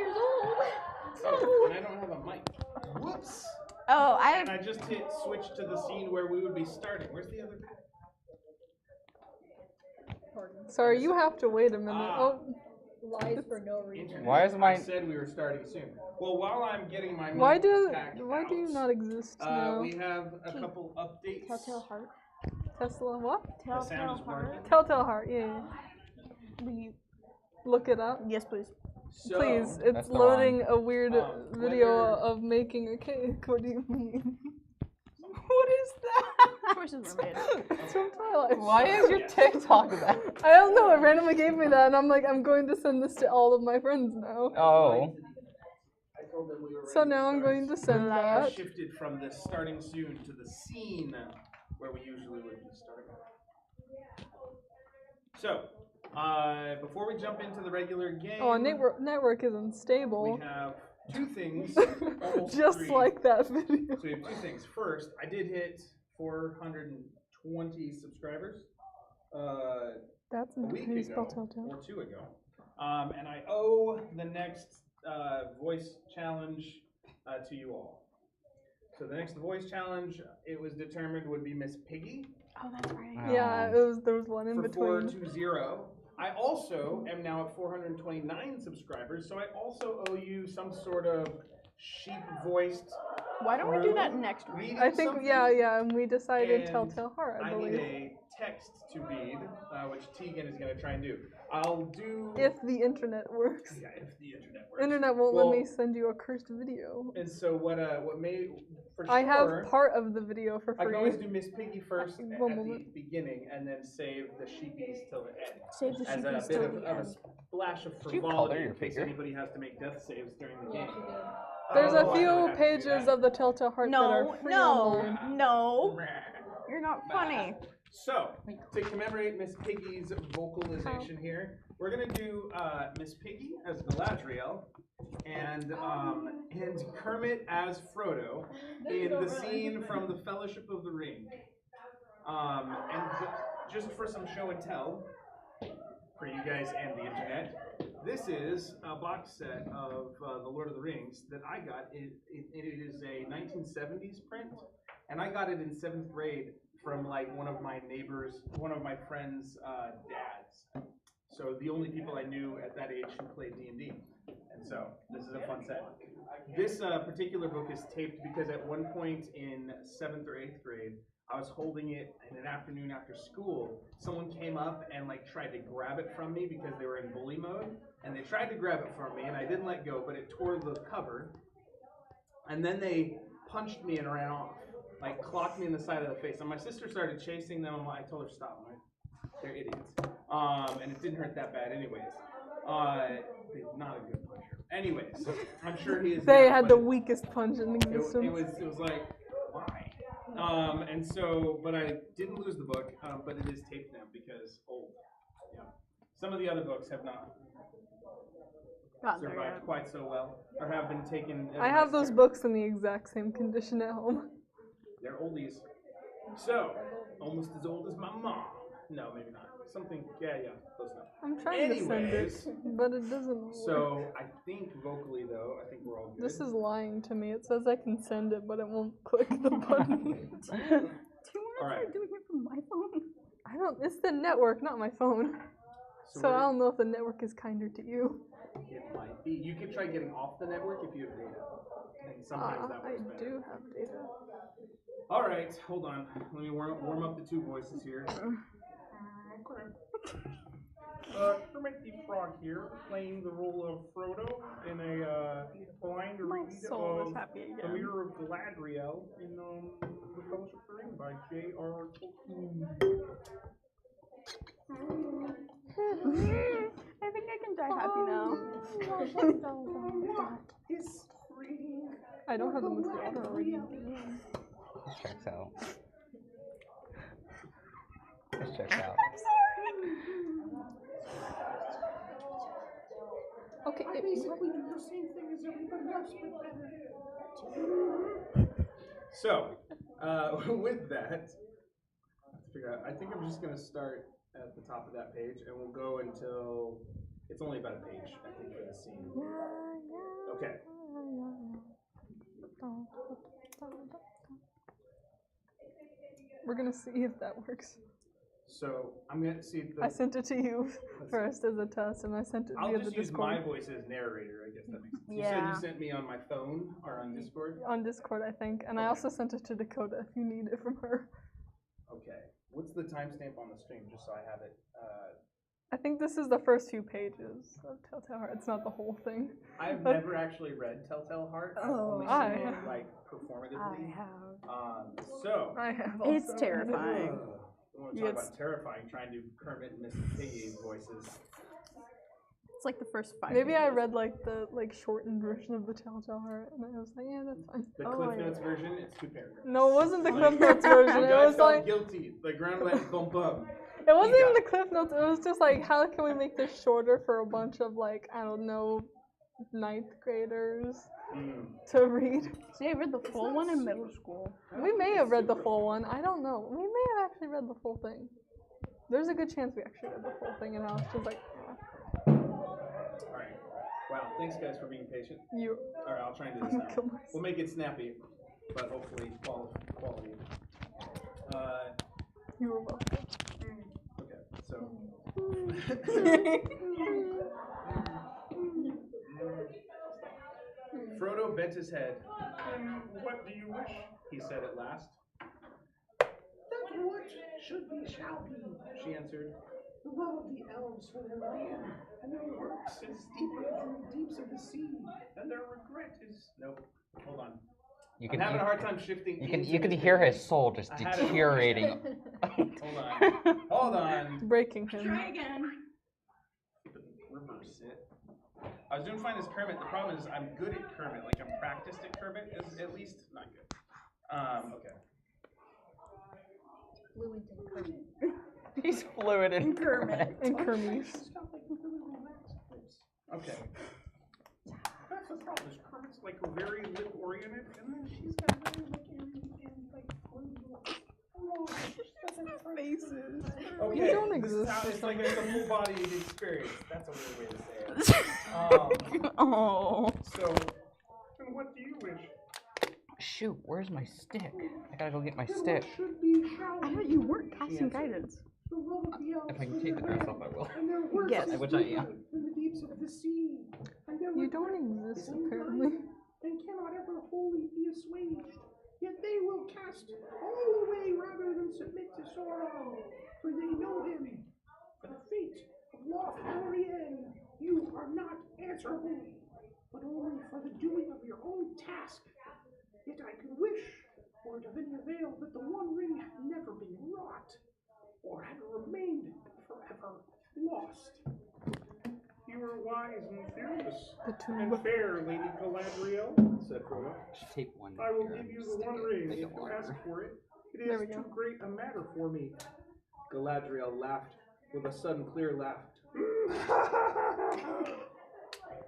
years old. Oh, and I don't have a mic. Whoops. Oh, And I just hit switch to the scene where we would be starting. Where's the other pack? Sorry, you have to wait a minute. Lies for no reason. Why is I said we were starting soon. Well, while I'm getting my mic Why do you not exist now? we have a couple updates. Telltale Heart. Tesla what? Telltale Heart. Telltale Heart, yeah. Will you look it up? Yes, please. So, Please, it's loading a weird video of making a cake. What do you mean? What is that? Choices were made. It's from Twilight. Why is your TikTok that? I don't know, it randomly gave me that, and I'm like, I'm going to send this to all of my friends now. Oh. So now I'm going to send that. Shifted from the starting soon to the scene where we usually would be starting. So, before we jump into the regular game, network is unstable. We have two things. Just three. Like that video. So we have two things. First, I did hit 420 subscribers That's a week ago, or 2 ago. And I owe the next voice challenge to you all. So the next voice challenge, it was determined, would be Miss Piggy. Oh, that's right. Yeah, there was one in between. 420. I also am now at 429 subscribers, so I also owe you some sort of sheep-voiced. Why don't we do that next week? I think, yeah, and we decided Telltale Heart, I believe. I need a text to read, which Tegan is going to try and do. I'll do... If the internet works. Yeah, if the internet works. Internet won't let me send you a cursed video. And so what may... For sure, I have part of the video for free. I can always do Miss Piggy first at the beginning, and then save the sheepies till the end. Save the sheepies as a bit of a splash of frivolity in case anybody has to make death saves during the game. There's a few pages of the Telltale Heart that are free online. No, you're not funny. So, to commemorate Miss Piggy's vocalization here, we're going to do Miss Piggy as Galadriel and Kermit as Frodo in the scene from the Fellowship of the Ring. Just for some show and tell for you guys and the internet, this is a box set of The Lord of the Rings that I got. It is a 1970s print, and I got it in 7th grade from like one of my friends' dads. So the only people I knew at that age who played D&D. And so this is a fun set. This particular book is taped because at one point in 7th or 8th grade, I was holding it in an afternoon after school. Someone came up and like tried to grab it from me because they were in bully mode. And they tried to grab it from me and I didn't let go, but it tore the cover. And then they punched me and ran off. Like clocked me in the side of the face. And my sister started chasing them. I told her stop. They're idiots. And it didn't hurt that bad anyways. Not a good puncher. Anyways, I'm sure he is. They had the weakest punch in existence. It was like, why? And so, but I didn't lose the book, but it is taped now because old. Yeah. Some of the other books have not survived quite so well, or have been taken. I have those books in the exact same condition at home. They're oldies. So, almost as old as my mom. No, maybe not. Something, yeah, close enough. I'm trying to send it, but it doesn't work. So, I think vocally, though, I think we're all good. This is lying to me. It says I can send it, but it won't click the button. Do you want to start doing it from my phone? I don't, it's the network, not my phone. So I don't know if the network is kinder to you. It might be. You can try getting off the network if you have data. And sometimes that works better. I do have data. All right, hold on. Let me warm up the two voices here. Kermit the Frog here, playing the role of Frodo in a blind read of The Mirror of Galadriel in The Fellowship of the Ring by J.R. Tolkien. I think I can die happy now. I don't have the movie already. This checks out. This checks out. I'm sorry. Okay, I basically do the same thing as everybody else, but better. So, with that, I think I'm just going to start at the top of that page, and we'll go until It's only about a page, I think, for the scene. Okay. We're gonna see if that works. So I'm gonna see. I sent it to you first as a test, and I sent it I'll via just the use Discord. my voice as narrator. I guess that makes sense. You Yeah. said you sent me on my phone or on Discord. On Discord, I think, and I also sent it to Dakota if you need it from her. Okay. What's the timestamp on the stream, just so I have it? I think this is the first few pages of Telltale Heart. It's not the whole thing. I've never actually read Telltale Heart. I've only I seen it have. like performatively. I have. So I have. It's also. terrifying. we want to talk about terrifying, trying to do Kermit and Miss Piggy voices. It's like the first 5 Maybe I pages. read like the shortened version of the Telltale Heart, and I was like, yeah, that's fine. The Cliff Notes version, it's 2 paragraphs. No, it wasn't the Like, Cliff Notes version. The It guy was felt like guilty. The ground went bum bum. it wasn't He even got the Cliff Notes. It was just like, how can we make this shorter for a bunch of like I don't know, 9th graders to read? See, I read the full one in middle school. We may have read the full one. I don't know. We may have actually read the full thing. There's a good chance we actually read the full thing, and I was just like, Alright. Wow, thanks guys for being patient. you. Alright, I'll try and do I'm this gonna now. kill myself. We'll make it snappy, but hopefully quality. You were welcome. Okay, so. Frodo bent his head. What do you wish? He said at last. That what should be shall be, she answered. The love of the elves for their land, and their works is deeper than the deeps of the sea, and their regret is. Nope. Hold on. I'm having a hard time shifting. You can hear his soul just I had it. deteriorating. Hold on. Breaking him. Try again. Reverse it. I was doing fine as Kermit. The problem is I'm good at Kermit. Like I'm practiced at Kermit, at least not good. Okay. Fluent in Kermit. He's fluid in Kermit. And Kermit. Okay. That's the problem. Is Kermit's like very lip oriented, and then she's got very like Faces. Okay, You don't this is exist how for it's like some it's a full body experience. That's a weird way to say it. Oh. So, then what do you wish? Shoot, where's my stick? I gotta go get my stick. Should be shall I be. thought you weren't casting guidance. The love of the elves If I can for take the their dress land, off, I will. and their works Yes. is Which I deeper am. in the deeps of the sea. And their You don't regret exist, is apparently. undying, and cannot ever wholly be assuaged. Yet they will cast all away rather than submit to sorrow, for they know him. For the fate of Lothlorien, you are not answerable, but only for the doing of your own task. Yet I could wish, were it of any avail, that the One Ring had never been wrought, or had remained forever lost. You are wise and fearless, and fair, Lady Galadriel, said Frodo. Just take one. I will here give and you the stick One it Ring like if a you water. ask for it. It There is we go. too great a matter for me. Galadriel laughed with a sudden clear laugh.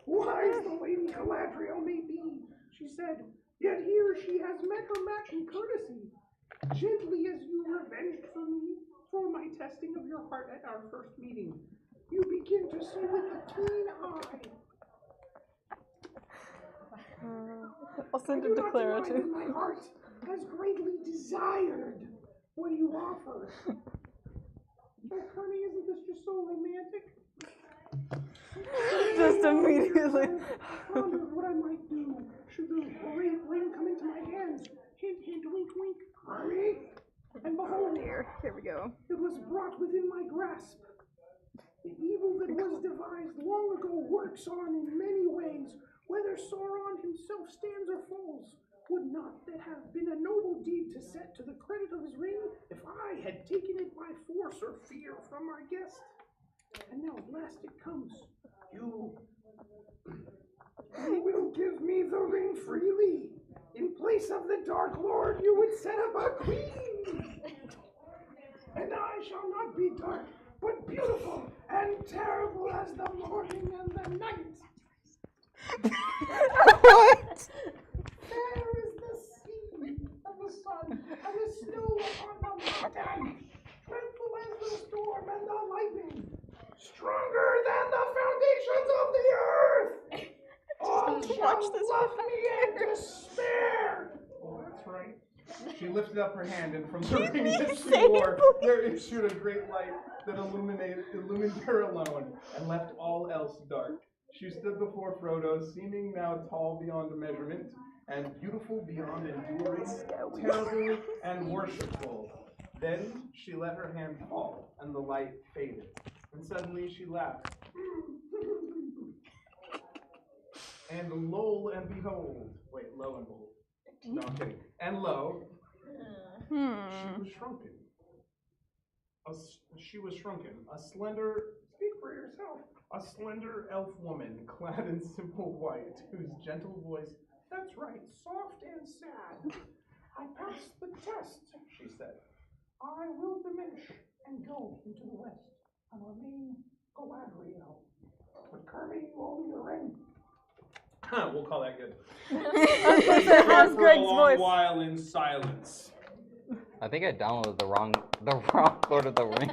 Wise the Lady Galadriel may be, she said, yet here she has met her match in courtesy. Gently as you revenged for me for my testing of your heart at our first meeting, you begin to see with a keen eye. I'll send I it do to not Clara deny too. that my heart has greatly desired what you offer. Oh, Kermit, isn't this just so romantic? Just immediately. I wondered what I might do should the ring come into my hands. Hint, hint, wink, wink. Kermit. And behold, Here we go. it was brought within my grasp. The evil that was devised long ago works on in many ways. Whether Sauron himself stands or falls, would not that have been a noble deed to set to the credit of his ring if I had taken it by force or fear from our guest? And now at last it comes. You will give me the ring freely. In place of the Dark Lord, you would set up a queen. And I shall not be dark, but beautiful and terrible as the morning and the night. What? There is the sea of the sun and the snow upon the mountain, dreadful as the storm and the lightning, stronger than the lifted up her hand, and from the ring that she wore, there issued a great light that illumined her alone, and left all else dark. She stood before Frodo, seeming now tall beyond measurement, and beautiful beyond enduring, terrible and worshipful. Then she let her hand fall, and the light faded. And suddenly she laughed. And lo and behold, wait, lo and behold. No, I'm kidding. And lo, she was shrunken. She was shrunken. A slender, speak for yourself, a slender elf woman clad in simple white, whose gentle voice, that's right, soft and sad. I passed the test, she said. I will diminish and go into the west and remain Galadriel. But Kirby, you owe me a ring. We'll call that good. How's Greg's for a long voice? while in silence. I think I downloaded the wrong Lord of the Rings.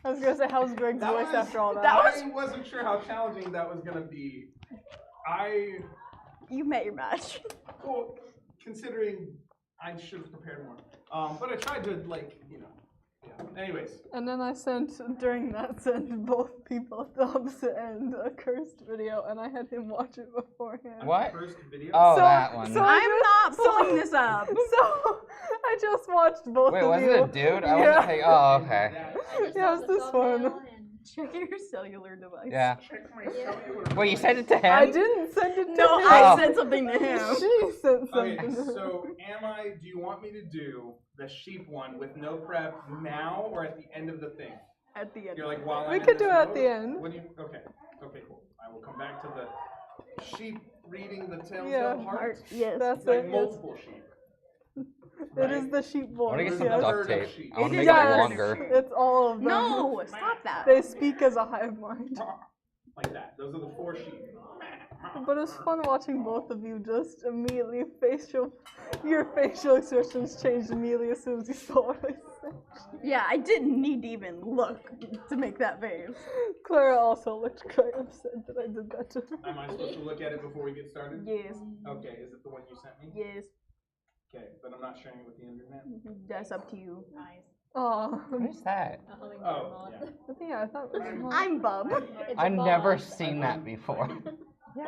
I was gonna say, how's Greg's voice after all that? I wasn't sure how challenging that was gonna be. You met your match. Well, considering I should have prepared more. But I tried to, like, you know. Yeah. Anyways. And then I sent both people at the opposite end a cursed video, and I had him watch it beforehand. What? First video? Oh, that one. So I'm not pulling this up. So I just watched both Wait, of was you. it a dude? I wasn't paying. Oh, okay. Yeah, it's this one. Check your cellular device. Yeah. Check my cellular. Wait, you sent it to him? I didn't send it to No, him. I sent something to him. She sent Okay, something to him. so do you want me to do the sheep one with no prep now or at the end of the thing? At the end. You're like, while We I'm could in do this it at mode? the end. What do you, okay, cool. I will come back to the sheep reading the tales Yeah. of heart. Yes. That's Like it. Yes. multiple sheep. It is the sheep I want to voice. get some Yes. duct tape. I want to It make is it a longer. It's all of them. No, stop that. They speak as a hive mind. Like that. Those are the 4 sheep. But it's fun watching both of you just immediately your facial expressions changed immediately as soon as you saw what I said. Yeah, I didn't need to even look to make that face. Clara also looked quite upset that I did that to her. Am I supposed to look at it before we get started? Yes. Okay, is it the one you sent me? Yes. Okay, but I'm not sharing it with the internet. That's up to you. Oh, What is that? Oh, yeah. yeah, I thought it was I'm Bub. I've never seen that before. I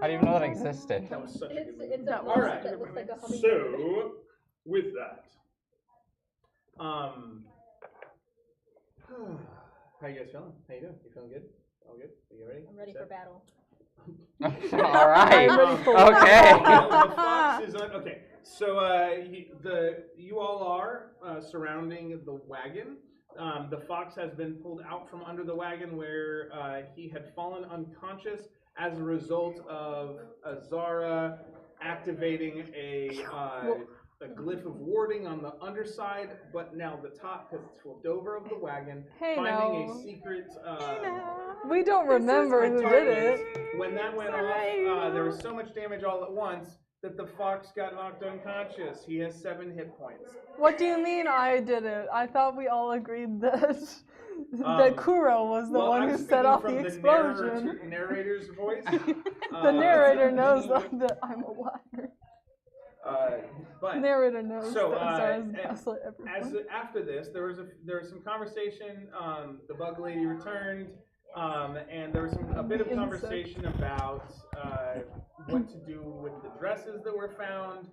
didn't even know that existed. That was such a good movie. It's a All right. that looks like a hummingbird. So, with that, how you guys feeling? How you doing? You feeling good? All good? Are you ready? I'm ready for battle. All right. I'm ready for Okay. The fox is on. Okay, so you all are surrounding the wagon. The fox has been pulled out from under the wagon where he had fallen unconscious as a result of Azara activating a glyph of warding on the underside, but now the top, because it's flipped over of the wagon, finding a secret. We don't remember who did it. When that went off, there was so much damage all at once that the fox got knocked unconscious. He has 7 hit points. What do you mean I did it? I thought we all agreed that that Kuro was the one I'm who set speaking off from the explosion. Narrator's voice. The narrator knows that I'm a liar. But The narrator knows so, that Zara's gaslit as everyone. after this, there was some conversation. The bug lady returned, and there was a bit of conversation about what to do with the dresses that were found.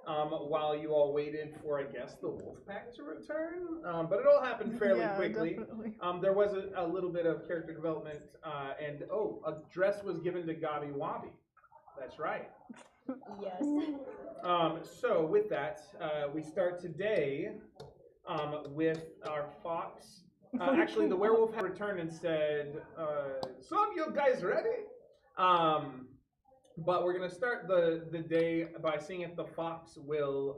While you all waited for, I guess, the wolf pack to return, but it all happened fairly quickly. Definitely. There was a little bit of character development, and a dress was given to Gabi Wabi. That's right. Yes. So with that, we start today with our fox. Actually, the werewolf had returned and said, "So are you guys ready?" But we're gonna start the day by seeing if the fox will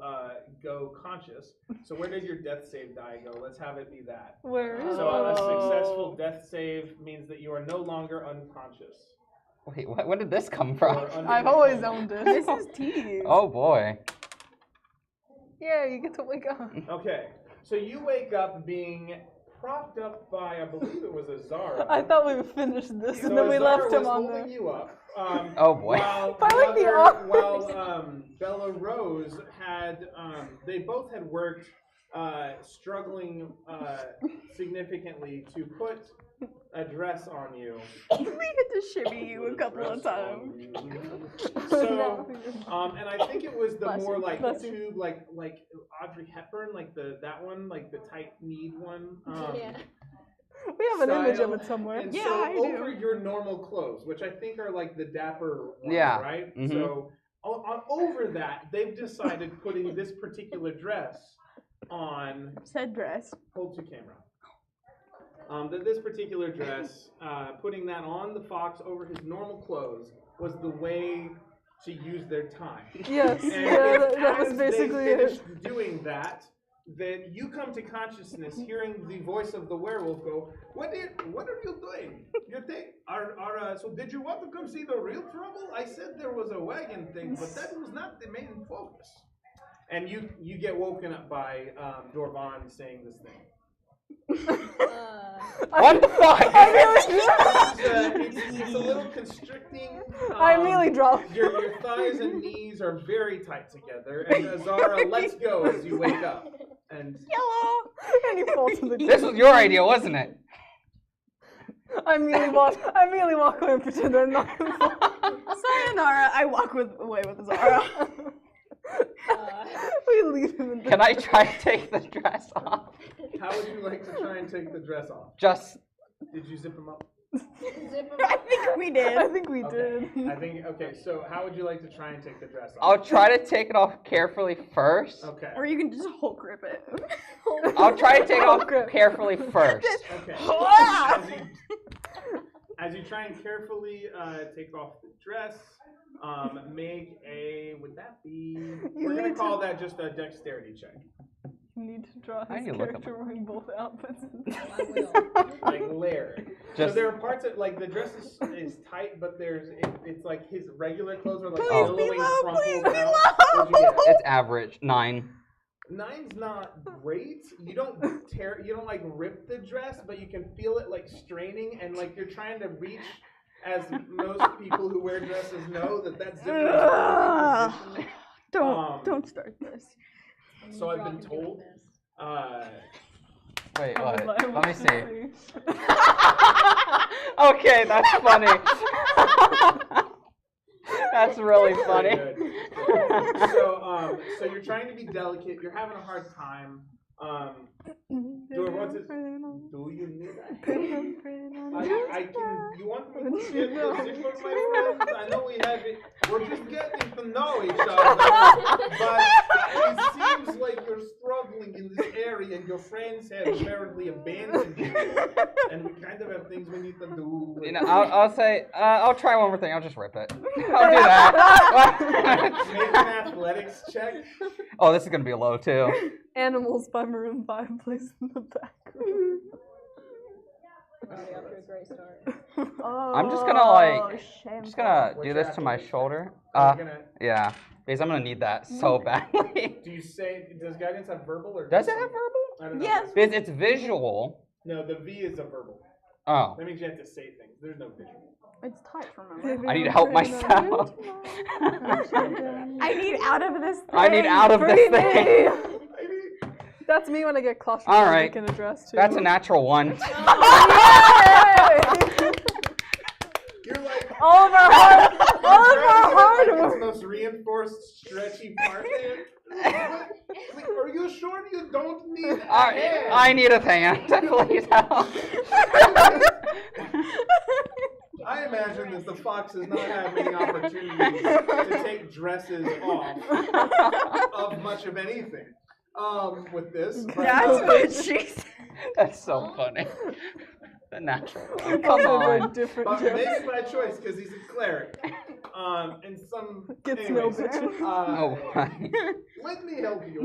go conscious. So where did your death save die go? Let's have it be that. Where is So a successful death save means that you are no longer unconscious. Wait, where did this come from? I've always owned it. This is tea. Oh boy. Yeah, you get to wake up. Okay, so you wake up being propped up by, I believe it was Azara. I thought we finished this So and then we Azara left him was on holding there. you up. Oh, boy. While, I like the the arm. while Bella Rose had, they both had worked, struggling significantly to put a dress on you. We had to shimmy you a couple of times. So, and I think it was the Bless more you, like bless you. tube, like Audrey Hepburn, like that one, like the tight kneed one. Yeah. We have an image of style. it somewhere. And Yeah, so I do. over your normal clothes, which I think are like the dapper ones, Yeah. right? Mhm. So over that, they've decided putting this particular dress on. Said dress. Hold to camera. That this particular dress, putting that on the fox over his normal clothes was the way to use their time. Yes, And yeah, it's that was as basically they it. finished doing that you come to consciousness, hearing the voice of the werewolf go, What are you doing? So did you want to come see the real trouble? I said there was a wagon thing, but that was not the main focus. And you get woken up by Dorvan saying this thing. What the fuck? It's a little constricting. I immediately dropped. Your thighs and knees are very tight together, and Azara lets go as you wake up. And Yellow! And you fall to the This was your idea, wasn't it? I immediately walk away and pretend I'm not. Sayonara, I walk away with Zara. We leave him in Can I try to take the dress off? how would you like to try and take the dress off? Just Did you zip them up? I think we did. I think we Okay. did. I think, okay, so how would you like to try and take the dress off? I'll try to take it off carefully first. Okay. Or you can just Hulk grip it. I'll try to take it off Okay. carefully first. Okay. Ah! As you try and carefully take off the dress, make a, would that be, we're going to need call that just a dexterity check. You need to draw I his need to look up- character wearing both outfits. Like layered. So Just- there are parts that, like, the dress is tight, but it's like his regular clothes are like Please be billowing, low, crumpled please be out. low. What'd you get? It's average. 9. 9's not great. You don't like rip the dress, but you can feel it like straining and like you're trying to reach. As most people who wear dresses know, that's different. Ugh. Um, Don't start this. So I've been told. Wait, I what? would Let me to see. Okay, that's funny. That's really funny. Very good. So you're trying to be delicate. You're having a hard time. Do you need that? I can. You want me to get the zipper, my friends? I know we have it. We're just getting to know each other. But it seems like you're struggling in this area, and your friends have apparently abandoned you. And we kind of have things we need to do. You know, I'll say, I'll try one more thing. I'll just rip it. I'll do that. Make an athletics check. Oh, this is gonna be a low too. Animals by Maroon 5 plays in the background. I'm just gonna like, Oh, I'm just gonna What's do your this to my athletics? shoulder. You're gonna- Yeah, because I'm gonna need that so badly. Do you say? Does guidance have verbal or? Does it just- have verbal? I don't know. Yes. Because it's visual. No, the V is a verbal. Oh, That means you have to say things. There's no visual. It's touch, remember? I need to help myself. I need out of this thing. I need out of this thing. That's me when I get claustrophobic All right. in a dress too. That's a natural 1. Yay! You're like all of our hard It's work. most reinforced, stretchy part there. Like, are you sure you don't need a hand? I need a hand. Please help. I imagine that the fox does not have many opportunities to take dresses off of much of anything. With this. But, That's what she said. That's so funny. The natural. You Come also on. read different but jokes. maybe by choice because he's a cleric. And some. Gets no anyways, bitch. Oh, my. let me help you.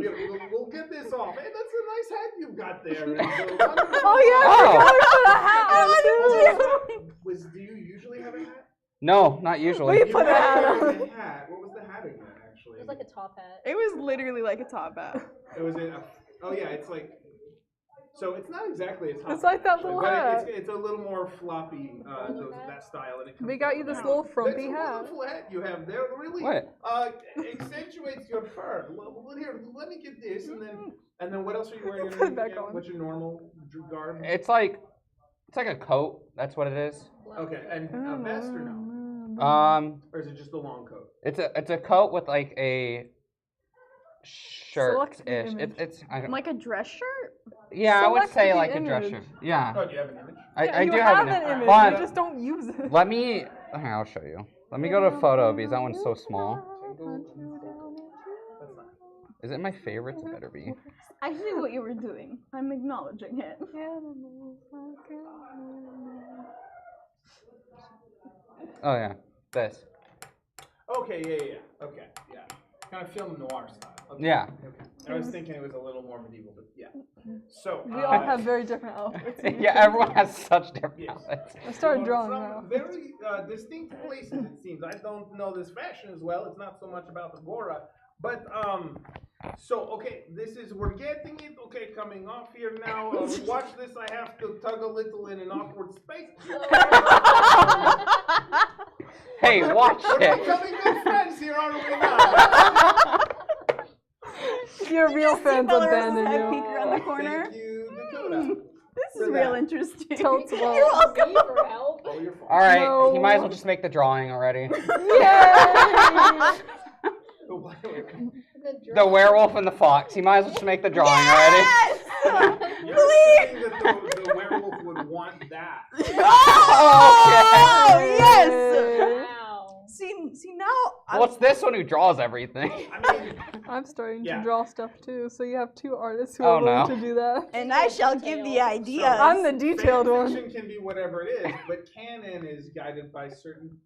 We'll get this off. Hey, that's a nice hat you've got there. Oh yeah, Oh. Do you usually have a hat? No, not usually. We put a hat on. What was the hat again, actually? It was like a top hat. It was literally like a top hat. It was in. Oh yeah, it's like. So it's not exactly as hot. It's like that little hat. It's a little more floppy, that style. And it comes We got you this down. little frumpy That's a hat. wonderful hat you have there. It really What? accentuates your fur. Well, here, let me get this, and then what else are you wearing? Put it back on. What's your normal garb? It's like a coat. That's what it is. Okay, and a vest or no? Or is it just a long coat? It's a coat with like a Select the shirt-ish. image. It's I don't, Like a dress shirt? yeah, I would select say the like a dress image. shirt. Yeah, Oh, do you have an image? I you do have an an image. But You just don't use it. let me. Here, I'll show you. Let me go to photo because that one's so small. That's fine. Is it my favorites? It better be. I see what you were doing. I'm acknowledging it. Oh yeah, this. Okay, yeah. Okay, yeah. Kind of film noir style. Okay. Yeah. Okay. I was thinking it was a little more medieval, but yeah. So We all have very different outfits. Yeah, everyone has such different Yes. outfits. I started Well, drawing from now. very distinct places, it seems. I don't know this fashion as well. It's not so much about the Gora, but so okay, we're getting it. Okay, coming off here now. Watch this. I have to tug a little in an awkward space. Hey, watch We're it. becoming good friends here, are we not? Your real fans Belarus's abandon head you. peek around the corner. Thank you, Dakota. This is For real that. interesting. Totes well. You're welcome. For help. Oh, you're fine. All right, No. he might as well just make the drawing already. Yay! Oh, The werewolf and the fox. He might as well just make the drawing already. You're saying that the werewolf would want that. Oh, yes! Wow. See now. Well, it's this one who draws everything. I mean, I'm starting Yeah. to draw stuff too, so you have two artists who Oh, are willing no. to do that. And I shall give the ideas. I'm the detailed fan one. fiction can be whatever it is, but canon is guided by certain,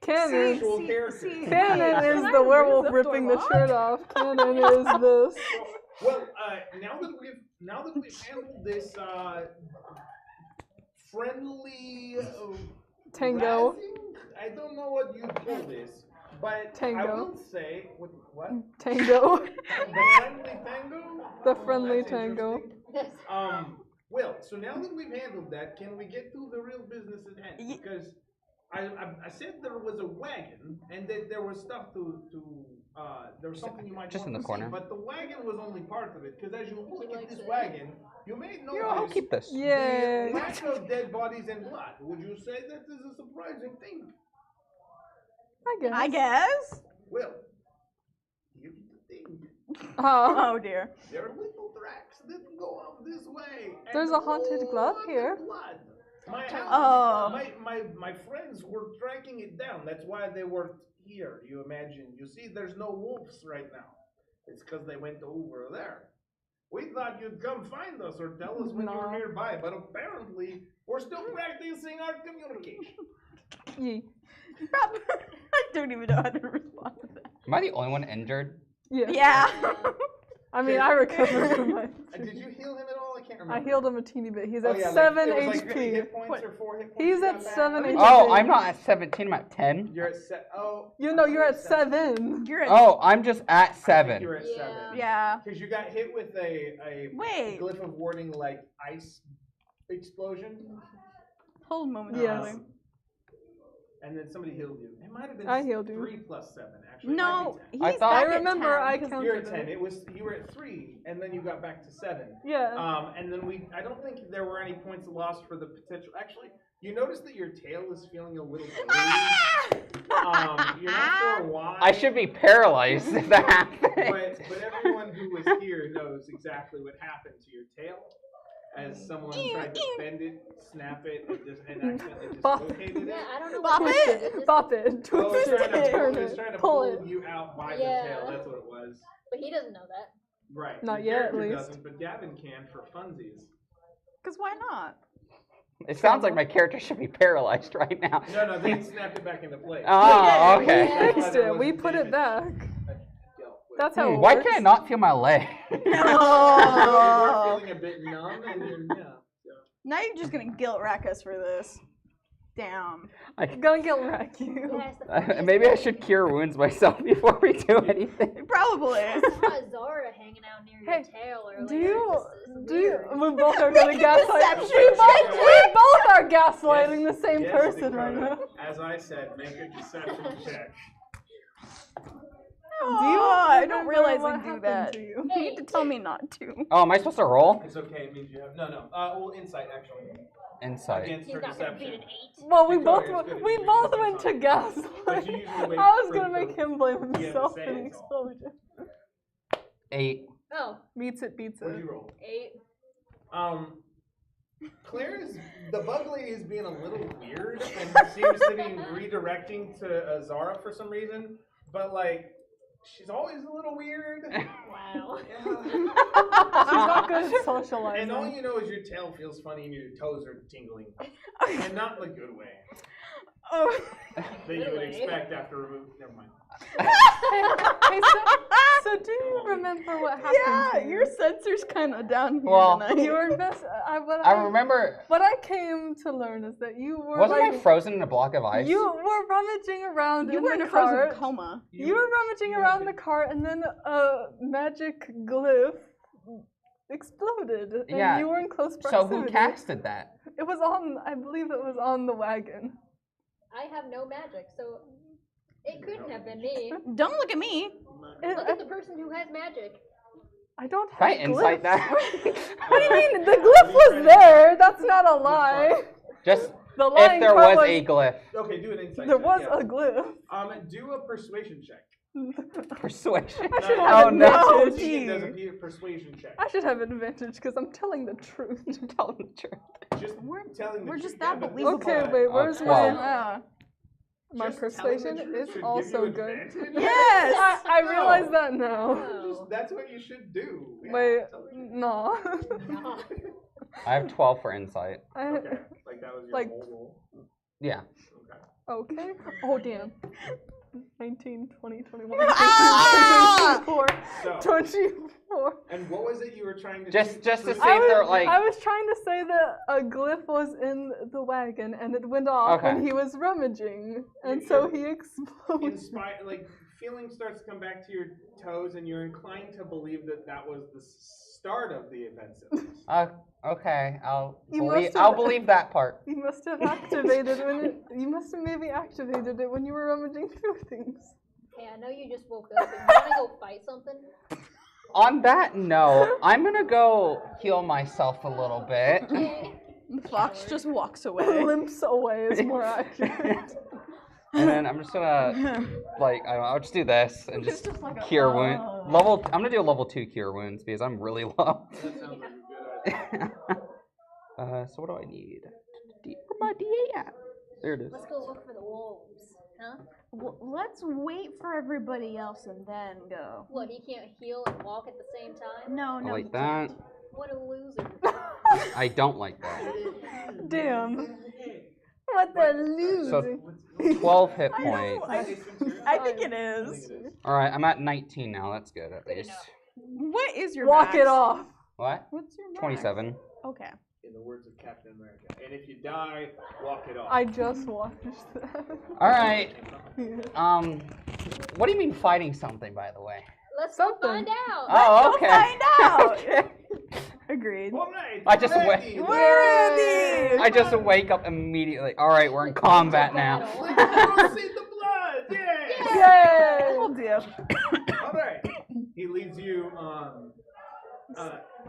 Canon. sexual characters. Canon Can is I the raise werewolf up ripping the door shirt off. Canon is this. Well, now that we've handled this friendly Tango. razzing, I don't know what you call this, but I Tango. will say what Tango. the friendly tango. The Oh, friendly that's tango. interesting. Well, so now that we've handled that, can we get to the real business at hand? Because I said there was a wagon, and that there was stuff there was something you might Just want in the to corner. see, but the wagon was only part of it, because as you look at likes this it. wagon, you may notice Here, I'll keep this. Yay. the lack of dead bodies and blood. Would you say that is a surprising thing? I guess. Well, here's the thing. Oh dear. There are little tracks that go up this way. and There's a haunted glove lot of here. blood. My house, Oh. my friends were tracking it down. That's why they weren't here. You imagine? You see, there's no wolves right now. It's because they went over there. We thought you'd come find us or tell us when you were No. nearby, but apparently we're still practicing our communication. Yee. I don't even know how to respond to that. Am I the only one injured? Yeah. Yeah. I mean, I recovered from my. Did you heal him at all? I can't remember. I healed him a teeny bit. He's Oh, at yeah, like, 7 it was like 3 HP. hit points or 4 hit points He's you at got back? 7 Let me HP. Oh, I'm not at 17. I'm at 10. You're at You know, you're at 7. You're at. Oh, I'm just at I think 7. you're at Yeah. 7. Yeah. Because you got hit with a Wait. glyph of warding like ice explosion. Hold a moment. Yes. darling. And then somebody healed you. It might have been I healed you. 3 plus 7, actually. It No, might be I he's thought- back I at remember 10, I 'cause 10. You're at counted 10. it. You were at 3, and then you got back to 7. Yeah. And then I don't think there were any points lost for the potential. Actually, you notice that your tail is feeling a little blue. You're not sure why. I should be paralyzed if that happened. But everyone who was here knows exactly what happened to your tail. As someone tried to bend it, snap it, and accidentally Bop. dislocated it. Yeah, I don't know Bop what it. happened. This- Bop it. Oh, Twist it it. Turn was it. trying to Pull pull it. you out by Yeah. the tail. That's what it was. But he doesn't know that. Right. Not Your yet, at character least. doesn't, but Gavin can for funsies. Because why not? It sounds like my character should be paralyzed right now. No, they snapped it back into place. Oh, okay. Yeah. We fixed it. We put it back. That's how it Why works. can I not feel my leg? You're No. feeling a bit numb, and you're so. Now you're just gonna guilt rack us for this. Damn. I'm gonna get wreck you. Yeah, it's the funniest Maybe I thing. should cure wounds myself before we do anything. Probably. I saw Zara hanging out near Hey, your tail earlier. do you We both are gonna gaslight. We both are gaslighting the same Yes, person right Dakota. now. As I said, make a deception check. Do you I don't remember realize what I do happened that. to you? You need to tell me not to. Oh, am I supposed to roll? It's okay. It means you have no. Well, insight actually. Insight. Against her deception. Well, we Victoria, both it's good. we You both can went to decide. gaslight. But you usually wait I was for gonna the- make him blame to himself say for the it's all. explosion. 8. Oh, Beats it. What'd you roll? 8. Claire is the bug lady is being a little weird and seems to be redirecting to Zara for some reason, but like she's always a little weird. Wow. She's not good at socializing. And all you know is your tail feels funny and your toes are tingling, and not in the good way Oh. that you would expect after removing. Never mind. Hey, so do you remember what happened? Yeah, to you? your sensor's kind of down here Well, tonight. You were best. I remember. What I came to learn is that you were Wasn't like I frozen in a block of ice? you were rummaging around You in were the in a cart. frozen coma. You were rummaging around the cart, and then a magic glyph exploded, and Yeah. you were in close So proximity. who casted that? It was on. I believe it was on the wagon. I have no magic, so it couldn't have been me. Don't look at me. Look at the person who has magic. I don't have Can I insight glyphs. that? What do you mean? The glyph was there. That's not a lie. Just The if lying there part was a glyph. Okay, do an insight. There check, was yeah. a glyph. Do a persuasion check. Persuasion. I should No, have Oh no. advantage. Tegan does a persuasion check. I should have advantage because I'm telling the truth. Tell the truth. Just telling the we're truth. just that Yeah, but believable. Okay, wait. Where's 12. Yeah. my just persuasion? telling the truth Is should also give you good. advantage. Yes. I realize that now. Oh. That's what you should do. Yeah, Wait, tell the truth. no. No. I have 12 for insight. Okay, like that was your Like- whole roll. Yeah. Okay. Okay. Oh damn. 19, 20, 21, Ah! 24, So, 24. and what was it you were trying to Just to prove? see if they're like. I was trying to say that a glyph was in the wagon and it went off Okay. when he was rummaging, and so he exploded. Inspire, like feeling starts to come back to your toes, and you're inclined to believe that that was the start of the events. At least. Okay, You must have- I'll believe that part. You must have activated when it. You must have maybe activated it when you were rummaging through things. Hey, I know you just woke up. You wanna go fight something? On that note, I'm gonna go heal myself a little bit. The fox just walks away. Limps away is more accurate. And then I'm just gonna, like, I don't know, I'll just do this and just just like a, cure wound. I'm gonna do a level 2 cure wounds because I'm really low. That sounds like a good idea. So what do I need? Where my D8 at? There it is. Let's go look for the wolves. Huh? Let's wait for everybody else and then go. What, he can't heal and walk at the same time? No, I no. like you that. can't. What a loser. I don't like that. Damn. What the loser. So 12 hit points. I think it is. Alright, I'm at 19 now. That's good at least. What is your Walk max? it off. What? What's your max? 27. Okay. In the words of Captain America. And if you die, walk it off. I just watched that. Alright. What do you mean fighting something, by the way? Let's go Something. find out. Oh, okay. find out. Okay. Agreed. All right, I just ready. wait. We're ready. I just wake up immediately. Alright, we're in combat now. Let's go see the blood. Yay! Yay! Oh dear. All right. He leads you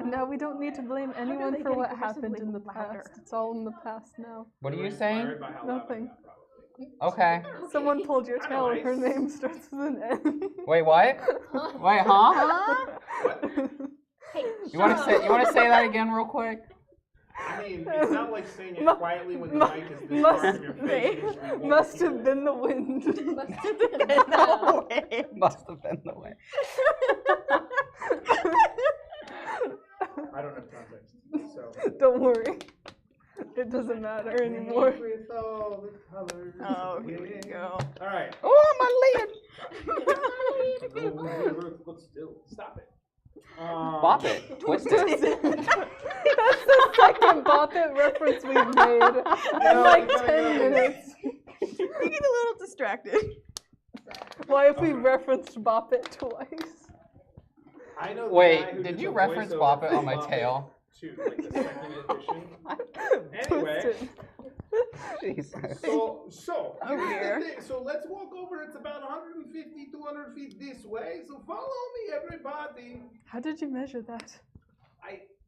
Now we don't need to blame anyone they for get what happened aggressively in the louder? past. It's all in the past now. What are you saying? inspired by how loud I Nothing. got, probably. Okay. Someone pulled your I tail know, and her I- name starts with an N. Wait, what? Wait, huh? Hey, You want to say that again real quick? I mean, it's not like saying it Mu- quietly when the mu- mic is this must- far from your face. because we won't Must hear have it. been the wind. No way. Must have been the way. I don't have context, so. Don't worry. It doesn't matter anymore. With all the colors. Oh, here we go. All right. Oh, my lid! Look still. Stop it. Bop it. Twist it. That's the second Bop It reference we've made in like 10 minutes. You get a little distracted. Why if we referenced Bop It twice? I know the guy Wait, who did did you the reference voiceover Bop It for on my Bop It tail? 2, like the second edition. Anyway, Jesus. so Oh, dear. so let's walk over. It's about 150, 200 feet this way. So follow me, everybody. How did you measure that?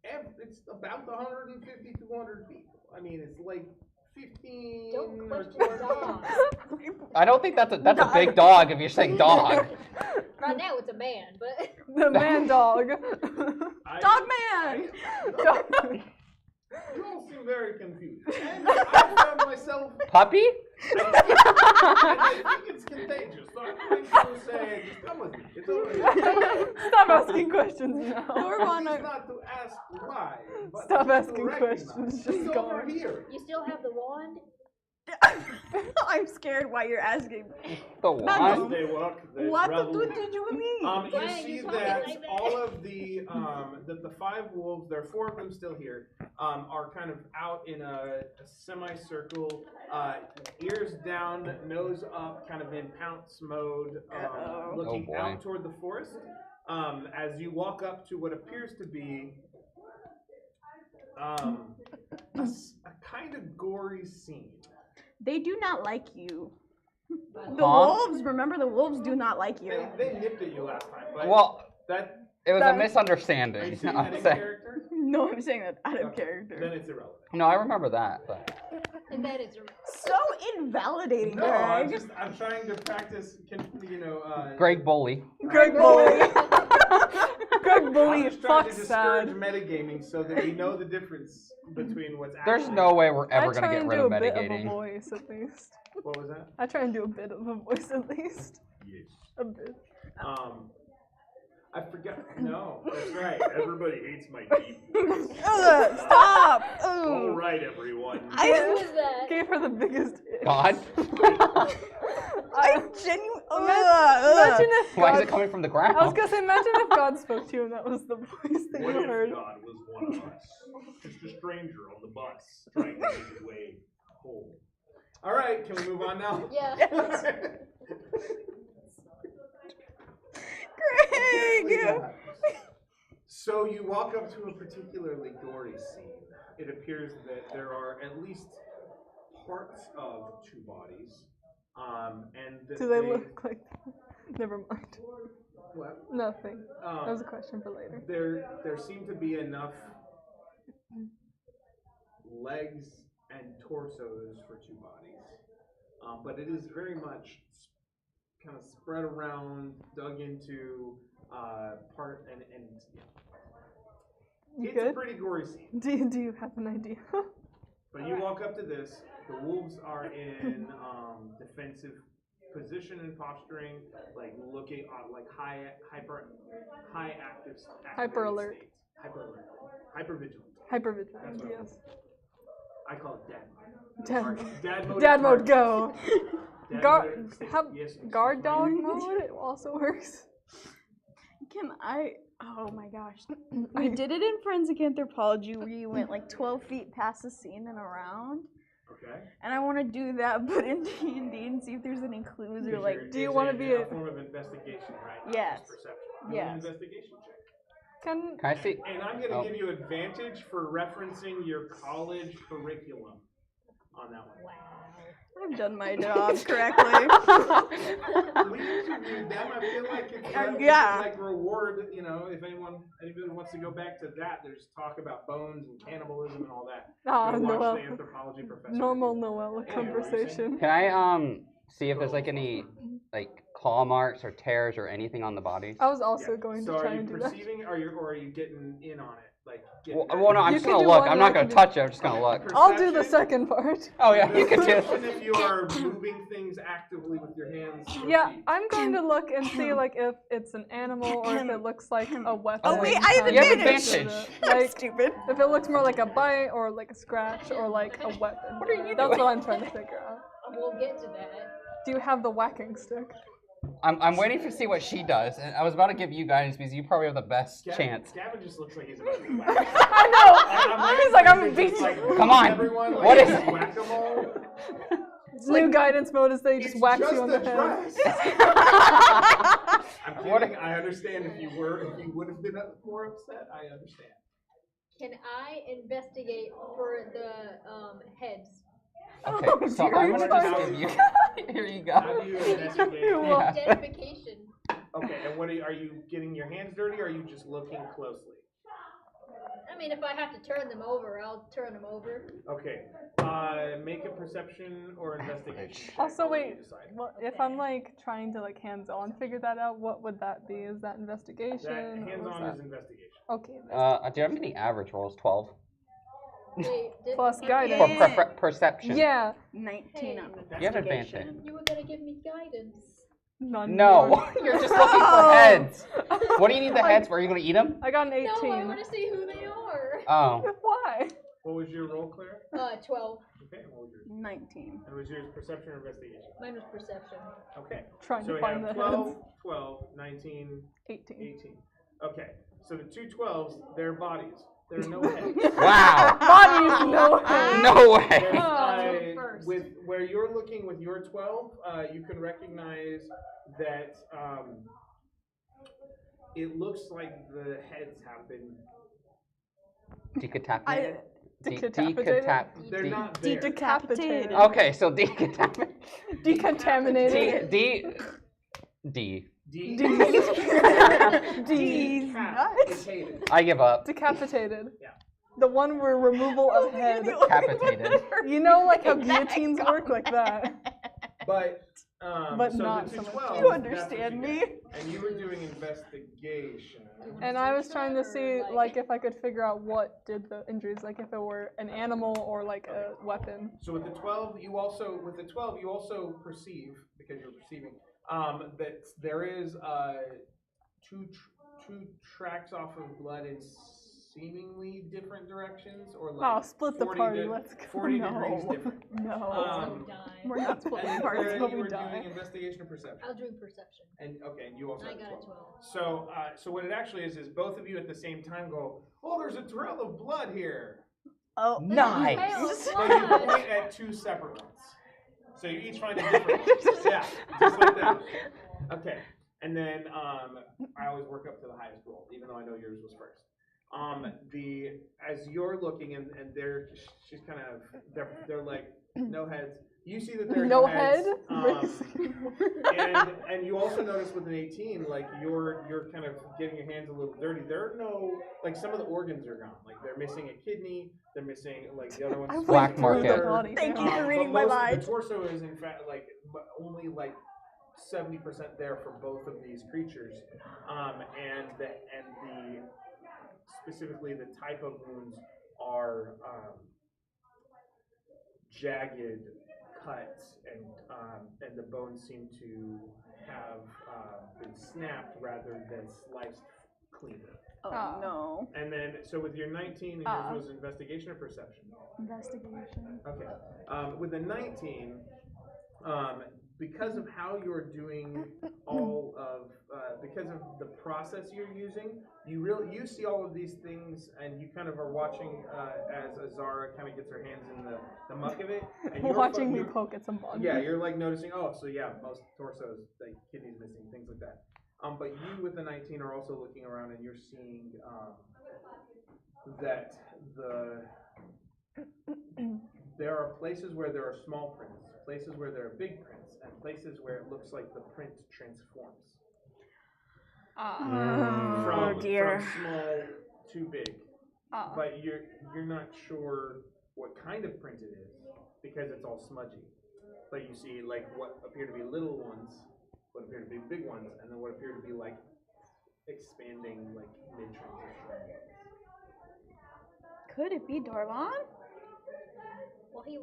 It's about 150, 200 feet. I mean, it's like 15 Don't or question 20. dogs. I don't think that's a big dog if you're saying dog. Right now it's a man, but The man dog. Dog man! You all seem very confused. And I found myself. Puppy? I think it's contagious. So I'm going to say, just come with me. It's over here. Stop asking questions now. It's not to ask why. But Stop to asking recognize. questions. It's Just over go. here. you still have the wand? I'm scared why you're asking. The As wand? they walk, they What travel. did you mean? You Why are see you talking that like that? all of the that the 5 wolves, there are 4 of them still here, are kind of out in a semicircle, ears down, nose up, kind of in pounce mode, looking Oh, boy. out toward the forest. As you walk up to what appears to be a kind of gory scene. They do not like you. The Huh? wolves, remember the wolves do not like you. They nipped at you last time, but Well, that it was a That- are you misunderstanding. saying I'm that in saying. character? No, I'm saying that out of Okay, character. Then it's irrelevant. No, I remember that. But. And that is So invalidating, No, I'm Greg. trying to practice, Greg Bully. Greg Bully. Greg I'm Bully, just trying fuck to discourage sad. metagaming so that we know the difference between what's There's actually. no way we're ever I going to try get and rid do of a bit of a metagaming. voice at least. What was that? I try and do a bit of a voice at least. Yes. A bit. I forgot. No, that's right. Everybody hates my deep voice. Ugh, stop! All Ugh. right, everyone. Who is that? Gave her the biggest ick. God? I genuinely. Imagine if Why is God, it coming from the ground? I was gonna say, imagine if God spoke to you and that was the voice that What you if heard. God was one of us? Just a stranger on the bus trying to make his way home. All right, can we move on now? Yeah. Greg! So you walk up to a particularly gory scene. It appears that there are at least parts of 2 bodies, and that Do they look like? Never mind. What? Nothing. That was a question for later. There seem to be enough legs and torsos for 2 bodies, but it is very much kind of spread around, dug into part, and yeah. You It's a good? pretty gory scene. Do you have an idea? But you walk up to this. The wolves are in defensive position and posturing, like looking like high active Hyper alert. state. Hyper alert. Hyper vigilant. Hypervigilant. That's what Yes. I call it dad mode. Dad Alright, mode. Dad mode. Dad at mode, target. go. Dad Guard. mode at state. How, Yes, guard dog fine. mode. It also works. Can I? Oh my gosh. We did it in forensic anthropology where you went like 12 feet past the scene and around. Okay. And I want to do that, but in D&D and see if there's any clues or like. do you wanna be a a- form of investigation, right? Not Yes. just perception. Do an Yes. investigation check. Can Can I see? And I'm going to Oh. give you advantage for referencing your college curriculum on that one. I've done my job correctly. We interviewed them. I feel like it's Yeah. like reward. If anybody wants to go back to that, there's talk about bones and cannibalism and all that. ah Go watch Noel? the anthropology professor. Normal Noel Anyway, what were you saying? conversation. Can I see if there's like any like claw marks or tears or anything on the body? I was also Yeah. going So to try are you and do that. perceiving, or are you getting in on it? Like, Well, no, I'm You just can gonna do look. one I'm and not I gonna can do- touch it. I'm just gonna look. I'll do the Perception? second part. Oh yeah, you can do. Perception if you are moving things actively with your hands. Yeah, proceed. I'm going to look and see like if it's an animal or if it looks like a weapon. Oh, wait, I have You have advantage. advantage. Like Stupid. if it looks more like a bite or like a scratch or like a weapon. What are you That's doing? what I'm trying to figure out. We'll get to that. Do you have the whacking stick? I'm waiting to see what she does, and I was about to give you guidance because you probably have the best chance. Gavin just looks like he's about to be whacked. I know. He's like, I'm Just beating. like, Come on. Everyone, like, What is it's it? Whack-a-mole. New guidance mode is they It's just whack just you on a the head. dress. I'm What kidding. I understand if you would have been more upset. I understand. Can I investigate for the heads? Okay, so I'm gonna just give you. Here you How go. do you investigate? Yeah. Identification. Okay, and what are you getting your hands dirty, or are you just looking closely? I mean, if I have to turn them over, I'll turn them over. Okay, make a perception or investigation check. Also, I'll let wait. you decide. Well, if I'm like trying to like hands-on figure that out, what would that be? Is that investigation? That or what's hands-on that? is investigation. Okay. Dude, I'm getting average rolls 12 Wait, Plus guidance. for Yeah. Perception. Yeah. 19 on You have investigation. advantage. You were gonna give me guidance. None. No, you're just looking for heads. What do you need the heads for? Are you gonna eat them? I got an 18. No, I want to see who they are. Oh. Why? What was your roll, Claire? 12. Okay, and what was yours? 19. And was yours perception or investigation? Mine was perception. Okay, Trying so to we find have the 12, heads. 12, 19, 18. 18. Okay, so the two 12s, they're bodies. There are no heads. Wow. Bodies, no head. No way. There's, First. with where you're looking with your 12, you can recognize that it looks like the heads have been. Decapitated. Decapitated? They're not there. Decapitated. Okay, so decapitated. Decontaminated. D. D. D's Decapitated. I give up. Decapitated. Yeah. The one where removal of head. Decapitated. You know, like how guillotines work, like that. But But so not the so two much. 12s, You that's understand what you me? get. And you were doing investigation. And I was trying to see, like, if I could figure out what did the injuries, like if it were an animal or like a weapon. So with the 12, you also perceive, because you're perceiving, that there is two tracks off of blood in seemingly different directions, or like Oh, split the 40 party. di- Let's go. 40 no. degrees different. No. Die. We're not splitting And parties, Claire, but you we were doing die. investigation or perception. I'll do perception. And okay, and you also I have got a 12. 12. So what it actually is both of you at the same time go, oh, there's a trail of blood here. Oh, Nice. But you point at two separate ones. So you each find a different one. Yeah, just like that. Okay. And then I always work up to the highest roll, even though I know yours was first. As you're looking and she's kind of they're like no heads. You see that there are No heads. head? And you also notice with an 18, like you're kind of getting your hands a little dirty. There are no, like, some of the organs are gone. Like they're missing a kidney. They're missing, like, the other one's I Black went through the market. body. Thank you for but reading my most of mind. The torso is in fact like only like 70% there for both of these creatures, and the specifically the type of wounds are jagged cuts, and the bones seem to have been snapped rather than sliced clean. Oh, no. And then, so with your 19, and yours was investigation or perception? Investigation. Okay. With a 19, because of how you're doing all of, because of the process you're using, you see all of these things, and you kind of are watching as Azara kind of gets her hands in the muck of it. And you're Watching me poke at some body. Yeah, you're like noticing, oh, so yeah, most torsos, like kidneys missing, things like that. But you with the 19 are also looking around, and you're seeing that there are places where there are small prints, places where there are big prints, and places where it looks like the print transforms. Oh, dear. From small to big. But you're not sure what kind of print it is because it's all smudgy. But you see like what appear to be little ones, what appear to be big ones, and then what appear to be like expanding like mid-transition. Could it be Darlon? Well, he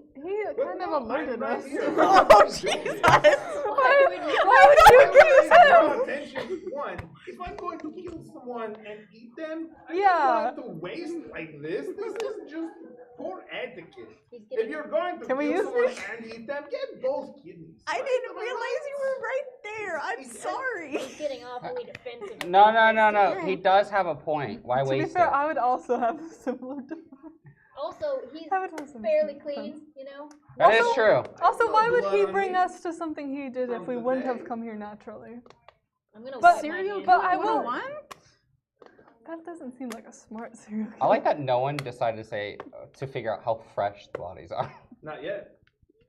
kind of alerted us. Oh, Jesus! Why would you use him? Attention, one. If I'm going to kill someone and eat them, I'm Yeah. not going to waste like this. This is just poor etiquette. If you're going to Can we kill use someone this? and eat them, get both kidneys. I didn't realize you were right there. I'm sorry. He's getting awfully defensive. No. He does have a point. Why To be waste fair, it? I would also have a similar defense. Also, he's I would have some fairly defense. clean, you know? That is true. Also, why would he Blood on bring me. us to something he did if From we the wouldn't day. have come here naturally? I'm gonna But- wipe my hands. but I will- That doesn't seem like a smart serial killer. I like that no one decided to say to figure out how fresh the bodies are. Not yet.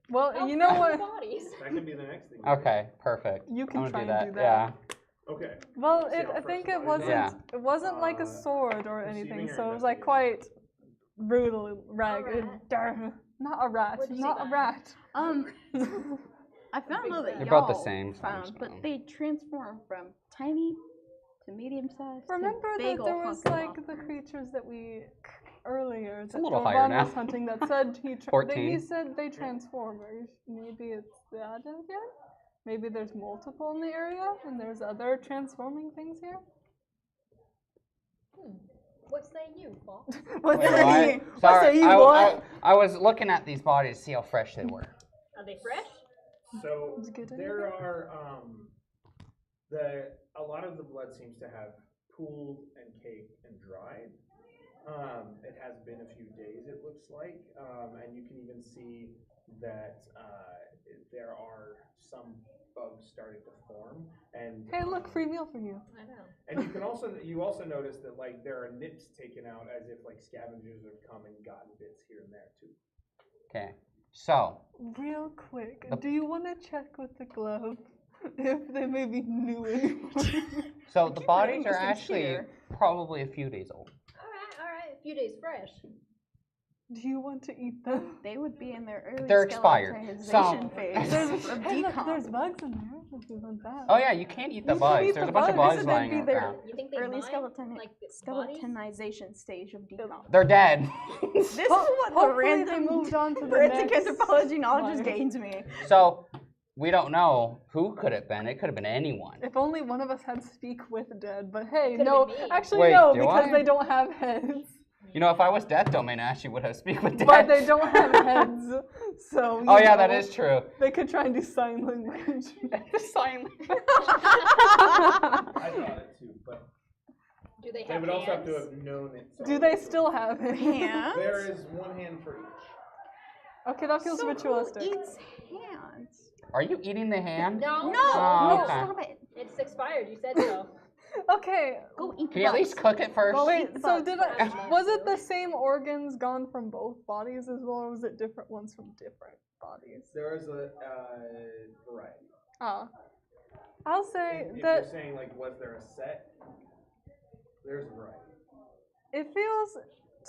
Well, How you know fresh what? Bodies. That could be the next thing. Okay, perfect. You can I'm try gonna and do that. Okay. Well, See how I fresh think the it bodies wasn't. are? It wasn't like a sword or receiving anything, or so it was like investigating? quite brutal, ragged. rat. Not a rat. What'd you Not a find? rat. I found though that They're y'all about the same, so I'm found, just but gonna- they transform from tiny to medium sized. Remember to that big there ol' was hunkin' like the whoppers. creatures that we earlier It's a that little higher Ron now. was hunting that said he 14. said they transform. Maybe it's that again? Maybe there's multiple in the area and there's other transforming things here? What say you, Paul? What Wait, say what? you? What Sorry, say you, I, boy? I was looking at these bodies to see how fresh they were. Are they fresh? So Did you get there anything? are a lot of the blood seems to have pooled and caked and dried. It has been a few days, it looks like, and you can even see that there are some bugs starting to form. And Hey, look, free meal for you. I know. and you also notice that like there are nips taken out as if like scavengers have come and gotten bits here and there too. Okay, so Real quick, The- do you want to check with the glove if they maybe knew anyone? so the bodies are Mr. actually Cheater. probably a few days old. All right. A few days fresh. Do you want to eat them? They would be in their early They're expired. skeletonization So- phase of Hey, look, decomp. there's bugs in there. If you want that. Oh yeah, you can't eat the You can bugs. eat There's the a bunch of bugs. bugs They'd lying be there. around. You think they Early mind? skeleton Like bodies? skeletonization stage of decomp. They're dead. This is what the Hopefully they random moved on to the forensic next anthropology knowledge life. gains me. So we don't know who could it been. It could have been anyone. If only one of us had speak with dead, but hey, Could've no, been me. actually Wait, no, do because I? they don't have heads. You know, if I was Death Domain, I actually would have speak with dead. But they don't have heads, so. Oh you yeah, know, that is true. They could try and do sign language. Sign. I thought it too, but Do they they have would also have to hands? have known it. Do they still have hands? Hands? There is one hand for each. Okay, that feels So ritualistic. Who eats hands? Are you eating the hand? No. No, Oh, no, okay. stop it. It's expired. You said so. Okay, Go eat Can you at least cook it first? Go wait, eat the so bugs did first. I, was it the same organs gone from both bodies as well, or was it different ones from different bodies? There is a variety. I'll say If that you're saying like, was there a set? There's a variety. it feels,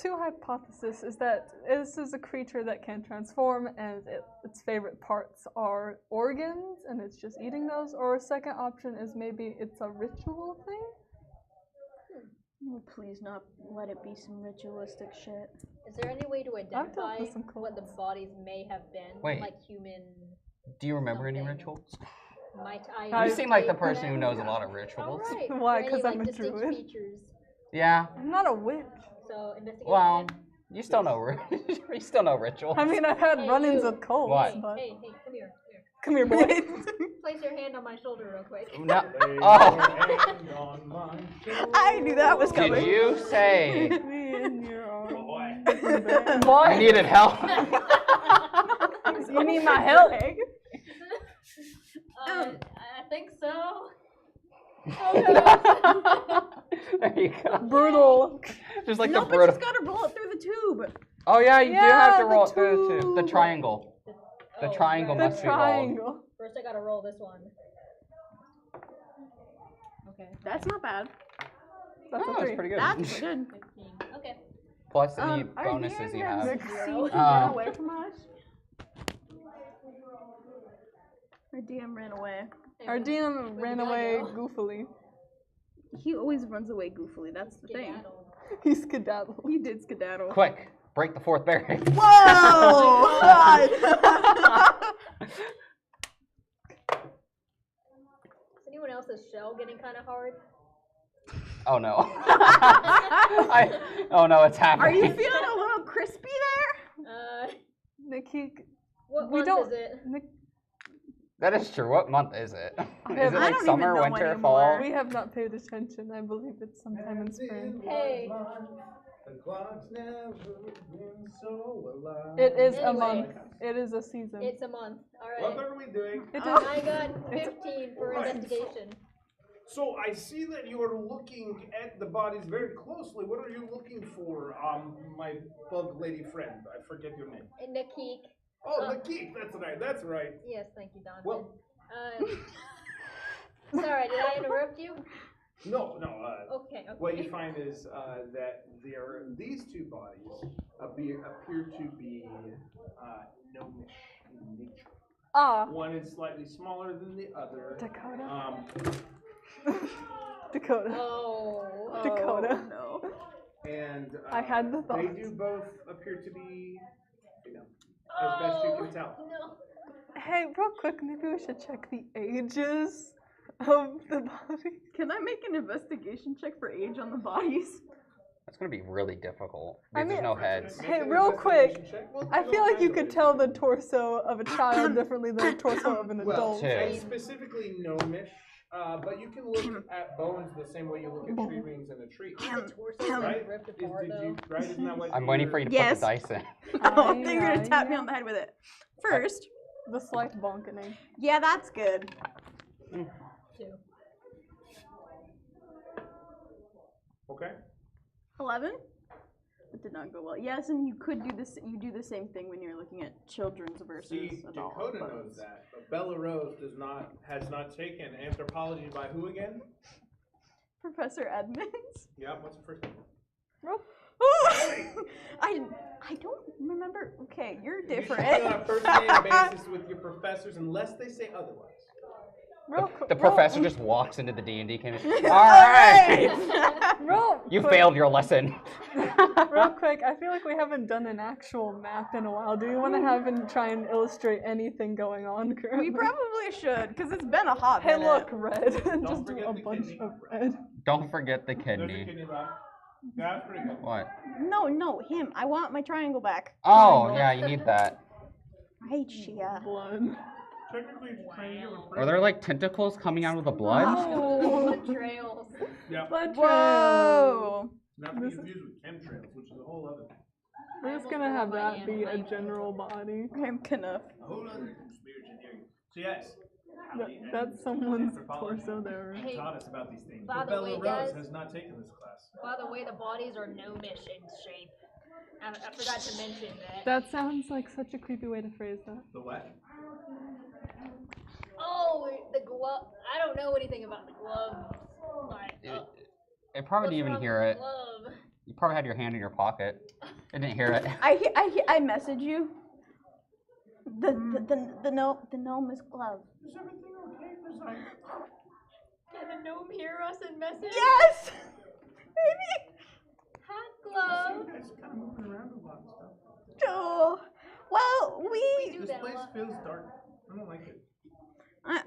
two hypotheses is that this is a creature that can transform and its favorite parts are organs and it's just eating those, or a second option is maybe it's a ritual thing? Oh, please not let it be some ritualistic shit. Is there any way to dealt identify with some what the cults. bodies may have been? Wait. Like human. Do you remember any Something. rituals? Might I? You You seem like the take person who them? knows a lot of rituals. All right. Why? Or any, 'Cause I'm like, a distinct druid? features. Yeah. I'm not a witch. So investigation. Well, you still know. You still know rituals. I mean, I've had Hey, run-ins you. with cults, What? but Hey, come here. come here, boy. Place your hand on my shoulder real quick. No. Lay Oh. your hand on my shoulder. I knew that was coming. Did you say Me in your arms. Boy. Boy, I needed help? you need my help. I think so. There you go. Brutal. Just like No, the but brutal. she's gotta roll it through the tube. Oh yeah, you do Yeah, have to the roll it through too. The tube. triangle. The Oh, triangle right. The must be rolled. triangle. First, I gotta roll this one. Okay. That's not bad. That's Oh, a that's 3. pretty good. That's good. 15. Okay. Plus any Our bonuses you dear have. Succeed Zero. ran away from us. Our DM ran away. Our DM Where'd ran the guy away go? goofily. He always runs away goofily. That's the thing. Skedaddle. He skedaddled. He did skedaddle. Quick, break the fourth barrier. Whoa! God. Is anyone else's shell getting kind of hard? Oh no. Oh no, it's Are happening. you feeling a little crispy there? Nikki, What we month don't. is it? Nick, That is true. What month is it? Is have- it I like don't summer, even know winter, anymore. fall? we have not paid attention. I believe it's sometime in spring. Hey. The clock's never been so alive. It is a Anyway. month. It is a season. It's a month. All What right. are we doing? It is. I got 15 for investigation. So I see that you are looking at the bodies very closely. What are you looking for, my bug lady friend? I forget your name. Nakik. Oh, the geek. That's right. That's right. Yes, thank you, Donovan. Well, sorry, did I interrupt you? no. Okay. What you find is that these two bodies appear to be gnomish in nature. Ah, One is slightly smaller than the other. Dakota. Dakota. Oh. Dakota. No. And I had the they thought. do both appear to be female, as best you can tell. No. Hey, real quick, maybe we should check the ages of the body. Can I make an investigation check for age on the bodies? That's gonna be really difficult. I Because there's mean- no heads. Make Hey, an real quick, investigation check. We'll I do feel all like you kinds could of tell the ways. torso of a child differently than the torso of an Well, adult. Two. and specifically gnomish, but you can look at bones the same way you look at tree rings in a tree. The torso Right? ripped Is, apart, did though. you, right? Isn't that what I'm waiting for you to put Yes. the dice in. Oh, then you're gonna Aye, tap me aye. on the head with it. First. The slight bonkening. Yeah, that's good. Two. Okay. 11? That did not go well. Yes, and you could do this. You do the same thing when you're looking at children's versus See, adult. Dakota bones. knows that, but Bella Rose has not taken anthropology by who again? Professor Edmonds. Yeah, what's the first name? I don't remember. Okay, you're You should different. be on a first name basis with your professors unless they say otherwise. Real quick. The professor just walks into the D&D community. All Alright! right, Real you quick, failed your lesson. Real quick, I feel like we haven't done an actual map in a while. Do you want to have him try and illustrate anything going on currently? We probably should, because it's been a hot Hey, minute. look, red. Just do forget a the bunch kidney. of red. Don't forget the There's a kidney. kidney left. Yeah, that's pretty good. What? No, him. I want my triangle back. Oh, Triangle. yeah, you need that. Right, Shia. Blood. Technically, it's triangular. Are there like tentacles coming out of the blood? Oh. The trails. Yeah, Blood trails. Whoa! not to be confused with chemtrails, which is a whole other, We're just gonna have that be a general body. I'm gonna. a whole other conspiracy theory. So yes, That's someone's Anthropology torso there. Hey, taught us about these things. by But the Bella way, Rose guys- has not taken this class. by the way, the bodies are gnomish in shape. I forgot to mention that. That sounds like such a creepy way to phrase that. The what? Oh, the glove. I don't know anything about the glove. Like, It probably what's didn't even wrong hear with it. the glove? You probably had your hand in your pocket. It didn't hear it. I message you. The gnome's glove. Is everything okay? There's like, Can the gnome hear us and message? Yes! Baby! Hot I glove. see you guys kind of moving around a lot and stuff. Oh, well, We do This that a place lot. feels dark. I don't like it.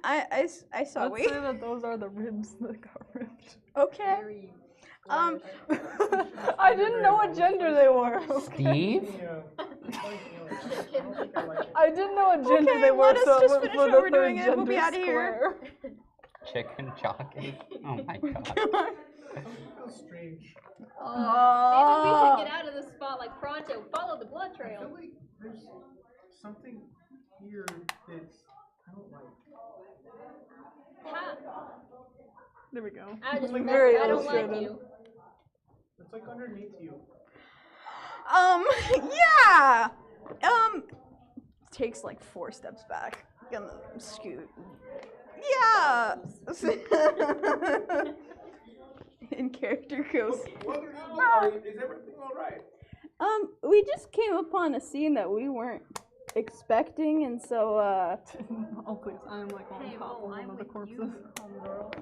I saw Let's we. say that those are the ribs that got ripped. Okay. Very Um, I didn't know what gender they were. Steve? I didn't know what gender Okay, they were, let us so just I went finish for what the we're doing third and we'll be gender outta here. square. Chicken jockey. Oh my god. It feels strange. Maybe we Oh. should get out of this spot like pronto. Follow the blood I trail. feel like there's something here that's I don't like. Ha! There we go. I just Like, remember very I don't like illustrated. you. It's like underneath you. Yeah. Takes like 4 steps back. Gonna scoot. Yeah. In character goes. What are you doing? Is everything all right? We just came upon a scene that we weren't expecting, and so Oh please, I'm like on Hey, top Mo, of one I'm of the with corpses. you, homegirl.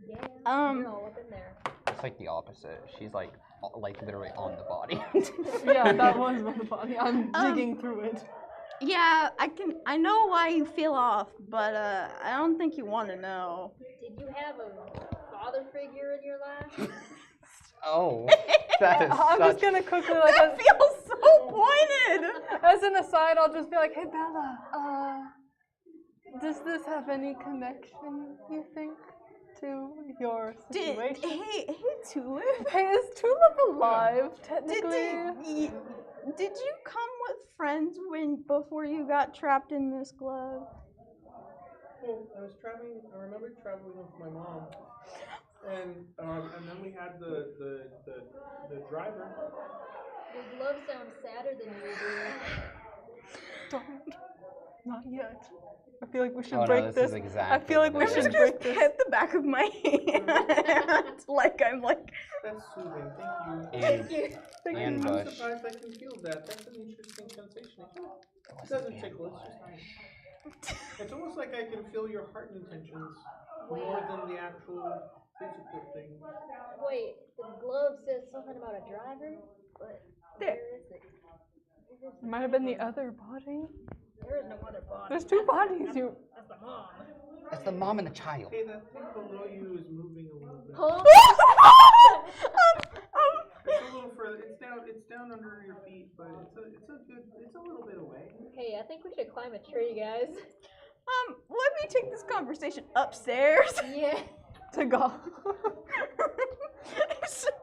Yeah, Um, you're all up in there. It's like the opposite. She's like literally on the body. Yeah, that was on the body. I'm digging through it. yeah, I know why you feel off, but I don't think you want to know. Did you have a father figure in your life? Oh, that is I'm just such. gonna quickly like That feels so pointed. as an aside, I'll just be like, hey Bella, does this have any connection, you think, to your situation? Hey Tulip. Hey, is Tulip alive, Did, technically? did you come with friends before you got trapped in this glove? Well, I was traveling. I remember traveling with my mom, and then we had the driver. Your glove sounds sadder than usual. Don't. Not yet. I feel like we should Oh, no, break this this. is exactly I feel like what we it should is. break this. Hit the back of my hand. like I'm like. That's soothing. Thank you. And, Thank and I'm Bush. surprised I can feel that. That's an interesting sensation. It doesn't tickle. It's just nice. It's almost like I can feel your heart intentions more than the actual physical thing. Wait, the glove says something about a driver, but There. where is it? It might have been the other body. There is no other body. There's two bodies. You. That's the mom. That's the mom and the child. Hey, that thing below you is moving a little bit. Huh? It's a little further. It's down under your feet, but it's a little bit away. Hey, I think we should climb a tree, guys. Let me take this conversation upstairs. Yeah. To go.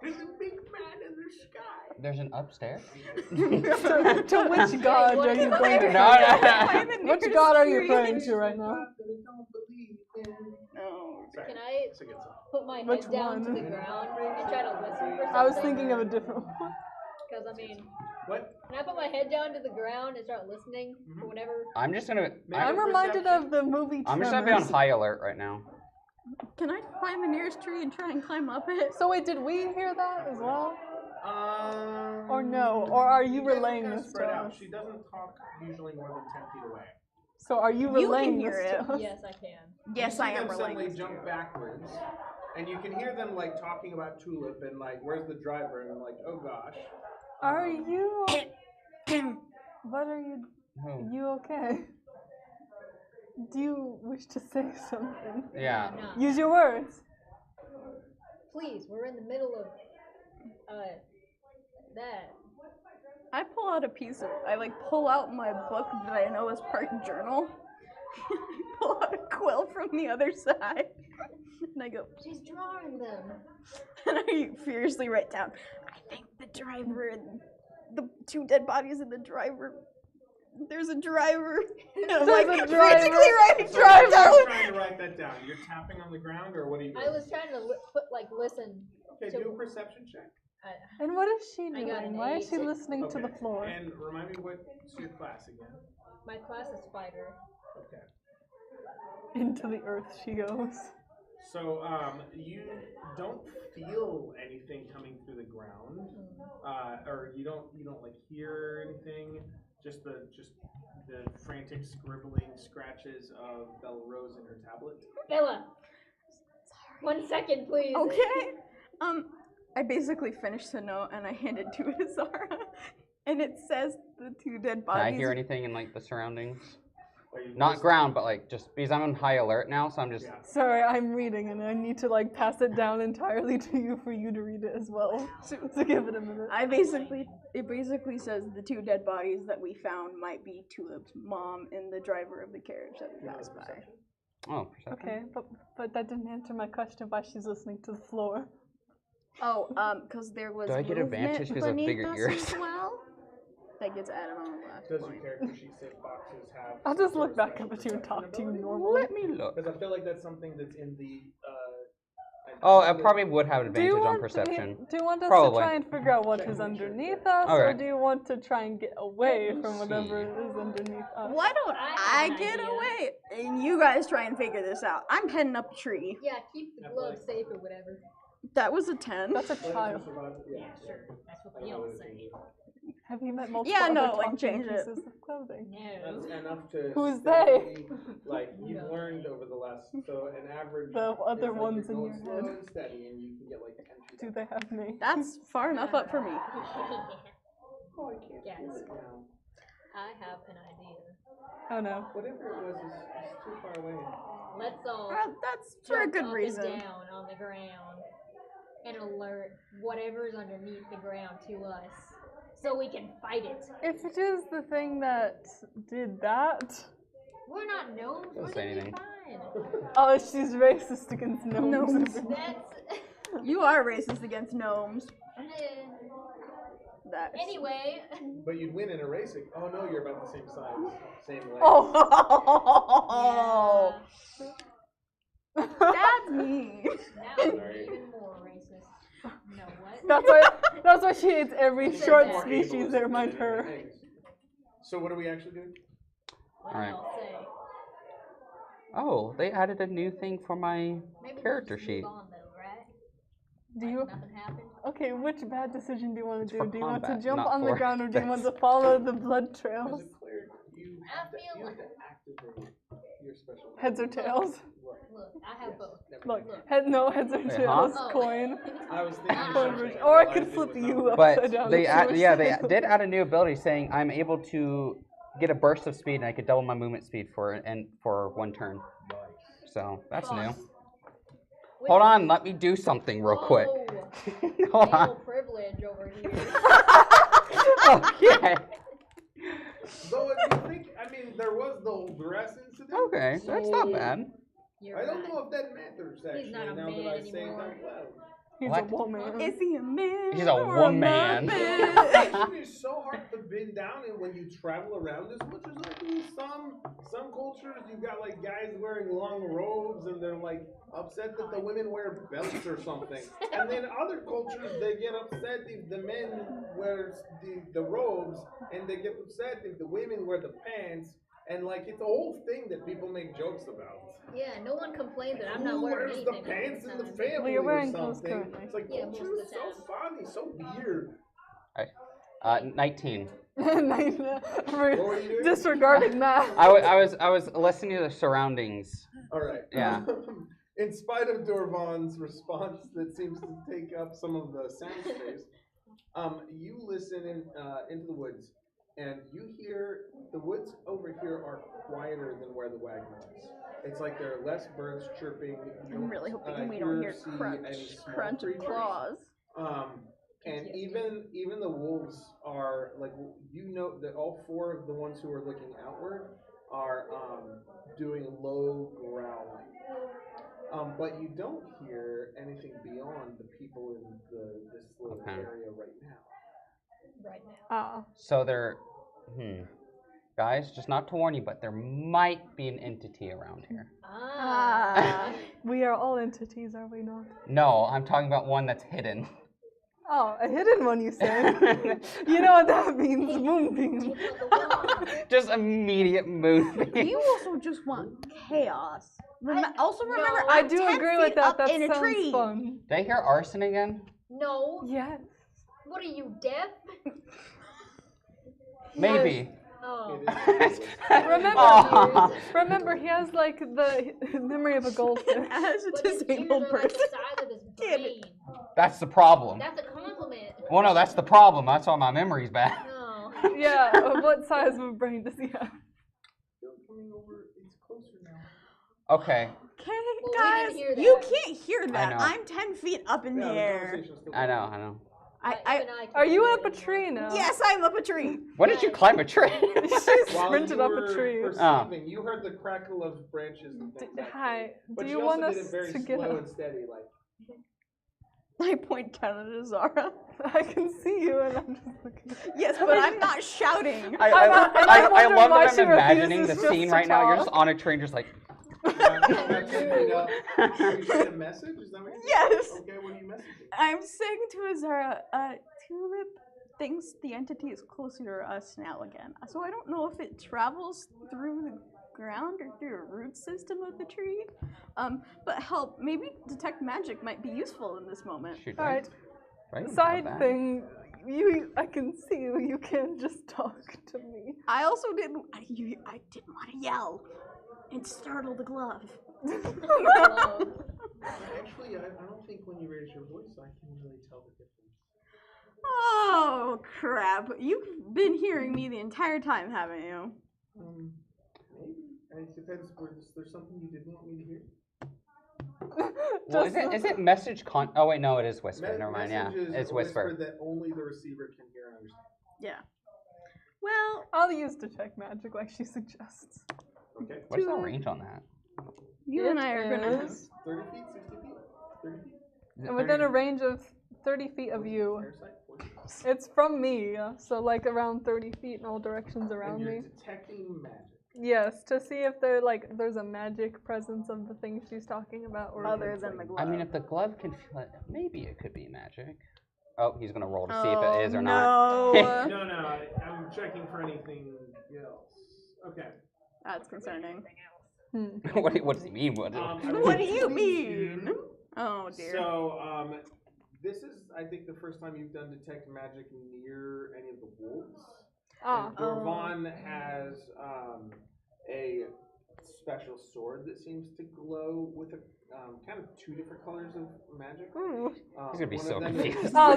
There's a big man in the sky. There's an upstairs? to which god what are is you the going to No, pray? no. Which god are you praying to right now? No. Sorry. Can I It's a good song. put my Which head down to one? the ground and try to listen for something? I was thinking of a different one. Because, I mean, What? can I put my head down to the ground and start listening for whatever? I'm just gonna. I'm reminded of the movie I'm just gonna be on Tremors. high alert right now. Can I find the nearest tree and try and climb up it? So wait, did we hear that as well? Um, Or no? Or are you guys are relaying kinda this to spread out. us? She doesn't talk usually more than 10 feet away. So are you You relaying can hear this it. to us? Yes, I can. Yes, You I see am them relaying. suddenly this. jump backwards, and you can hear them like talking about Tulip and like, where's the driver? And I'm like, oh gosh. Are you? What are you? Who? You okay? Do you wish to say something? Yeah. No. Use your words. Please, we're in the middle of, that. I pull out a piece of. I like pull out my book that I know is part journal. Pull out a quill from the other side, and I go. She's drawing them. And I furiously write down. I think the driver and the two dead bodies and the driver. There's a driver. And I'm like There's a frantically driver. writing So driver you're down. trying to write that down. You're tapping on the ground, or what are you doing? I was trying to listen. Okay, to- do a perception check. And what is she I got doing? an Why is she 8. listening to the floor? And remind me what's your class again? My class is fighter. Okay. Into the earth she goes. So you don't feel anything coming through the ground, or you don't like hear anything. Just the frantic scribbling scratches of Bella Rose in her tablet. Bella! 1 second, please. Okay. I basically finished the note and I hand it to Azara, and it says the two dead bodies. Can I hear anything in like the surroundings? Are you Not listening? ground, but like just because I'm on high alert now, so I'm just. Yeah. Sorry, I'm reading and I need to like pass it down entirely to you for you to read it as well. So give it a minute. It basically says the two dead bodies that we found might be Tulip's mom and the driver of the carriage that we passed by. Oh, perception. Okay, but that didn't answer my question why she's listening to the floor. Oh, because there was Do I get movement advantage because I have beneath bigger us ears? as well. That gets added on the last Does your point. character sheet say boxes have? I'll some just sort look of back special up at you and perception talk to you ability? normally. Let me look. Because I feel like that's something that's in the. Oh, I probably would have Do advantage you on want perception. do you want us Probably. to try and figure out what is underneath us, or Okay. do you want to try and get away from Let's whatever see. is underneath us? Why don't I I have an get idea. away and you guys try and figure this out? I'm heading up a tree. Yeah, keep the glove safe or whatever. That was a 10. That's a child. Yeah, sure. That's what they all say. Have you met multiple Yeah, other no, like, talking change it. pieces of clothing? No. That's enough to. Who's steadily, like you've learned over the last, so an average. The other is, like, ones you're in going your slow head. and steady, and you can get like 10 feet. Do they have me? That's far enough up for me. Oh, I can't Yes. feel it now. I have an idea. Oh no. Whatever it was is too far away. Let's all That's for a jump good up reason. and down on the ground and alert whatever's underneath the ground to us, so we can fight it. If it is the thing that did that, We're not gnomes. We're Doesn't say gonna be anything. fine. oh, she's racist against gnomes. That's. You are racist against gnomes. That. Anyway, But you'd win in a racing. Oh no, you're about the same size, same length. Oh. yeah, That's mean. now we're even more racist. No, what? That's why she hates every Who said short that? species that remind her. So what are we actually doing? What do Alright. y'all say? Oh, they added a new thing for my Maybe character we should sheet. move on though, right? Do Like you? nothing happened. Okay, which bad decision do you want It's to for do? Do you want to combat, jump not on the for ground, or do you want to this. follow the blood As trails? a cleric, you I have to, feel you have to activate your special. Heads or tails? Right. Look, I have both. Look, Look. heads or Wait, tails, huh? coin. I was thinking Coin something, version. Or I realized could it flip was you not. But upside down. they if you add, were yeah, they sad. did add a new ability saying I'm able to get a burst of speed and I could double my movement speed for one turn. So that's new. Which- Hold on, let me do something real quick. Whoa, Hold male on. privilege over here. Okay. Though if you think, I mean, there was the whole dress incident. Okay, that's not bad. You're I don't right. know if that matters actually. not a now man that I say it anymore. out loud. He's What? a woman. Is he a man? He's a or woman. muppet? Actually, it's so hard to pin down, and when you travel around as much as I do, some cultures you got like guys wearing long robes, and they're like upset that the women wear belts or something. And then other cultures they get upset if the men wear the robes, and they get upset if the women wear the pants. And like it's a whole thing that people make jokes about. Yeah, no one complained that I'm not Who wearing wears the anything. all pants in the time. family Well, you're wearing or clothes something? currently. It's like Yeah, culture most is of the so time. funny, so weird. 19. What were you doing? Disregarding that. I was listening to the surroundings. All right. Yeah. In spite of Dorvan's response that seems to take up some of the sound space, you listen into the woods, and you hear the woods over here are quieter than where the wagon is. It's like there are less birds chirping. You I'm really hoping we hear don't hear see crunch, any small crunch of creatures. claws. And even the wolves are like, you know that all four of the ones who are looking outward are doing low growling. But you don't hear anything beyond the people in this little Okay. area right now. Right now. Ah. So there, guys, just not to warn you, but there might be an entity around here. Ah. We are all entities, are we not? No, I'm talking about one that's hidden. Oh, a hidden one, you said. You know what that means? Moonbeam. Take out the wand. Just immediate moonbeam. You also just want chaos. Also remember, No. I I'm do 10 agree with feet that. up That in a sounds tree. fun. Did I hear arson again? No. Yes. What are you, deaf? Maybe. Oh. It is. Remember, Aw. remember, he has like the memory of a goldfish. As a But his ears disabled are like the person. size of his Kid. brain. That's the problem. That's a compliment. Well, no, that's the problem. That's why my memory's bad. No. Yeah, what size of a brain does he have? Still coming over. It's closer now. Okay, Okay, Well, we guys, didn't hear you that. can't hear that. know. I'm 10 feet up in Yeah, the the air. conversation's still I going. know. Even I Are can't you hear up it a tree anymore. now? Yes, I'm up a tree. When did you climb a tree? She While sprinted you up were a tree. perceiving, you heard the crackle of branches and things like Hi, that. do But you also want us did it very to get slow up? and steady, like. I point down at Azara. I can see you and I'm just looking. Yes, but I'm not shouting. I I'm wondering love why that she I'm imagining the refuses just scene to right now. You're just talk. on a tree, just like. You sent a message? Is that what you did? Yes. Okay, what are you messaging? I'm saying to Azara, Tulip thinks the entity is closer to us now again. So I don't know if it travels through the ground or through a root system of the tree. But help, maybe detect magic might be useful in this moment. Shoot, Alright, right? side About that. thing. I can see you. You can't just talk to me. I also didn't want to yell and startle the glove. Actually, I don't think when you raise your voice, I can really tell the difference. Oh crap! You've been hearing me the entire time, haven't you? Maybe. It depends. There's something you didn't want me to hear? Well, Just is it message Oh wait, no, it is whisper. Me- Never mind. Yeah, message is it's a whisper. that only the receiver can hear and understand. Yeah. Well, I'll use detect magic like she suggests. Okay. What's the range on that? you and I are gonna have. is 30 feet, 60 feet, 30 feet. Is it within 30? a range of 30 feet of you. Parasite poison. It's from me, so like around 30 feet in all directions around And you're me. detecting magic. Yes, to see if there's a magic presence of the thing she's talking about, or Other than the glove. I mean, if the glove can feel it, maybe it could be magic. Oh, he's gonna roll to see if it is or not. not. No, I'm checking for anything else. Okay. That's concerning. What does he mean? I What do rolled you 22. mean? Oh dear. So, this is, I think, the first time you've done detect magic near any of the wolves. Ah. And Dorvan has a special sword that seems to glow with a kind of two different colors of magic. Ooh. He's gonna be one so of them confused. is- Oh,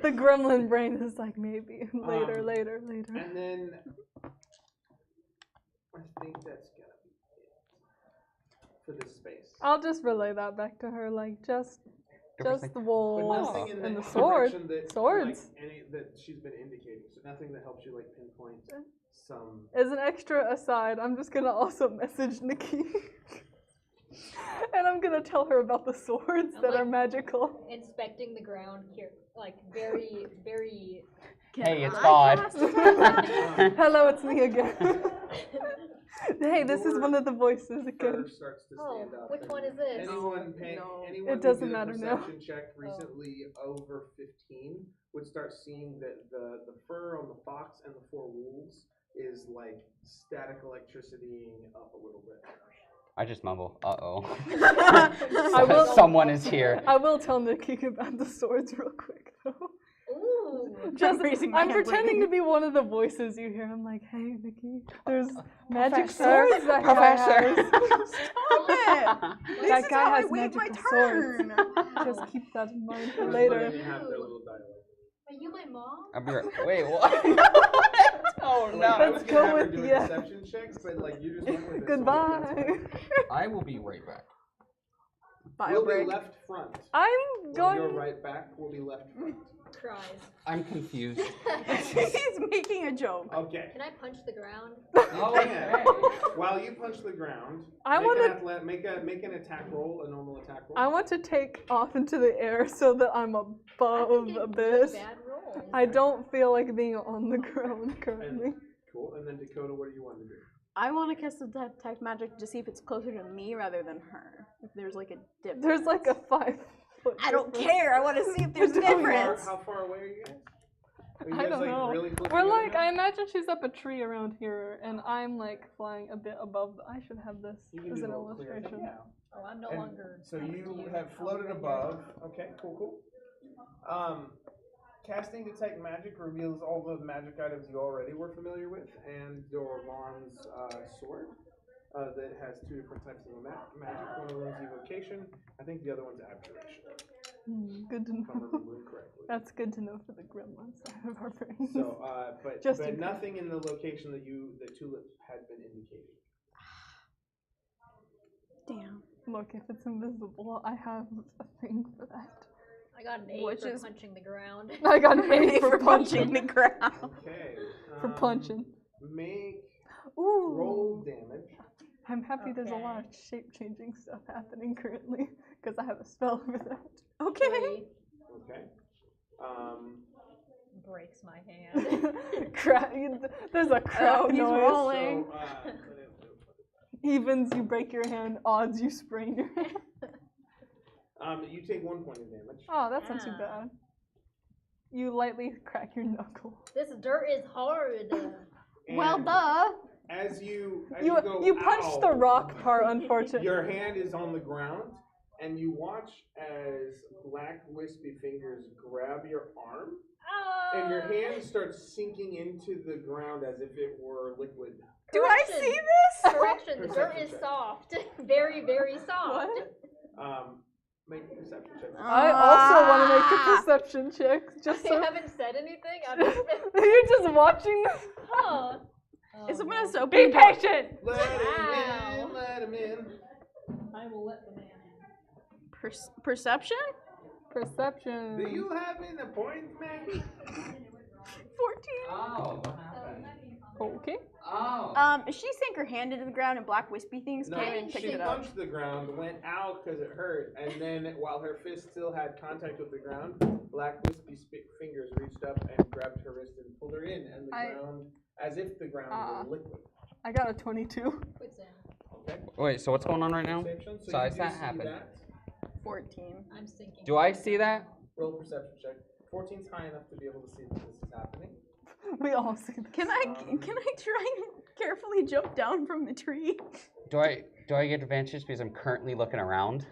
the gremlin brain is like maybe later. And then I think that's gonna be it for this space. I'll just relay that back to her, like just the But wolves nothing in and the the sword. direction that, Swords. like, that she's been indicating. So nothing that helps you like pinpoint some. As an extra aside, I'm just gonna also message Nikki. And I'm gonna tell her about the swords I'm that like- are magical. Inspecting the ground here, like very, very. Hey, it's I God. cast- Hello, it's me again. Hey, this is one of the voices again. Fur starts to Oh, stand up. which and one is this? Anyone It doesn't who did a matter now. perception check recently over 15 would start seeing that the fur on the fox and the four wolves is like static electricitying up a little bit. I just mumble. Uh-oh. I will- Someone is here. I will tell Nikki about the swords real quick though. Ooh. Just, raising my I'm hand pretending brain. to be one of the voices you hear. I'm like, hey, Nikki, there's magic Professor, swords that Professor. guy has. Stop it! This That is guy how I has wait my magical swords. turn. Just keep that in mind for Just later. letting you have their little dialogue. Are you my mom? I'll be right. Wait, what? Oh Like, I was Let's gonna go have her with do a yeah. deception check, but like you just went with it. Goodbye. I will be right back. We'll be Bio left front. I'm While you're going. right back, we'll be left front. Cries. I'm confused. He's making a joke. Okay. Can I punch the ground? Okay. While you punch the ground, I make wanna- make an attack roll, a normal attack roll. I want to take off into the air so that I'm above I'm getting abyss. bad rolls. I don't feel like being on the ground currently. Cool. And then Dakota, what do you want to do? I want to cast detect magic to see if it's closer to me rather than her. If there's like a difference. There's like a 5 foot. I don't difference. care. I want to see if there's a How far- difference. How far away are you guys? Are you I guys don't like know. really close We're together like, now? I imagine she's up a tree around here, and I'm like flying a bit above. I should have this You can as do an a little clear thing, illustration. yeah. Oh, I'm no And longer. so next to you have I'll floated be right above. Okay, cool. Casting Detect Magic reveals all the magic items you already were familiar with, and Dorvan's sword that has two different types of magic. One of them is evocation. I think the other one's abjuration, Good to if I'm know. remembering correctly. That's good to know for the gremlin side of our brains. So, but Just in case. nothing in the location that Tulip had been indicating. Damn. Look, if it's invisible, I have a thing for that. I got an 8 Which for is- punching the ground. I got an 8 for punching the ground. Okay. For punching. Make Ooh. roll damage. I'm happy there's a lot of shape-changing stuff happening currently, because I have a spell for that. Okay. 3 Okay. breaks my hand. There's a crack he's noise. rolling. So, Evens, you break your hand. Odds, you sprain your hand. you take 1 point of damage. Oh, that's not too Ah. bad. You lightly crack your knuckle. This dirt is hard. Well, And duh. As you You punched the "Ow," rock part, unfortunately. your hand is on the ground, and you watch as black wispy fingers grab your arm, and your hand starts sinking into the ground as if it were liquid. Do I Correction. see this? Correction, the dirt Perception is check. soft. Very, very soft. What? Make a perception check. I also want to make a Ah. perception check. Just I so haven't said anything. I've just been, you're just watching this. huh. Is someone has to Be open the door? patient. Let him Wow. in, let him in. I will let the man in. Perception? Perception. Do you have an appointment? 14. Oh, what happened? Okay. Oh. She sank her hand into the ground and black wispy things No, came and picked she it up. punched the ground, went out because it hurt, and then while her fist still had contact with the ground, black wispy fingers reached up and grabbed her wrist and pulled her in, and the ground, as if the ground were liquid. I got a 22. Okay. Wait, so what's going on right now? Perception, so Size you do that see happened. that. 14. I'm sinking. Do I see that? Roll a perception check. 14's high enough to be able to see that this is happening. We all see that. Can I try and carefully jump down from the tree? Do I get advantage because I'm currently looking around?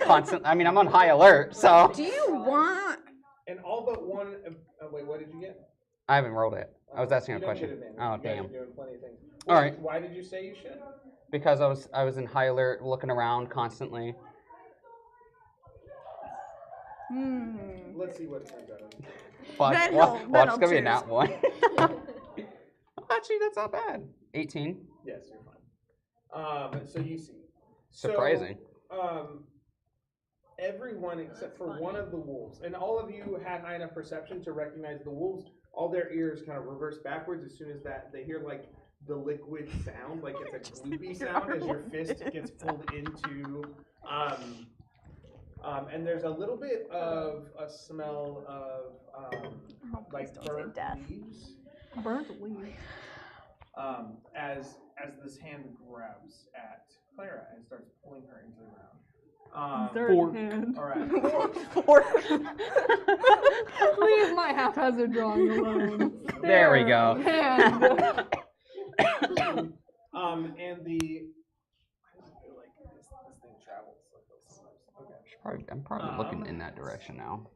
Constantly. I mean, I'm on high alert, so. Do you want? And all but one. Wait, what did you get? I haven't rolled it. I was asking a You don't question. get advantage. Oh You guys damn. are doing plenty of things. All right. Why did you say you should? Because I was in high alert, looking around constantly. Let's see what it turns out. Watch, Then watch, he'll- watch, then it's gonna be a I'll nat one. Actually, that's not bad. 18. Yes, you're fine. So you see. Surprising. So, everyone except for one of the wolves, and all of you had high enough perception to recognize the wolves. All their ears kind of reverse backwards as soon as that they hear like the liquid sound, like it's a gloopy sound as your fist gets pulled into. And there's a little bit of a smell of like burnt leaves. Burnt leaves. As this hand grabs at Clara and starts pulling her into the ground. Dirt hand. All right. Leave my haphazard drawing alone. There we go. Hand. And the. I just feel like this thing travels like this sometimes. Okay. I'm probably looking in that direction now.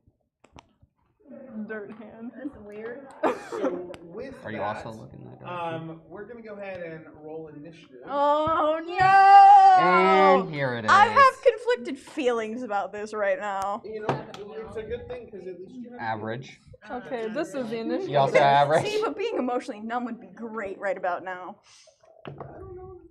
Dirt hand. That's weird. So with Are you that, also looking in that direction? we're gonna go ahead and roll initiative. Oh no! And here it is. I have conflicted feelings about this right now. You know, it's a good thing because at least you have Average. Okay, this is the initiative. You also average. See, but being emotionally numb would be great right about now.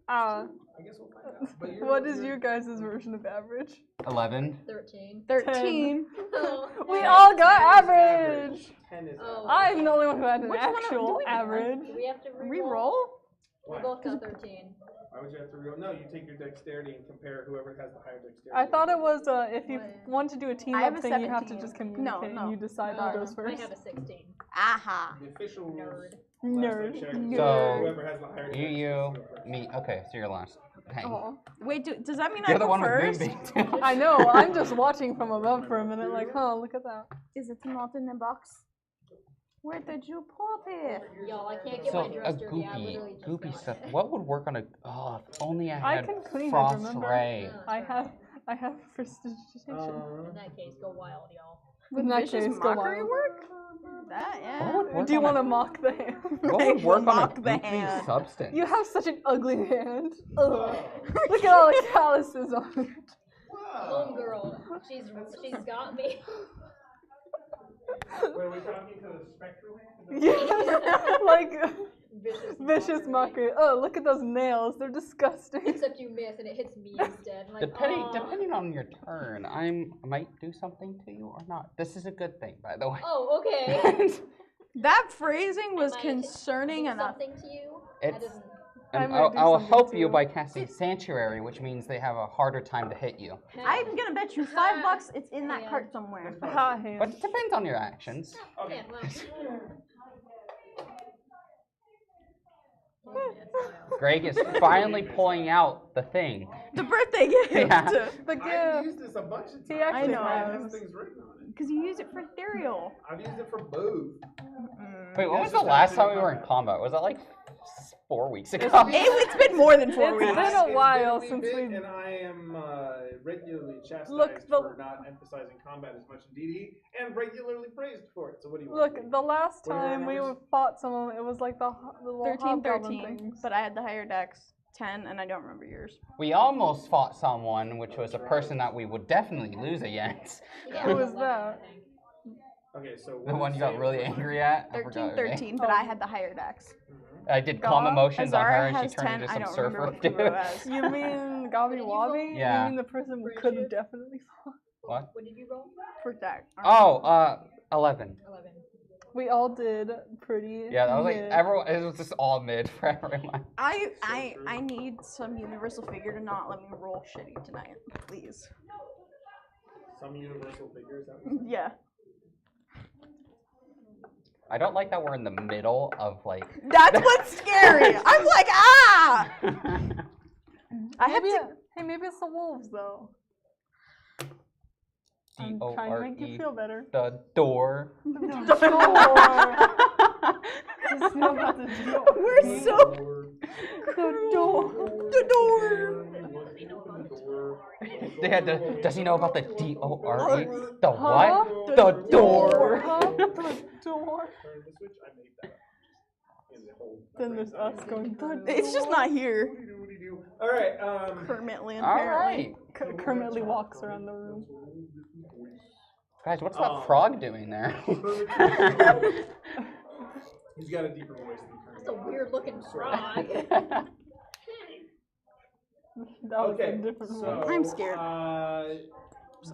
I guess we'll find out. But What is your guys' version of average? 11. 13. 13. Oh, We no. all got average. 10 is Oh. I'm the only one who had an Which one do actual we- average. Do we have to Reroll? We Why? both got 13. Why would you have to reroll? No, you take your dexterity and compare whoever has the higher dexterity. I thought it was if you want to do a team I have up a thing, you have to 17. just communicate No. and you decide who goes I first. have a 16. Aha. The official rules. Nerd. Nerd. last I checked, So, whoever has the higher dexterity. You, me. Okay, so you're last. Dang. Oh. Wait, does that mean I You're the go one first? with moonbeam. I know, I'm just watching from above for a minute like, huh, look at that. Is it not in the box? Where did you put it? Y'all, I can't get So my a dress dirty. I literally just goopy got stuff. it. What would work on a? Oh, if only I I had can clean it, frost remember? ray. I have prestidigitation. In that case, go wild, y'all. In that Vicious case, go mockery wild. work? That, yeah. What would work Do you on want a- to mock the hand? What would work on a Mock the goopy hand. substance? You have such an ugly hand. Ugh. Look at all the calluses on it. Homegirl, she's got me. Wait, are we talking to the spectral hand? Yeah, like vicious mockery. mockery. Oh, look at those nails. They're disgusting. Except you miss and it hits me instead. Like, Depending on your turn, I might do something to you or not. This is a good thing, by the way. Oh, okay. That phrasing was Am I concerning do enough. something to you? It's- That doesn't. I And might do I'll something help to you you. by casting Sanctuary, which means they have a harder time to hit you. I'm gonna bet you $5 it's in that Yeah. cart somewhere. Hot hand. But it depends on your actions. Yeah, well. Greg is finally pulling out the thing. The birthday gift. Yeah. The I've gift. used this a bunch of times. He actually know. This thing's written on it. Because you use it for ethereal. I've used it for both. Wait, when Yes, was the it's last time actually we were in combat. combat? Was that like 4 weeks ago? It's been more than 4 It's weeks. been a while since bit, we- and I am regularly chastised Look, for not emphasizing combat as much in DD, and regularly praised for it. So what do you want? Look, the last What are our time we numbers? fought someone, it was like the little 13, hobgoblin 13. things. But I had the higher dex. 10, and I don't remember yours. We almost fought someone, which was a person that we would definitely lose against. Yeah, Who was 11, that? I think. Okay, so The one you got really angry at. I forgot 13, her name. 13, but I had the higher dex. I did calm Gaw? emotions on her, Azara and has she turned 10, into I some don't remember surfer what dude. Kuro has. You mean Gabi Wabi? Yeah. You mean the person we could have definitely fought? What? What did you roll? For that. Oh, 11. 11. We all did pretty. Yeah, that was like mid. everyone. It was just all mid for everyone. I need some universal figure to not let me roll shitty tonight, please. Some universal figures. Yeah. I don't like that we're in the middle of like. That's what's scary. I'm like, ah! I have Maybe to. hey, maybe it's the wolves though. I'm trying to make you feel better. The door. Just know about the door. We're so. The door. The door. They had to. Does he know about the DORE? The Huh? what? The door. Huh? The door. Turn the switch. I made that up. In the whole. Then there's us going. The It's just not here. All right. Permanently, All apparently. right, Kermitly walks around the room. guys. What's that frog doing there? He's got a deeper voice than That's a weird looking frog. That was Okay, a different so one. I'm scared.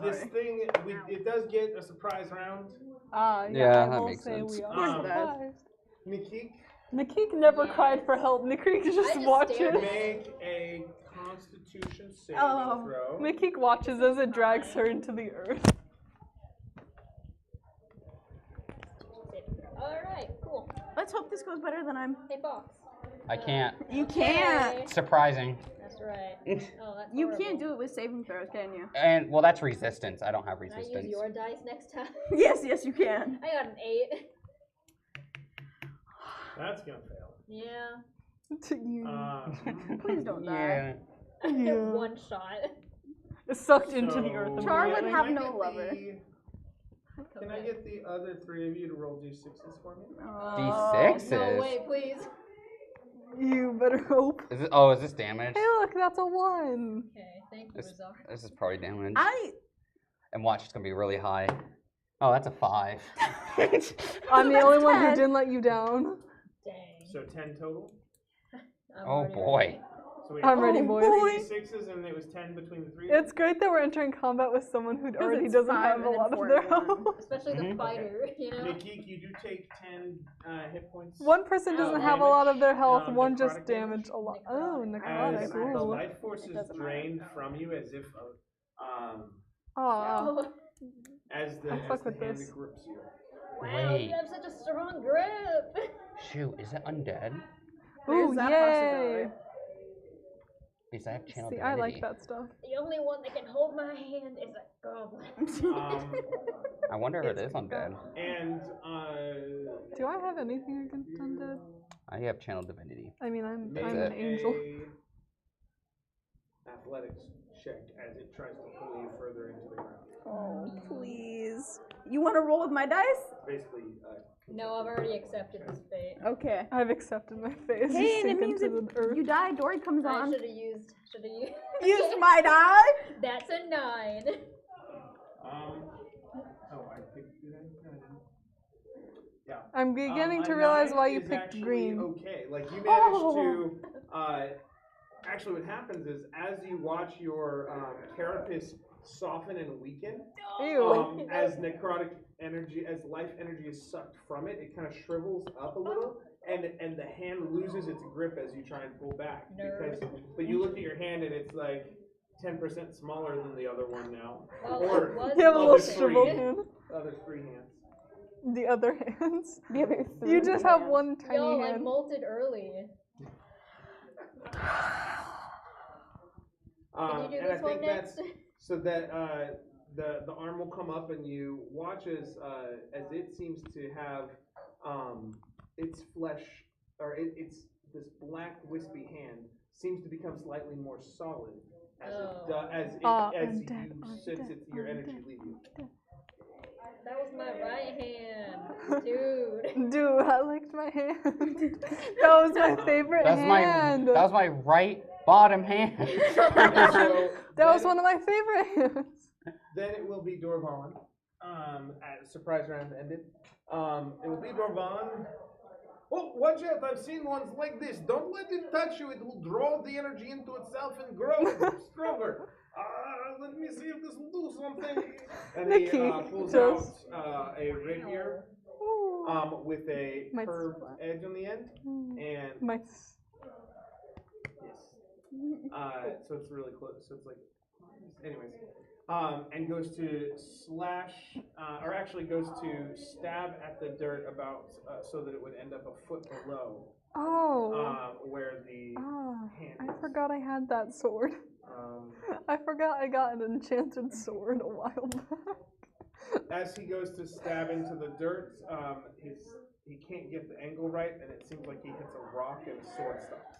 This thing, it does get a surprise round. Yeah, Yeah, I that will makes say sense. we are Where's that? surprised. Nikik, Nikik never Yeah. cried for help. Nikik I just just watches. stared at make a Constitution saving Oh. throw. Nikik watches as it drags her into the earth. Alright, cool. Let's hope this goes better than I'm. Hey, Fox. I can't. You can't. Okay. Surprising. That's right. Oh, that's You horrible. can't do it with saving throws, can you? And well, that's resistance. I don't have Can I resistance. use your dice next time? Yes, yes, you can. I got an 8. That's gonna fail. Yeah. Please don't die. Yeah. One shot. It's sucked into the earth. Char would immediately. have Can I no get lover. Can I get the other three of you to roll d6s for me? D6s. No way, please. You better hope. Is it? Oh, is this damage? Hey, look, that's a 1. Okay, thank you, This, Rizal. this is probably damage. I. And watch, it's gonna be really high. Oh, that's a 5. I'm the only one who 10. didn't let you down. Dang. So 10 total. I'm Oh already boy. ready. So we I'm have ready, Oh, boy. boy. 6s and it was 10 between the three. It's great that we're entering combat with someone who already it's doesn't 5 have and a then lot 4 of their and 1. health. Especially the Mhm. fighter, you know? Nikik, you do take 10 hit points. One person doesn't have a damage, lot of their health, one necrotic just damage. damaged a lot. Oh, As necrotic. the Ooh. life force It is doesn't matter. drained from you, as if Aw. Oh, as the I'll fuck hand with this. grips you. wow, Wait. you have such a strong grip. Shoot, is it undead? There's Ooh, that yay! possibility. Because I have channel See, divinity. I like that stuff. The only one that can hold my hand is a goblin. I wonder if it is undead. And Do I have anything against undead? I have channel divinity. I mean, I'm make an angel. a athletics check as it tries to pull you further into the ground. Oh, please. You want to roll with my dice? Basically, No, I've already accepted this fate. Okay. I've accepted my face. Hey, Sink that means into if the earth. you die, Dory comes I on. should have used. Use my die. That's a 9. oh, I picked. Did I? No, I didn't. Yeah. I'm beginning to A realize 9 why you is picked actually green. Okay, like you managed Oh. to. Actually, what happens is as you watch your carapace soften and weaken, Ew. as necrotic energy, as life energy is sucked from it, it kind of shrivels up a little, and the hand loses its grip as you try and pull back. Nerd. But you look at your hand and it's like 10% smaller than the other one now. Well, Or it was You have a little other missing. shriveled three. hand. Other 3 hands. The other hands. The other You just have hands. one tiny Yo, I hand. molted early. Can you do And I this one think next? that's so that the arm will come up and you watch as it seems to have its flesh or it's this black wispy hand seems to become slightly more solid as I'm you dead, I'm sense dead, your I'm energy dead, leave you. That was my right hand, dude. Dude, I liked my hand. That was my favorite hand. That was my right bottom hand. So That was then- one of my favorite hands. Then it will be Dorvan. As surprise round ended. It will be Dorvan. Oh, watch out! I've seen ones like this. Don't let it touch you. It will draw the energy into itself and grow stronger. Let me see if this will do something. And he Nikki, pulls just- out a rapier. with a Might curved splat. edge on the end, and My yes, so it's really close. So it's like, anyways, and goes to slash, or actually goes to stab at the dirt about so that it would end up a foot below where the hand I is. forgot I had that sword. I forgot I got an enchanted sword a while back. As he goes to stab into the dirt, he can't get the angle right, and it seems like he hits a rock and the sword stops.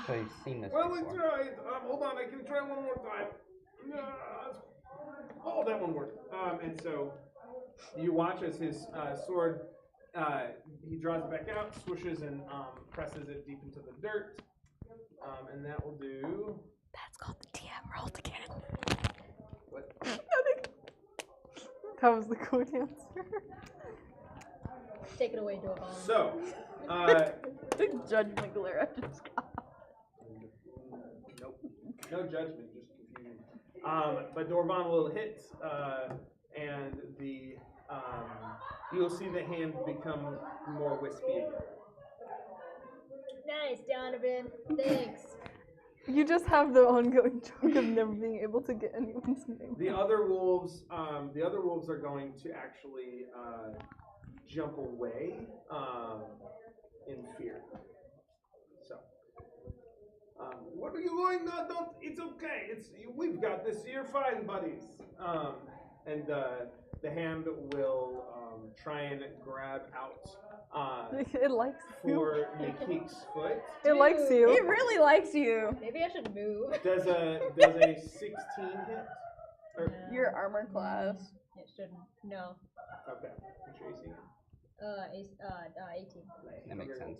So you've seen this Well, we before. tried. Hold on, I can try one more time. Oh, that one worked. And so you watch as his sword, he draws it back out, swooshes, and presses it deep into the dirt. And that will do. That's called the DM rolled again. What? That was the quick answer. Take it away, Dorval. So, The judgment glare I just got. nope. No judgment, just confusion. But Dorvan will hit, and the you'll see the hand become more wispy again. Nice, Donovan. Thanks. You just have the ongoing joke of never being able to get anyone's name. The other wolves are going to actually jump away in fear. So, what are you going? No, don't. It's okay. We've got this. You're fine, buddies. And the hand will try and grab out It likes you. for Nikik's foot. It likes It you. really likes you. Maybe I should move. Does a 16 hit? Or, Your armor class. It shouldn't. No. okay. What's your AC? 18. That makes sense.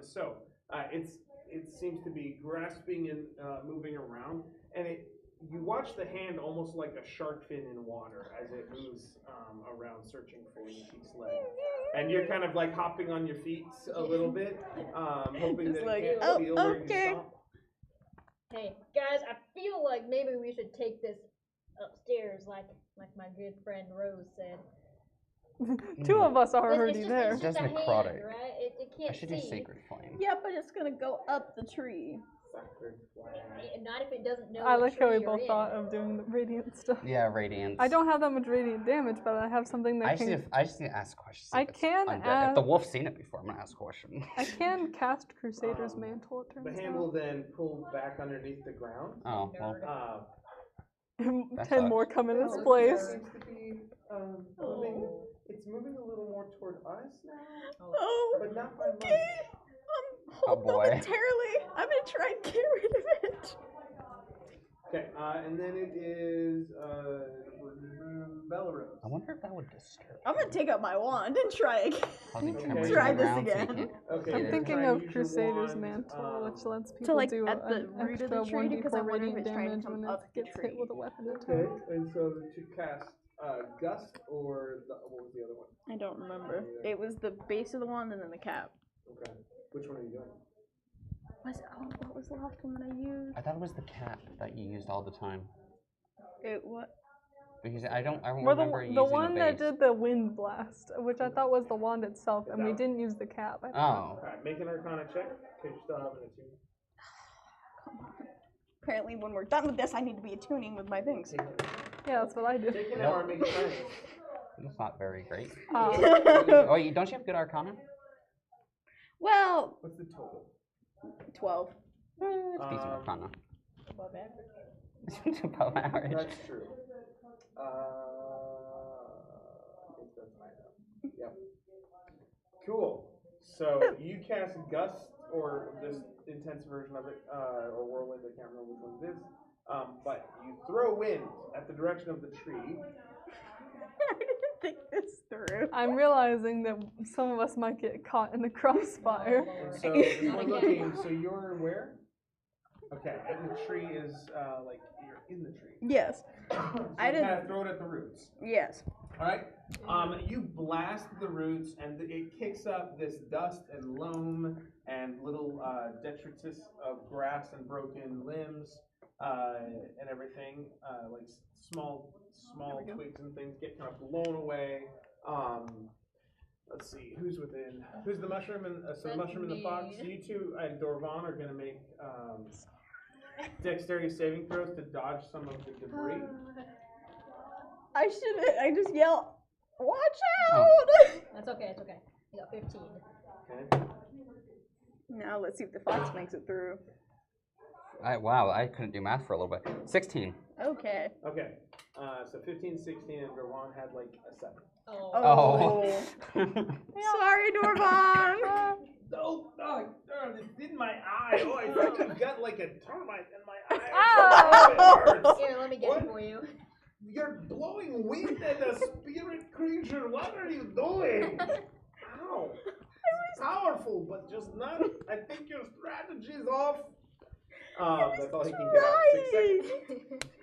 So it seems to be grasping and moving around, and you watch the hand almost like a shark fin in water as it moves around searching for Nikki's leg. And you're kind of like hopping on your feet a little bit, hoping Just that like, it can't feel where okay. you stop. Hey, guys, I feel like maybe we should take this upstairs, like my good friend Rose said. Two of us are It's already just, there. It's just Just a hand, necrotic. right? It can't I should see. do Sacred Flame. Yeah, but it's gonna go up the tree. Sacred flag. Not if it doesn't know. I what like how we tree you're both in. thought of doing the radiant stuff. Yeah, Radiance. I don't have that much radiant damage, but I have something that can. I just need to ask questions. I if it's can undead. If the ask- wolf's seen it before, I'm gonna ask a question. I can cast Crusader's Mantle. It The turns hand out. will then pull back underneath the ground. Oh, well. That 10 sucks. more come in its It place. seems to be moving. It's moving a little more toward us now, Oh, but not by much. Oh, hold boy. momentarily. I'm gonna try and get rid of it. Okay, and then it is Belarus. I wonder if that would disturb. I'm gonna take out my wand and try again. Causing Okay. tremors Try in the this ground so you again. can't Okay, get I'm it. thinking Try and of use your Crusader's wand, Mantle, which lets To people like do at the an root of extra the tree, because I 1d4 wonder if radiant it's trying to damage come when up it the gets tree. hit with a weapon Okay, attack. and so to cast Gust or what was the other one? I don't remember. It was the base of the wand and then the cap. Okay, which one are you doing? What was the last one that I used? I thought it was the cap that you used all the time. It what? Because I don't Well, remember the using one the that base. did the wind blast, which I thought was the wand itself, and we that- didn't use the cap. I thought. Oh. Alright, make an Arcana check, because you still have an attunement. Come on. Apparently, when we're done with this, I need to be attuning with my things. Yeah, that's what I do. Take an Nope. hour, make a friend. That's not very great. Uh, Oh, don't you have good Arcana? Well, What's the total? 12. It's decent Arcana. Above average. It's above average. That's true. I think that's what I have. Yep. Cool. So you cast Gust, or this intense version of it, or Whirlwind, I can't remember which one it is. But you throw wind at the direction of the tree. I didn't think this through. I'm realizing that some of us might get caught in the crossfire. And so we're looking, so you're where? Okay, and the tree is like you're in the tree. Yes. So I you didn't- kind of throw it at the roots. Yes. All right. You blast the roots, and it kicks up this dust and loam and little detritus of grass and broken limbs and everything. Like small twigs and things get kind of blown away. Let's see, who's within? Who's the mushroom and so the That's mushroom and the fox? me. You two and Dorvan are gonna make dexterity saving throws to dodge some of the debris. I shouldn't. I just yell, "Watch Oh. out!" That's okay, it's okay. You got 15. Okay. Now let's see if the fox makes it through. Wow, I couldn't do math for a little bit. 16. Okay. Okay. So 15, 16, and Dorvan had like a 7. Oh. Oh. Sorry, Dorvan. Oh, it's in my eye. Oh, I think I've got like a termite in my eye. Oh. It hurts. Here, let me get What? it for you. You're blowing wind at a spirit creature. What are you doing? Ow. It's powerful, but just not. I think your strategy's off. That's all he can get out. 6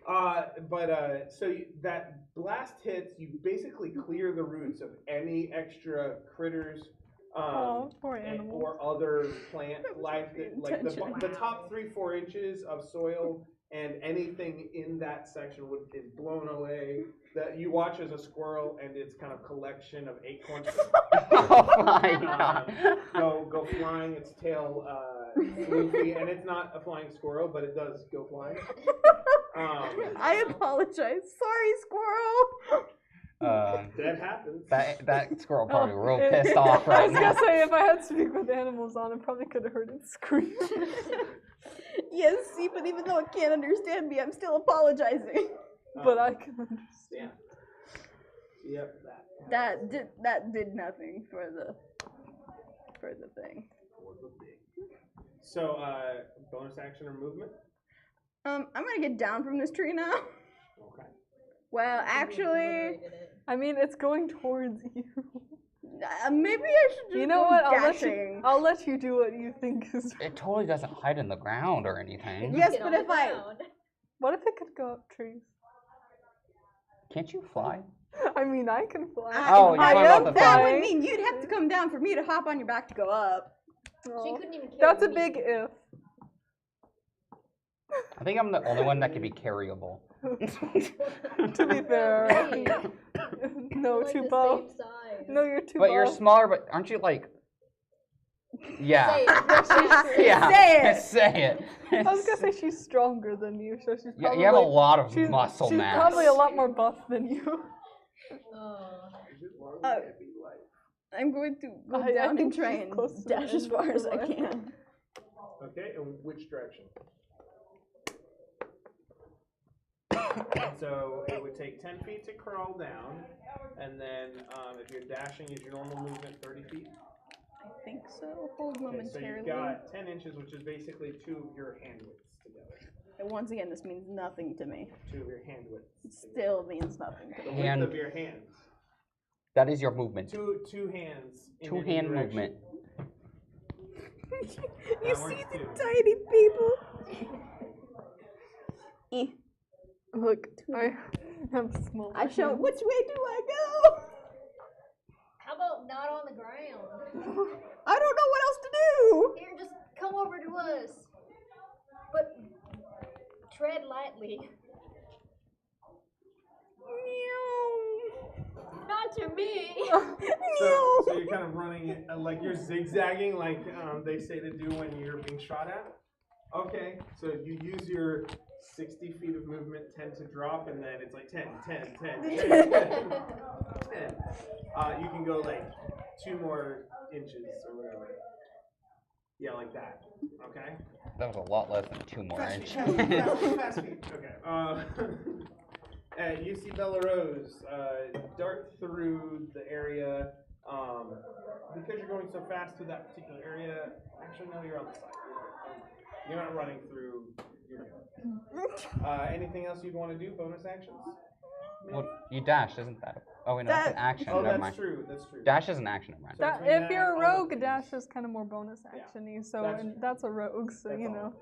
seconds. So that blast hits, you basically clear the roots of any extra critters Poor animal. or other plant life. That, like the Intention. top 3-4 inches of soil and anything in that section is blown away. That you watch as a squirrel and its kind of collection of acorns Oh my god. go flying. Its tail floofy, and it's not a flying squirrel, but it does go flying. I apologize. Sorry, squirrel. That happens. That squirrel probably real it- pissed off I right was now. gonna say, if I had to speak with animals on, I probably could have heard it scream. Yes, see, but even though it can't understand me, I'm still apologizing. But I can understand. Yep, That did nothing for the thing. So, bonus action or movement? I'm gonna get down from this tree now. Okay. Well, actually, I mean, it's going towards you. maybe I should just You know go what? dashing. I'll let you do what you think is. It totally doesn't hide in the ground or anything. Yes, Get but on if the I ground. What if it could go up trees? Can't you fly? I mean, I can fly. Oh, you're I talking am about the that flying. would mean you'd have to come down for me to hop on your back to go up. She Oh, couldn't even carry that's a me. big if. I think I'm the only one that can be carryable. To be fair. Hey, No, we're like too the buff. same size. No, you're too But you're buff. smaller, but aren't you like... Yeah. Say it. Yeah. Say it. Say it. I was gonna say she's stronger than you, so she's Yeah, probably. you have a lot of she's, muscle she's mass. probably a lot more buff than you. Uh, I'm going to go I down and think try she's and close to the dash as end of far the as I line. can. Okay, and which direction? So it would take 10 feet to crawl down, and then if you're dashing, is your normal movement 30 feet? I think so. Hold Okay, so momentarily. you've got 10 inches, which is basically 2 of your hand widths together. And once again, this means nothing to me. 2 of your hand widths. It together. still means nothing to The me. Hand- width of your hands. That is your movement. Two hands. In Two any hand direction. movement. You That see works the too. tiny people? Eh. Look, I have small. I show. hands. Which way do I go? How about not on the ground? I don't know what else to do. Here, just come over to us. But tread lightly. Not to me. So you're kind of running, like you're zigzagging, like they say to do when you're being shot at. Okay, so you use your 60 feet of movement, 10 to drop, and then it's like 10, 10, 10, 10, 10. 10. You can go like 2 more inches or whatever. Yeah, like that. Okay. That was a lot less than 2 more Fast inches. feet, fast feet. Okay. You see Bella Rose dart through the area. Because you're going so fast through that particular area. Actually, no, you're on the side. You're not running through. You're good. Anything else you'd want to do? Bonus actions? Well, you dash, isn't that? Oh, wait, no, that's an action. Oh, Never that's mind. true. That's true. Dash is an action. Never mind. So That, between if that you're a and all the rogue, things- dash is kind of more bonus action-y, so That's and true. that's a rogue, so That's you all. know.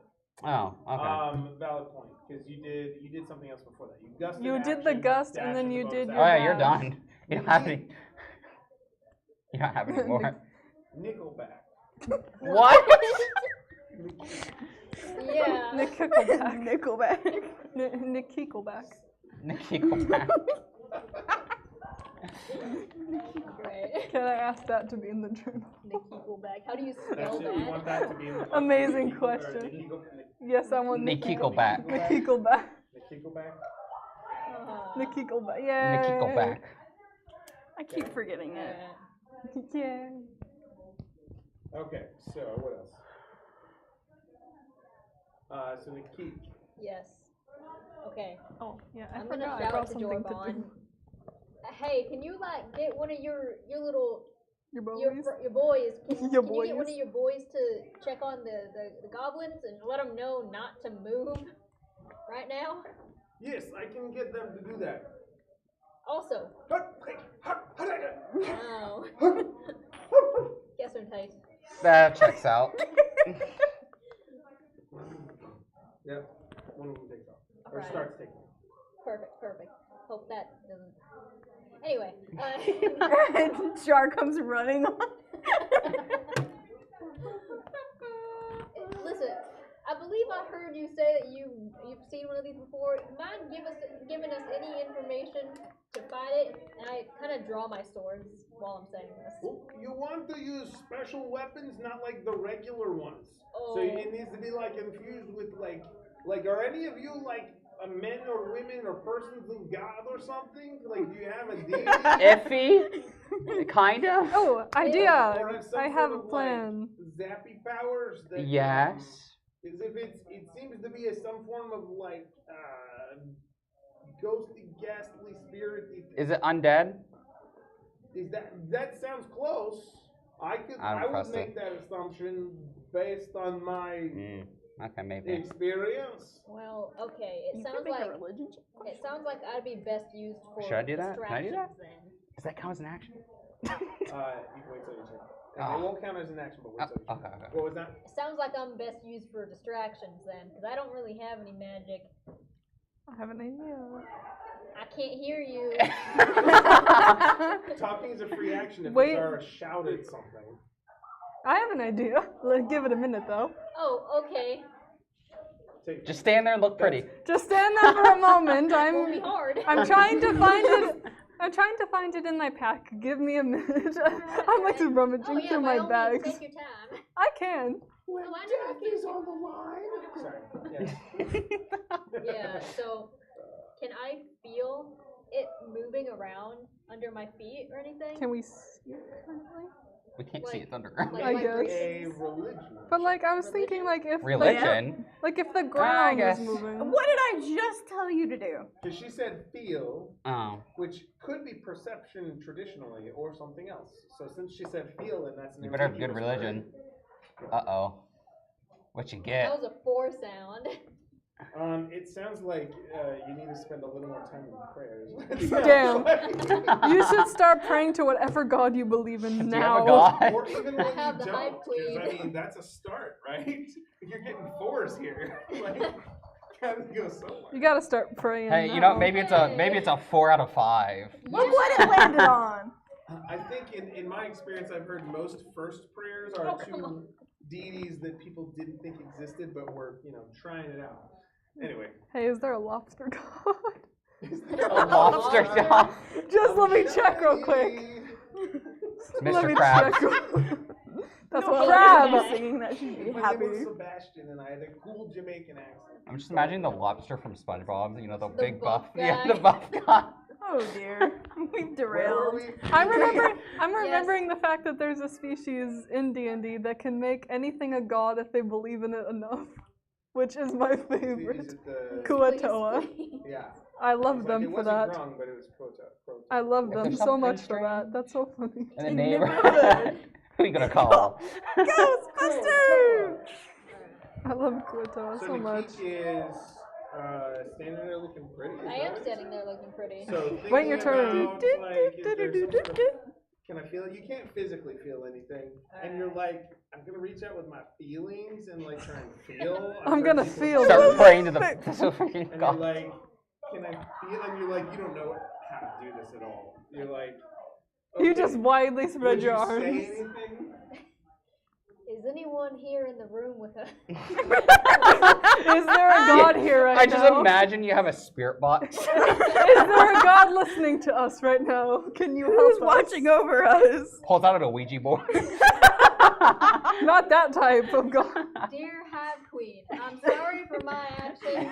Oh, okay. Valid point, because you did something else before that. You gusted You did the action, gust, dash and then is a you bonus did action. Oh, yeah, you're dash. done. You don't have any. You don't have any more. Nickelback. What? Yeah. Nickelback. Nickelback. Nickelback. Nikki, go back. Great. Can I ask that to be in the journal? Nikiko bag. How do you That's spell it. You want that? that to be in the Amazing Nikiko- or question. Nikiko- Yes, I want Nikiko back. Nikiko back. Nikiko back. Nikiko back. Yay. Nikiko back. I keep forgetting it. Yay. Okay, so what else? So Nikik. Yes. Okay. Oh, yeah, I I'm gonna forgot I shout brought out to something to Jorbon. do. Hey, can you like get one of your little Your boys? your boys? Can Your you get one boys. of your boys to check on the goblins and let them know not to move right now? Yes, I can get them to do that. Also, oh, guess I'm tight. That checks out. Yep, one of them takes off. Or Alright. starts taking off. Perfect. Hope that doesn't. Anyway, Jar comes running on. listen. I believe I heard you say that you've seen one of these before. Mind giving us any information to fight it? And I kind of draw my swords while I'm saying this. Well, you want to use special weapons, not like the regular ones. Oh. So it needs to be like infused with like are any of you like men or women or persons of God or something? Like, do you have a deity? Iffy? Kinda? Oh, idea! Or some I sort have a of, plan. Like, zappy powers that Yes. As if it seems to be some form of like ghostly, ghastly, spirity. Is it undead? Is that sounds close? I would trust make it. that assumption based on my Okay, maybe. experience. Well, okay. It You sounds could make like a religion check. it sounds like I'd be best used for Should I do that? Can I do that? distractions then. Does that count as an action? You can wait till you check. Ah. It won't count as an action, but wait till you check. Okay. What was that? It sounds like I'm best used for distractions then, because I don't really have any magic. I have an idea. I can't hear you. Talking is a free action if Wait. Zara shouted something. I have an idea. Let's give it a minute though. Oh, okay. Take Just stand there and look pretty. Just stand there for a moment. Won't be hard. I'm trying to find it. I'm trying to find it in my pack. Give me a minute. I'm like just rummaging Oh yeah, through by my all means, bags. take your time. I can. When Oh, I death know. is on the line. Sorry. Yeah. Yeah. So, can I feel it moving around under my feet or anything? Can we see it currently? We can't see Like- it's underground. like I guess. A vibrations? religion. But like I was thinking, like if Religion? like if the ground was guess. moving. What did I just tell you to do? Because she said feel, Oh. which could be perception traditionally or something else. So since she said feel, and that's an You better have good ambiguous religion. word. Uh-oh. What you That get? was a 4 sound. It sounds like you need to spend a little more time in prayers. Damn. You should start praying to whatever god you believe in Do you now. have a god? Or even when have you the high don't, because I queen. mean that's a start, right? You're getting fours here. Like, gotta go somewhere. You gotta start praying. Hey, you now. know, maybe it's a 4 out of 5. Look what it landed on. I think in my experience, I've heard most first prayers are to deities that people didn't think existed, but were trying it out. Anyway, Hey, is there a lobster god? A lobster god. Just let me check real quick. Let Mr. me Krabs. check. That's No, what Crab crab. singing that she'd be My happy. name was Sebastian, and I had a cool Jamaican accent. I'm just imagining the lobster from SpongeBob, the big buff. buff Yeah, guy. the buff guy. Oh dear, we've Where derailed. were we? I'm remembering the fact that there's a species in D&D that can make anything a god if they believe in it enough, which is my Is favorite. it the? Kuatoa. Yeah. I It's love like, them it for wasn't that. wrong, but it was proto. I love If them there's so something much for strange- that. That's so funny. And the In neighborhood. neighborhood. Who are you gonna call? Ghostbusters! I love Kuatoa So so much. Nikki is standing there looking pretty. is I that am it? standing there looking pretty. So Wait your thinking turn. about, like, is there some sort of- Can I feel it? You can't physically feel anything, and you're like, I'm gonna reach out with my feelings and like try and feel. I'm certain gonna people's feel. Start praying to the Perfect. to the freaking And you're god. like, can I feel? And you're like, you don't know how to do this at all. You're like, You okay, just widely spread would your you arms. say anything? Is anyone anyone here in the room with us? Is there a god here right now? I just imagine you have a spirit box. Is there a god listening to us right now? Can you help Who's us? watching over us? Pulls out a Ouija board. Not that type of god. Dear Hive Queen, I'm sorry for my actions.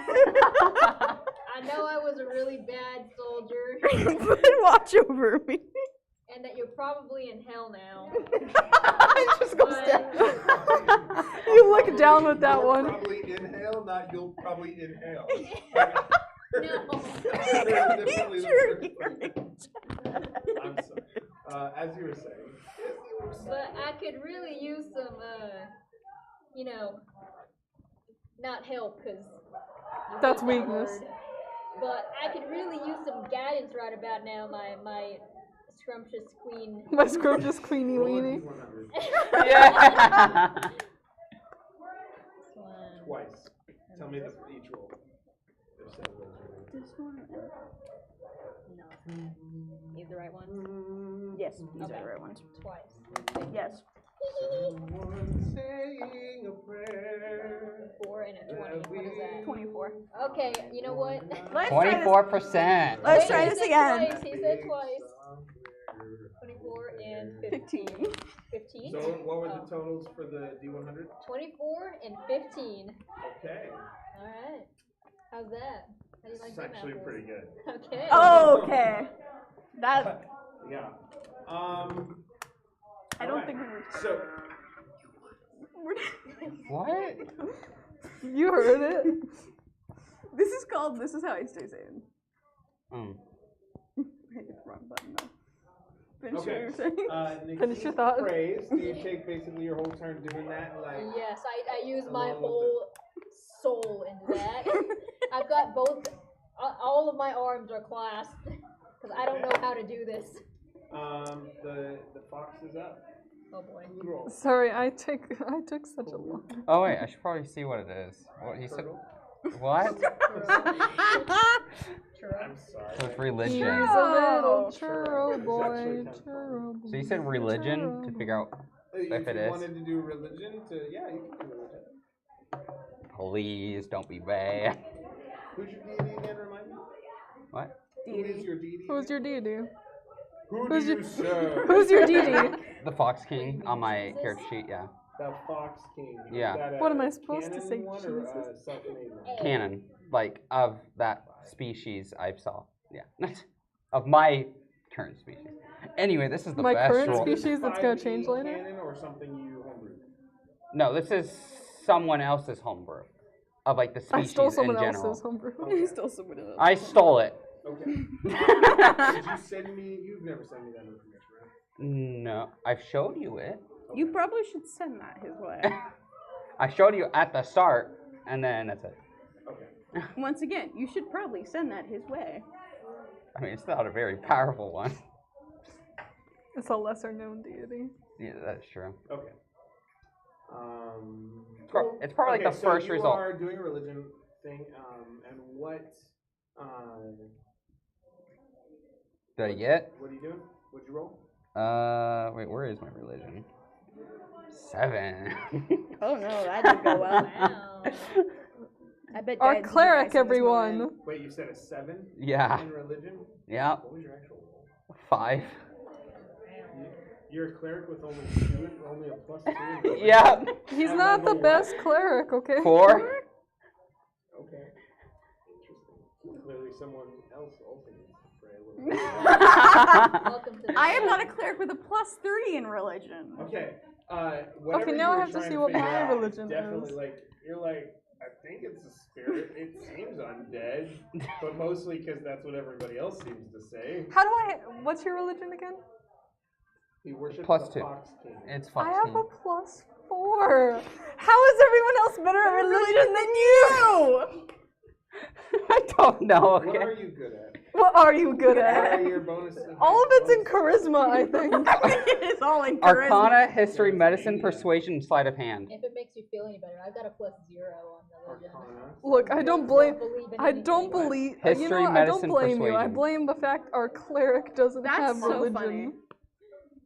I know I was a really bad soldier, Watch over me. and that you're probably in hell now. Just goes But down. You look down with that You'll one. Probably inhale, not you'll probably inhale. no. Sure, you're right. I'm sorry. As you were saying. But I could really use some, not help, because That's weakness. But I could really use some guidance right about now, my scrumptious queen. My scrumptious queenie Roll a weenie. D100. Yeah. Twice. Tell me each roll. There's 7 rolls. This one. No. These the right ones? Yes, these Okay. are the right ones. Twice. Yes. Someone saying a prayer. 4 and a 20. What is that? 24. Okay, you know what? Let's try this. 24%. Let's Wait, try he this said again. Twice. He said twice. 24 and 15. 15? So what were the Oh. totals for the D100? 24 and 15. Okay. Alright. How's that? How do you like It's them actually apples? pretty good. Okay. Oh, okay. That Yeah. I don't think we were. So What? You heard it. This is called. This is how I stay sane. Mm. I hit the wrong button though. Finish what okay. you were saying. Finish your thought. Praise. Do you take basically your whole turn doing that? Like Yes, I use my Along with whole soul into that. I've got both, all of my arms are clasped, because I don't know how to do this. the fox is up. Oh boy. Who roll? Sorry, I took such a long. Oh wait, I should probably see what it is. What he said? Turtle? What? I'm sorry. So it's He's religion. a little Sure. churro It's boy, actually churro boy. So you said religion to figure out. If If it you is. wanted to do religion, yeah, you can do religion. Please don't be bad. Who's your deity again? Remind me. What? Who is your deity? Who's your deity? Who who's do your- you serve? Who's your deity? The Fox King on my character sheet. Yeah. The Fox King. Is Yeah. that a What am I supposed to canon say, one or a Jesus? self-made one? Canon, like of that species I saw. Yeah. Of my current species. Anyway, this is the My best current roll. species that's gonna 5e change later? Canon or something you homebrewed? No, this is someone else's homebrew. Of like the I species stole in someone general. else's homebrew. You stole someone else. I stole it. Okay. Did you send me? You've never sent me that information, right? No, I've showed you it. You probably should send that his way. I showed you at the start, and then that's it. Okay. Once again, you should probably send that his way. I mean, it's not a very powerful one. It's a lesser known deity. Yeah, that's true. Okay. It's probably okay, like the so first you result. are doing a religion thing, and what? Did I get? What are you doing? What'd you roll? Wait, where is my religion? 7. Oh no, that didn't go well. Wow. I bet Our Dad's cleric, gonna send this one everyone. in. Wait, you said a 7 Yeah. in religion? Yeah. What was your actual roll? 5. You're a cleeric with only only a plus 2. in religion? Yeah. He's And not the level best cleric, okay? 4. Okay. Interesting. Clearly, someone else also needs to pray a little bit. Welcome to the I am show. not a cleric with a +3 in religion. Okay. Whatever Okay, now you I were have to trying see what figure my out, religion definitely is. like you're like I think it's a spirit. It seems undead, but mostly because that's what everybody else seems to say. How do I? What's your religion again? He worships Plus the 2. Fox King. It's I Fox have King. a +4. How is everyone else better at religion than you? I don't know. What Okay. are you good at? What are you good What are at? your bonuses? All of it's in charisma, I think. It is all in charisma. Arcana, history, medicine, persuasion, and sleight of hand. If it makes you feel any better, I've got a +0 on religion. Arcana. Look, I don't blame. believe in I don't anything. believe. History, You know what? I don't medicine, blame you. I persuasion. blame the fact our cleric doesn't That's have so religion. funny.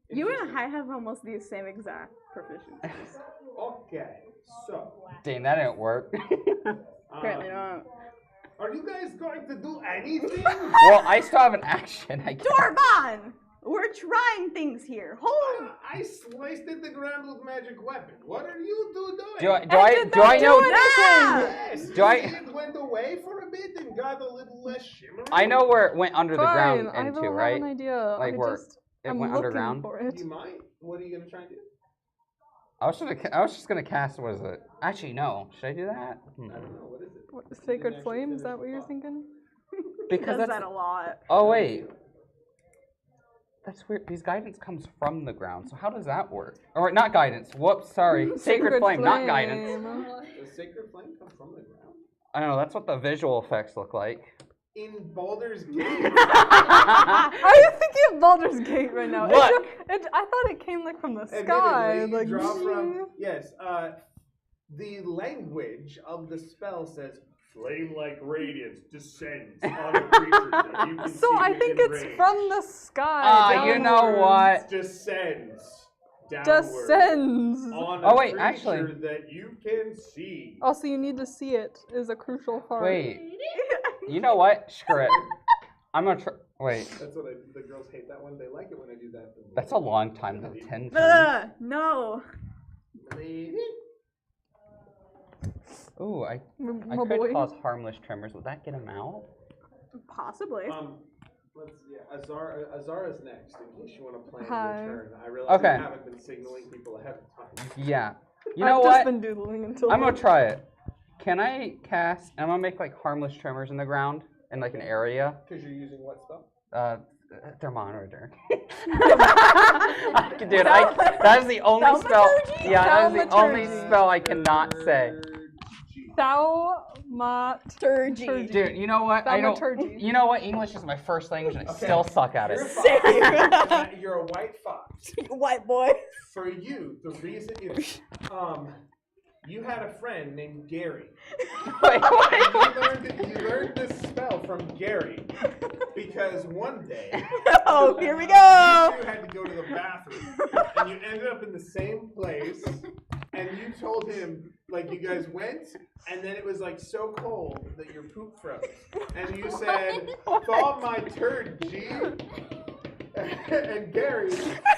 You and I have almost the same exact proficiencies. Okay, so. Damn, that didn't work. Apparently not. Are you guys going to do anything? Well, I still have an action. I guess. Dorban! We're trying things here. Hold. I sliced at the ground with magic weapon. What are you two doing? Do I know? Yes. Do I- It went away for a bit and got a little less shimmery. I know where it went under the ground I into, don't right? have an idea. Like I where just, it I'm went looking underground. for it. You might. What are you gonna try and do? I was just gonna cast. What is it? Actually, no. Should I do that? I don't know. What is it? What, Didn't Sacred actually Flame? Is finish that what the you're thought. thinking? Because Does that's. that a lot. Oh wait. That's weird. These guidance comes from the ground. So how does that work? Or not guidance. Whoops. Sorry. Sacred flame, not guidance. Does sacred flame come from the ground? I don't know. That's what the visual effects look like. In Baldur's Gate. Are you thinking of Baldur's Gate right now? Look. I thought it came like from the sky. Admittedly, Like, you draw from yes. The language of the spell says flame-like radiance descends on a creature that you can so see I think within it's range. from the sky. Ah, you know downwards. what? Descends downward Descends. on a Oh, wait, creature actually- that you can see. Also, you need to see it is a crucial part. Wait. You know what? Screw it. I'm gonna try. Wait. That's what the girls hate that one. They like it when I do that. That's a long time though. 10 turns. No. Lady. Ooh, I My could boy. cause harmless tremors. Would that get him out? Possibly. Let's Azara's next. In case you want to plan Hi. your turn, I realize Okay. you haven't been signaling people ahead of time. Yeah. You know I've what? just been doodling until. I'm gonna try it. Can I cast? I'm gonna make like harmless tremors in the ground in like an area. Because you're using what spell? Thermometer. Dude, that is the only spell. Thaumaturgy? Yeah, that is the only Thaumaturgy. spell I cannot say. Thaumaturgy. Dude, you know what? I don't. Thaumaturgy. You know what? English is my first language, and I Okay. still suck at You're a it. fox. You're a white fox. White boy. For you, the reason is, you had a friend named Gary. Wait, You learned this spell from Gary because one day Oh, here we you go. two had to go to the bathroom and you ended up in the same place and you told him like you guys went and then it was like so cold that your poop froze and you said thaw my turd G and Gary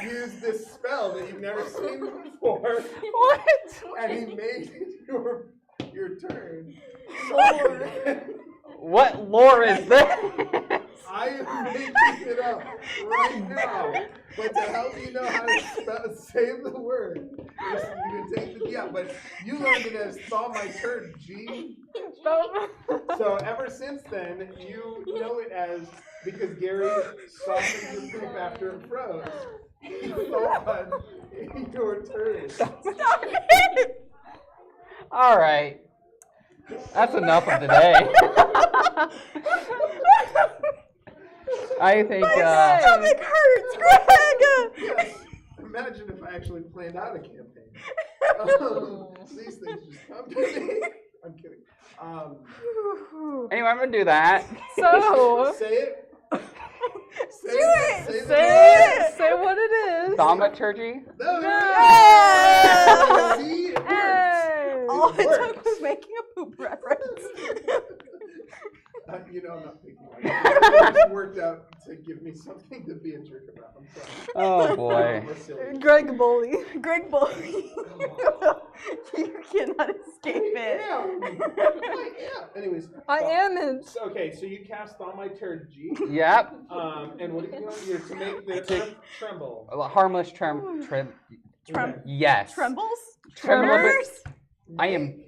used this spell that you've never seen before What? and he made your turn. So What lore is this? I am making it up right now. But to help you know how to say the word, you can take the but you learned it as thaw my turd G. So ever since then, you know it as because Gary softened your poop after it froze. He thawed your turd. All right. That's enough of today. I think. My stomach hurts, Greg. Yes. Imagine if I actually planned out a campaign. These things just come to me. I'm kidding. Anyway, I'm gonna do that. So, Say it. Say Do it. Say, the say word. say what it is. Thaumaturgy. No, Yeah. See, it works. Hey. All it works. took was making a poop reference. You know I'm not picking on you. It just worked out to give me something to be a jerk about. I'm sorry. Oh boy. We're silly. Greg Bully. Greg Bully. You cannot escape it. Yeah. Anyways. I am in. Okay, so you cast on my turd G. Yep. And what are you doing? You're to make the earth tremble. A harmless Yes. Trembles? Tremors? I am.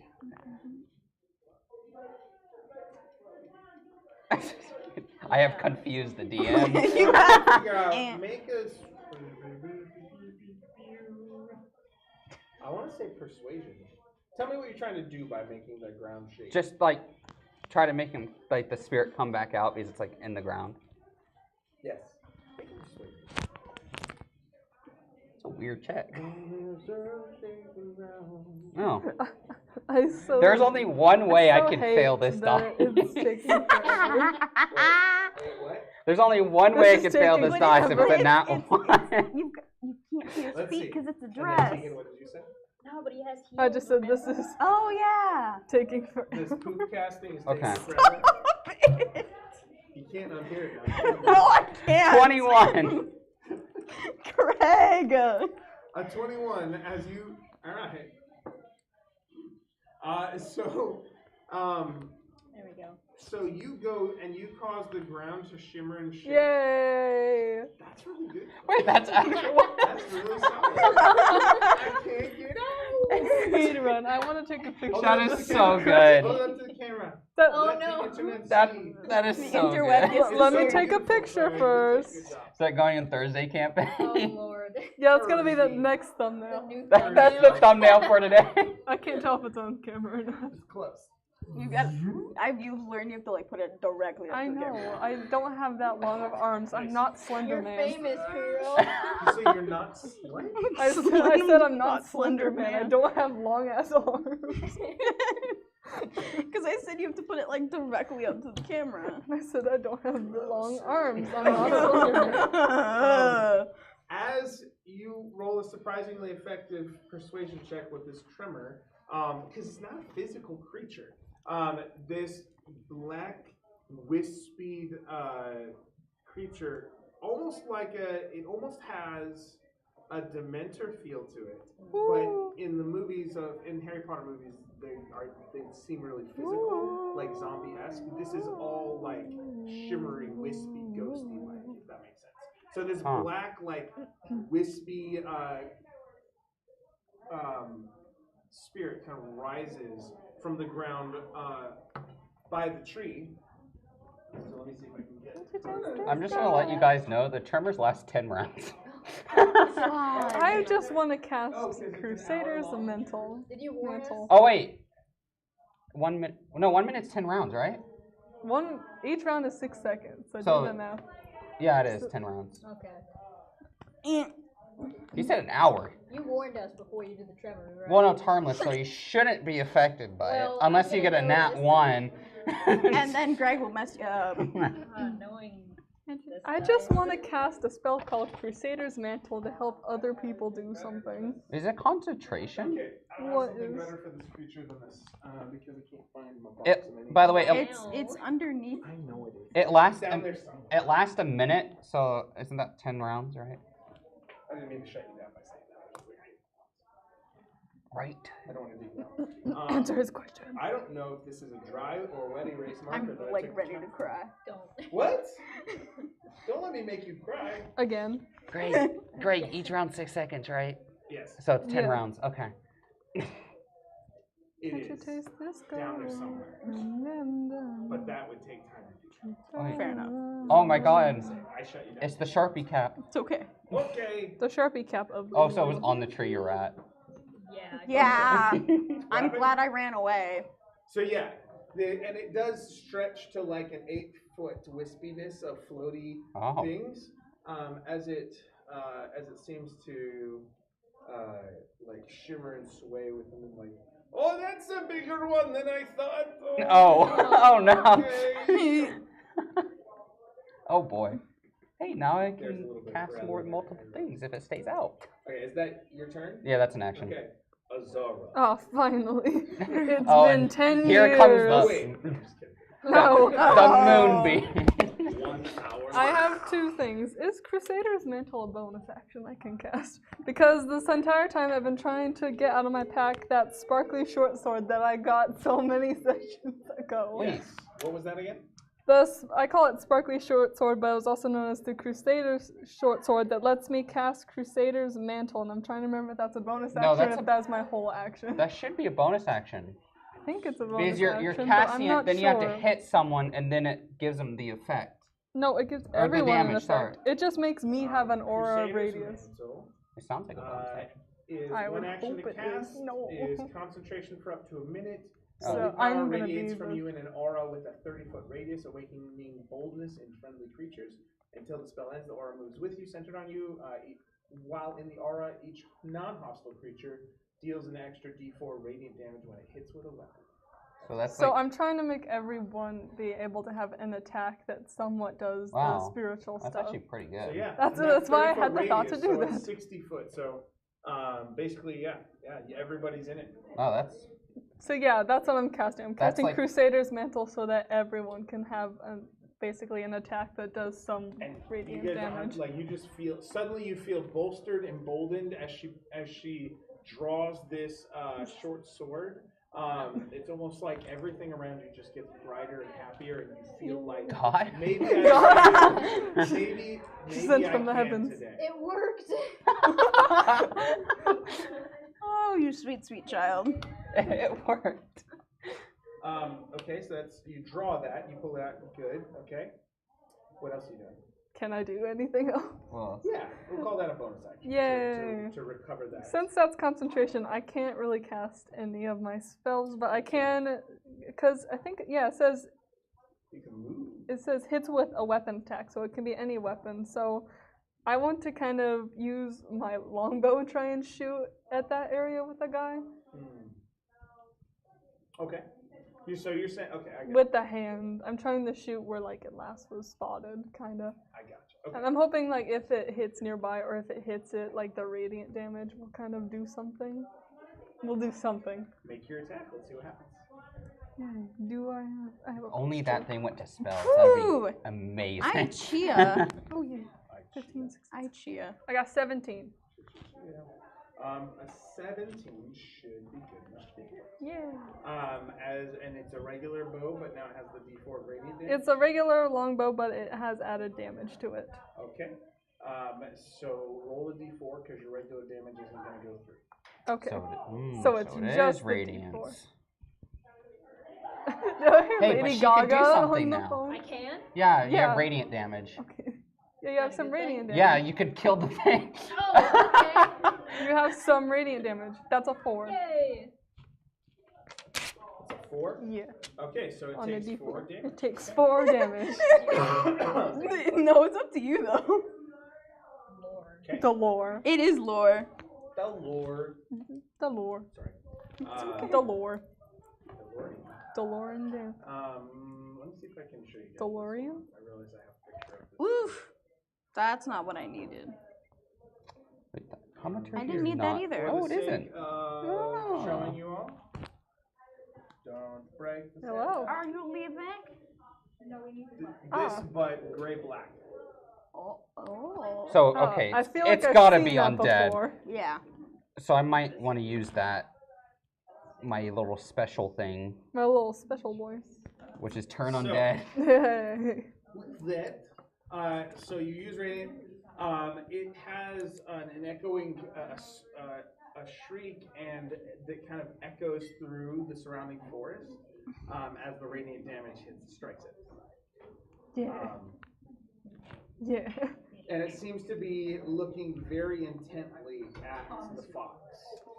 I have confused the DM. You have Figure out, And- make us. I want to say persuasion. Tell me what you're trying to do by making the ground shake. Just like try to make him like the spirit come back out because it's like in the ground. yes. Make it persuasion. It's a weird check. No. I so. There's only one way I so could hate fail this that die. It's taking forever. Wait, what? There's only one way I This could is fail taking this dice if it's forever. a nat one. You've see his Let's feet see. because it's a And then dress. Tegan, what did you say? No, but he has heels. I just said this remember? is Oh yeah. taking This forever. poop casting is Okay. taking forever. You can't unhear it now. No, I can't. 21. Craig. A 21 as you. All right. There we go. So you go and you cause the ground to shimmer and shake. Yay! That's really good. Wait, that's actual. That's really solid. I can't get out. Speed run. I want to take a picture. That of is this. so good. Hold up to the camera. That- Oh Let no. the internet That see. that is The so interweb good. gets- Let me It's so take a beautiful, picture Craig. You did first. such a good job. Is that going in Thursday campaign? Oh lord. Yeah, it's gonna be the Thursday. next The thumbnail. new That's the thumbnail for today. I can't tell if it's on camera or not. It's close. You got. You've learned you have to like put it directly up I to the know. camera. I don't have that long of arms. I'm not Slender You're Man. famous, hero. You say you're not what? I said I'm not Not Slender Slender Man. I Man. don't have long ass arms. Because I said you have to put it like directly up to the camera. I said I don't have long arms. I'm not Slender Man. As you roll a surprisingly effective persuasion check with this tremor, because it's not a physical creature, this black, wispy creature, almost like it almost has a Dementor feel to it. Ooh. But in the movies in Harry Potter movies, they seem really physical, like zombie-esque. This is all like shimmery, wispy, ghosty-like, if that makes sense. So this Huh. black, like wispy spirit kind of rises from the ground by the tree. So let me see if I can get it. I'm just gonna let you guys know the tremors last 10 rounds. I just want to cast Oh, 'cause it's an Crusaders hour long. Mental. Did you warn us? Mental. Oh wait, 1 minute. No, 1 minute's 10 rounds, right? Each round is 6 seconds. So, So- do the math. Yeah, it is 10 rounds. Okay. You said an hour. You warned us before you did the tremor, right? Well, no, it's harmless, so you shouldn't be affected by Well, it unless you I get a didn't nat notice. 1. And then Greg will mess you up. Knowing this I guy. just want to cast a spell called Crusader's Mantle to help other people do something. Is it concentration? Okay, I have What something is- better for this creature than this, because I can't find my box. It. By the way, It's underneath. I know it is. it lasts. Down there somewhere. It lasts a minute, so isn't that 10 rounds, right? I didn't mean to shut you down by saying that. I was like, Right. I don't want to do that. Answer his question. I don't know if this is a dry or wet erase marker. I'm that I like took ready the to time. cry. Don't. What? Don't let me make you cry. Again. Greg, each round 6 seconds, right? Yes, So it's 10 Yeah. rounds. Okay. it Can't you is. taste this down there girl? somewhere. Remember. But that would take time to do. Fair enough. Oh my god. I shut you down. It's the Sharpie cap. It's okay. Okay. The Sharpie cap of. Oh, so it was on the tree you're at. Yeah. Yeah. I'm happened? glad I ran away. So yeah, and it does stretch to like an 8-foot wispiness of floaty Oh. things, as it seems to like shimmer and sway within them. Like, oh, that's a bigger one than I thought. Oh. Oh no. Okay. Oh boy. Hey, now I There's a can little bit of cast rather more than multiple I things if it stays out. Okay, is that your turn? Yeah, that's an action. Okay, Azara. Oh, finally. It's Oh, been and 10 here years. comes the- Oh, wait, I'm just kidding. No. The moonbeam. 1 hour. I have 2 things. Is Crusader's Mantle a bonus action I can cast? Because this entire time I've been trying to get out of my pack that sparkly short sword that I got so many sessions ago. Wait. What was that again? I call it Sparkly Short Sword, but it was also known as the Crusader's Short Sword that lets me cast Crusader's Mantle, and I'm trying to remember if that's a bonus No, action that's or a- if that's my whole action. That should be a bonus action. I think it's a bonus Because you're action, but I'm casting it, not then sure. you have to hit someone, and then it gives them the effect. No, it gives the everyone an damage, effect. sorry. It just makes me have an aura Crusader's radius. Mantle, It sounds like a bonus action. is I one would action hope to it is. cast, No. is concentration for up to a minute. Oh. Holy So power I'm gonna radiates be from the- you in an aura with a 30-foot radius, awakening boldness in friendly creatures. Until the spell ends, the aura moves with you, centered on you. While in the aura, each non-hostile creature deals an extra d4 radiant damage when it hits with a weapon. So that's So like, I'm trying to make everyone be able to have an attack that somewhat does the Wow. spiritual that's stuff. actually pretty good. So yeah, That's- and that's why I 30-foot had the thought to radius, do so it's that. 60 foot. So basically, yeah, everybody's in it. Wow, that's So yeah, that's what I'm casting. I'm That's casting like- Crusader's Mantle so that everyone can have basically an attack that does some And radiant you guys damage. like you just feel suddenly you feel bolstered, emboldened as she draws this short sword. It's almost like everything around you just gets brighter and happier, and you feel like God. maybe maybe Sent I from the can heavens. today. It worked. Oh, you sweet, sweet child. It worked. Okay, so that's you draw that, you pull it out, good. Okay, what else are you doing? Can I do anything else? Well, Yeah, we'll call that a bonus action. Yay. To recover that. Since that's concentration, I can't really cast any of my spells, but I can, because I think, yeah, it says You can move. it says hits with a weapon attack, so it can be any weapon. So I want to kind of use my longbow and try and shoot at that area with a guy. Okay. So you're saying, okay, I got With the hand. I'm trying to shoot where like it last was spotted, kind of. I got you. Okay. And I'm hoping like if it hits nearby or if it hits it, like the radiant damage will kind of do something. We'll do something. Make your attack. Let's see what happens. Yeah, do I have a only plus that two. thing went to spells. Woo! That'd be amazing. I chia. Oh yeah. 15, 16. I chia. I got 17. A 17 should be good enough to hit. Yeah. And it's a regular bow, but now it has the D4 radiant damage. It's a regular longbow, but it has added damage to it. Okay. So roll a D4 because your regular damage isn't going to go through. Okay. So, it's it just is the radiance. D4. Do I hear Hey, but Lady she can do Gaga something on the now. phone? I can? Yeah, you Yeah. have radiant damage. Okay. Yeah, you have some radiant damage. Yeah, you could kill the thing. Oh, okay. You have some radiant damage. That's a 4. Yay. It's a 4? Yeah. Okay, so it On a takes D4. 4 damage. It takes 4 damage. No, it's up to you though. Lord. Okay. The lore. It is lore. The Lord. The lore. Sorry. The lore. The Lord. DeLorean damage. Let me see if I can show you guys. DeLorean? I realize I have a picture of this. Oof. That's not what I needed. Wait, how much I didn't need that either. Oh, For it the isn't. sake of showing you all. Don't break the Hello. Are you leaving? This, but gray black. Oh. So, Oh, okay, I feel like it's I've gotta seen be that undead. before. Yeah. So I might want to use that, my little special thing, My little special voice. which is turn So- undead. With that, so you use radiant. It has an echoing, a shriek, and that kind of echoes through the surrounding forest as the radiant damage strikes it. Yeah. Yeah. And it seems to be looking very intently at the fox.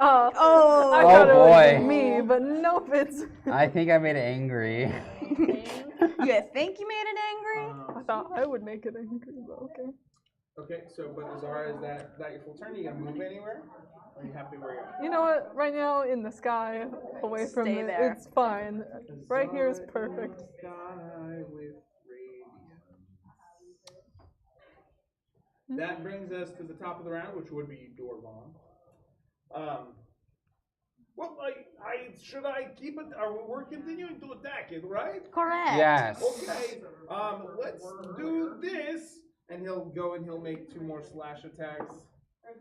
Oh, Oh. I thought it was boy. me, but nope, it's. I think I made it angry. You think you made it angry? I thought I would make it angry, but okay. Okay, so but Azara, is that your full turn? Are you gonna move anywhere? Or are you happy where you are? You know what? Right now, in the sky, away from Stay it, there. it's fine. Right here is Azara in the perfect. sky with radiance. That brings us to the top of the round, which would be Dorvon. Well, should I keep it? We're continuing to attack it, right? Correct. Yes. Okay. Let's do this, and he'll go and he'll make 2 more slash attacks.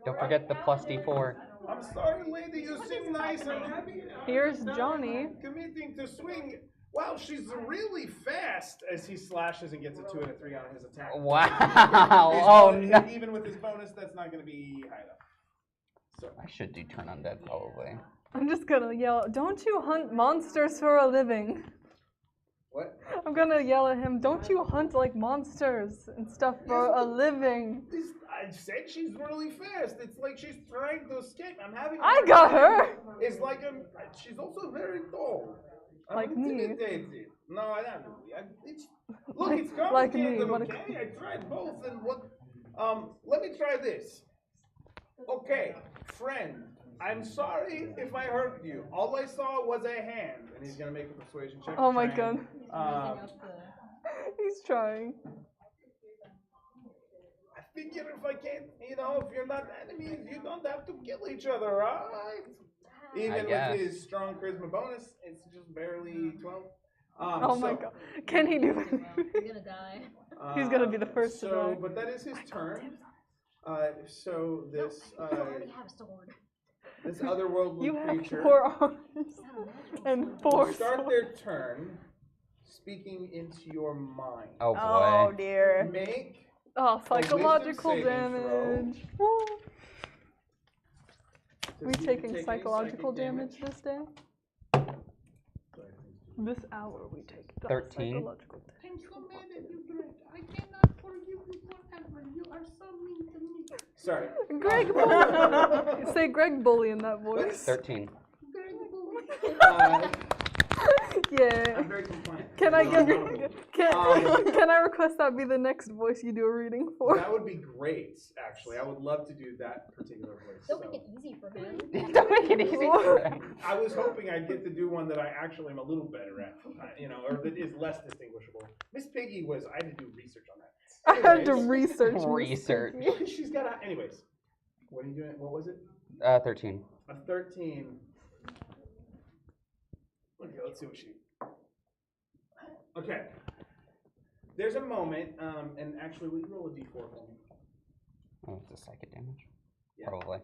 Don't forget the plus D4. I'm sorry, lady. You seem nice. I'm happy. Here's Johnny. Committing to swing. Wow, she's really fast as he slashes and gets a 2 and a 3 on his attack. Wow. His Oh bonus- no. Even with his bonus, that's not going to be high enough. So, I should do turn undead probably. I'm just gonna yell, "Don't you hunt monsters for a living?" what? I'm gonna yell at him, "Don't you hunt like monsters and stuff for a living?" I said she's really fast. It's like she's trying to escape. I'm having. a I hard got time. her! It's like she's also very tall. I'm Like me. intimidated. No, I don't. Look, Like- it's like me, complicated. what a- Okay, I tried both, and what? Let me try this. Okay, friend, I'm sorry if I hurt you. All I saw was a hand. And he's going to make a persuasion check. Oh to my try and, god. He's trying. I figure if I can't, if you're not enemies, you don't have to kill each other, right? Even guess. with his strong charisma bonus, it's just barely 12. Oh my god. Can he do it? He's gonna die. He's gonna be the first to die. But that is his turn. So this I already have a sword. this otherworldly You have creature 4 arms and 4 will start swords. their turn speaking into your mind. Oh boy. Oh dear. Make Oh, psychological wisdom saving throw. damage. Woo. to We see if you taking take any psychological psychic damage this day? This hour we take 13. psychological damage. I'm so mad at you, Greg. I cannot forgive you forever. You are so mean to me. Sorry. Greg Bully. Say Greg Bully in that voice. 13. Greg Bully. Yeah. I'm very compliant. Can I get Um, can I request that be the next voice you do a reading for? That would be great, actually. I would love to do that particular voice. Don't so. make it easy for him. Don't make it easy for them. I was hoping I'd get to do one that I actually am a little better at, or that is less distinguishable. Miss Piggy was, I had to do research on that. I had to Anyways, research. Miss Research. Piggy. She's got a, anyways. What are you doing? What was it? 13. A 13. Okay, let's see what she. Okay. There's a moment, and actually, will you roll a d4 for me? Oh, it's a psychic damage? Yeah. Probably.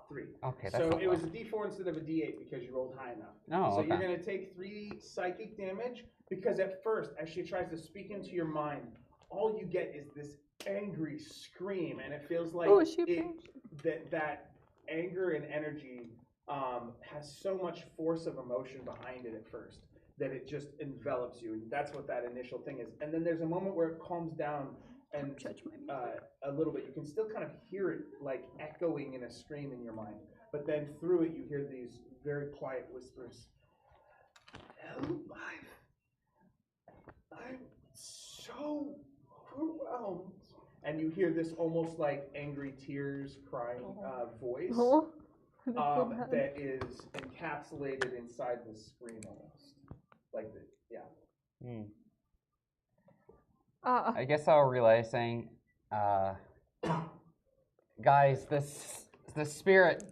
3. Okay, that's So not it was bad. a d4 instead of a d8 because you rolled high enough. Oh, So okay. you're going to take 3 psychic damage because at first, as she tries to speak into your mind, all you get is this angry scream, and it feels like Oh, she that anger and energy has so much force of emotion behind it at first that it just envelops you, and that's what that initial thing is. And then there's a moment where it calms down and Judge my music. a little bit. You can still kind of hear it like echoing in a scream in your mind, but then through it you hear these very quiet whispers. Help, I'm so overwhelmed. And you hear this almost like angry tears crying voice Oh. Oh. that is encapsulated inside the scream almost. Like the, yeah. I guess I'll relay saying, guys, the spirit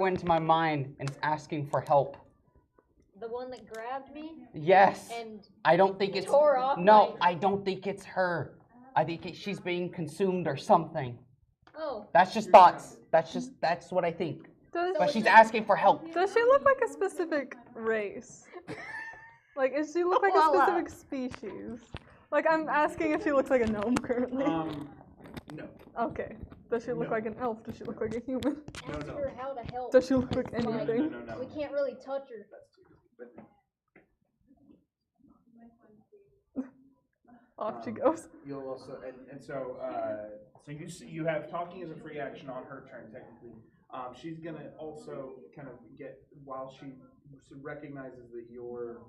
went into my mind and it's asking for help. The one that grabbed me Yes. and I don't think it's tore off no. my... I don't think it's her. I think she's being consumed or something. Oh. That's just thoughts. That's what I think. Does, But she's asking for help. does she look like a specific race? Like, does she look like a Well, specific species? Like, I'm asking if she looks like a gnome currently. No. Okay. Does she look No. like an elf? Does she look like a human? Ask no. her how to help. Does she look like It's fine. anything? No. We can't really touch her. That's too but Off she goes. you'll also and so you have talking as a free action on her turn technically. She's gonna also kind of get while she recognizes that you're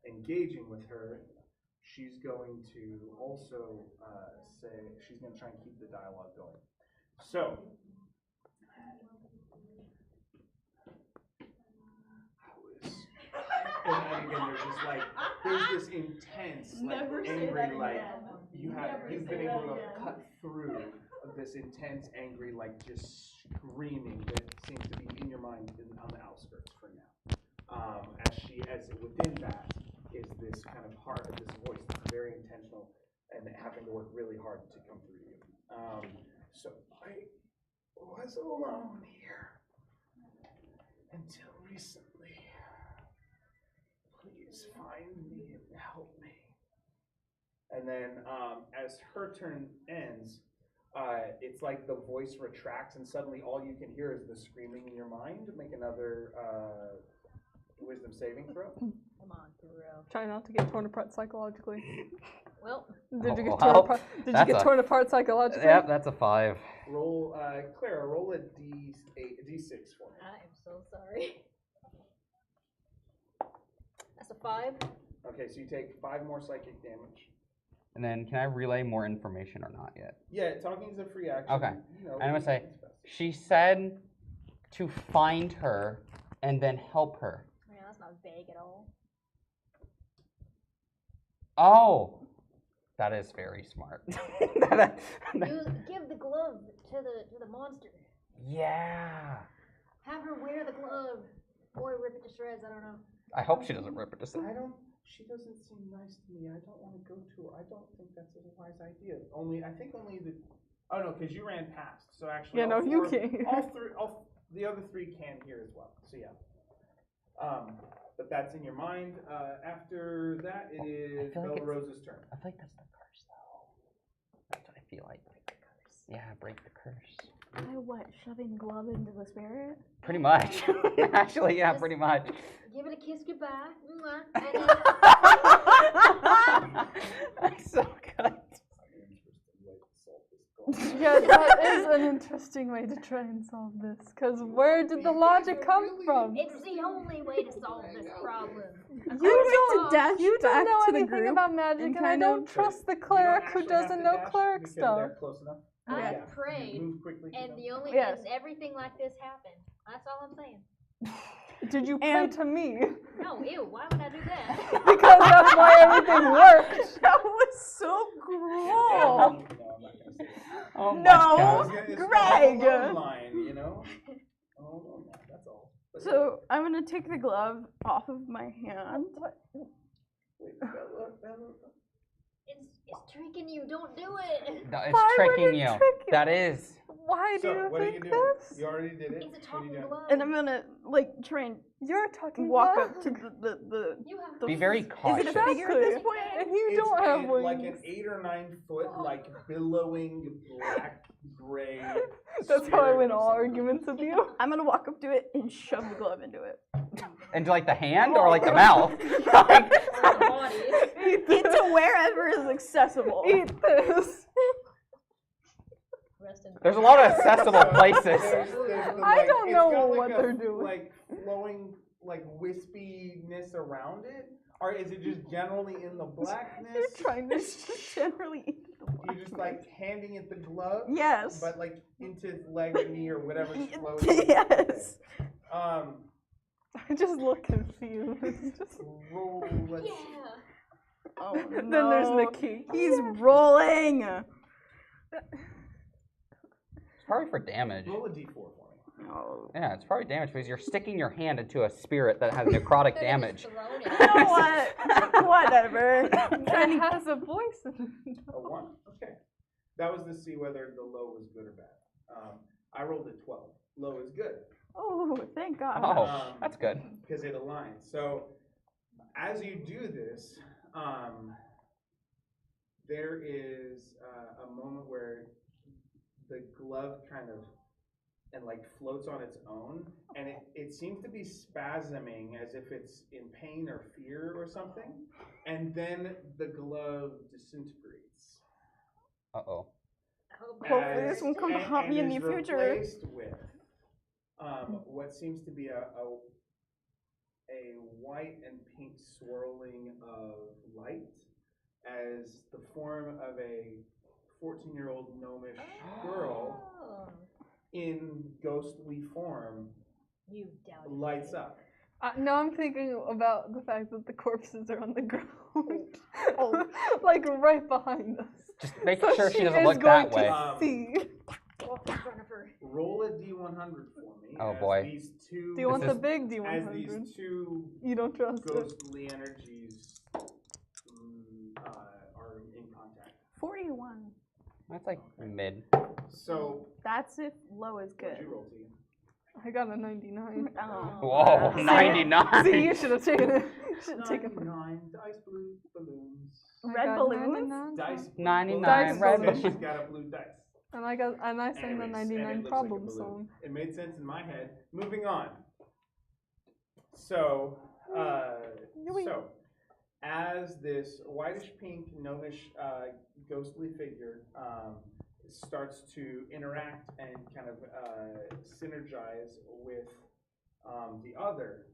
engaging with her. She's going to also say she's going to try and keep the dialogue going. So, and again, there's just like there's this intense, like angry, like you've been able to cut through this intense, angry, like just screaming that seems to be in your mind on the outskirts for now. As within that is this kind of heart of this voice that's very intentional and having to work really hard to come through to you. So I was alone here until recently. Please find me and help me. And then as her turn ends, it's like the voice retracts and suddenly all you can hear is the screaming in your mind. Make another wisdom saving throw. Come on, Kuro. Try not to get torn apart psychologically. Well, Did you get Oh, torn well, apart? Did you that's get a- torn apart psychologically? Yep, that's a 5. Roll, Clara, roll a D6 for me. I am so sorry. That's a 5. Okay, so you take 5 more psychic damage. And then can I relay more information or not yet? Yeah, talking is a free action. Okay. You know, I'm gonna say, it's best. She said to find her and then help her. Yeah, that's not vague at all. Oh, that is very smart. You give the glove to the monster. Yeah. Have her wear the glove, or rip it to shreds. I don't know. I hope she doesn't rip it to She doesn't seem nice to me. I don't want to go to her. I don't think that's a wise idea. I think only the. Oh no, because you ran past. So actually, Yeah, no, you can't. The other three can hear as well. So yeah. But that's in your mind. After that, it is feel like Bella it's- Rose's turn. I feel like that's the curse, though. That's what I feel like. Yeah, break the curse. By what? Shoving glove into the spirit? Pretty much. Actually, yeah, pretty much. Give it a kiss goodbye. Mwah, and then That's so good. Yeah, that is an interesting way to try and solve this. Because where did the logic come from? it's the only way to solve this problem. You don't know to the anything group about magic, and and I kind don't of- trust the You don't cleric who actually have doesn't to know dash cleric because stuff. they're close enough. I Yeah. prayed, Move quickly. to and them. the only Yes. and everything like this happened. That's all I'm saying. Did you pray And- to me? No, ew. Why would I do that? Because that's why everything worked. That was so cruel. No, I'm not gonna say that. Oh my No. God. It's Greg! the Home Alone line, you know? Home Alone line, that's all. But So I'm gonna take the glove off of my hand. wait, Bella. It's tricking you. Don't do it. No, it's Why would tricking it you. trick you? That is. Why do So, you what are you think doing? this? You already did it. It's a What are you talking doing? glove. And I'm gonna like try and You're talking walk about up to the You have Be very Is it cautious. a figure at this point? And you It's don't have wings. like an 8 or 9 foot, like billowing black gray. That's how I spirit win of all some arguments with you. I'm gonna walk up to it and shove the glove into it. Into like the hand or like the mouth? Like- or the body. Into wherever is accessible. Eat this. Rest in There's a lot of accessible So, places. there's the, I don't it's know got what like a, they're doing. Like flowing, like wispiness around it, or is it just generally in the blackness? You're trying to. It's just generally into the You just like handing it the glove, Yes. but like into his leg or knee or whatever's floating. Yes. Um, I just look confused. Just- roll. Let's Yeah. Oh, Then there's no. Nikki. He's rolling. It's probably for damage. roll a d4 for me. Oh. Yeah, it's probably damage because you're sticking your hand into a spirit that has necrotic Then damage. it's thrown it. You know what? Whatever. It has a voice in it. A 1. Okay. That was to see whether the low was good or bad. I rolled a 12. Low is good. Oh, thank God. Oh, that's good. Because it aligns. So as you do this, there is a moment where the glove kind of and like floats on its own, and it seems to be spasming as if it's in pain or fear or something, and then the glove disintegrates. Uh-oh. Hopefully this won't come to haunt me in the is future. replaced with what seems to be a white and pink swirling of light as the form of a 14-year-old gnomish girl Oh, in ghostly form you doubted. lights up. Now I'm thinking about the fact that the corpses are on the ground. Oh. Like right behind us. Just make So sure she doesn't is look going that to way. see. Walk in front of her. Roll a d100 for me. Oh, as boy. These two, Do you want This the is- big as D100? these two You don't trust it. ghostly energies are in contact. 41. That's like mid. So, That's if low is what'd good. you roll, Tegan? I got a 99. Oh. Whoa, See? 99. See, you should have taken it. Should have taken it. 99 dice blue balloons. I Red got balloons? 99. Dice 99 Dice red balloons. She's got a blue dice. And I sang the And it 99 looks like a problem balloon. song. It made sense in my head. Moving on. So, as this whitish pink gnomish ghostly figure starts to interact and kind of synergize with the other,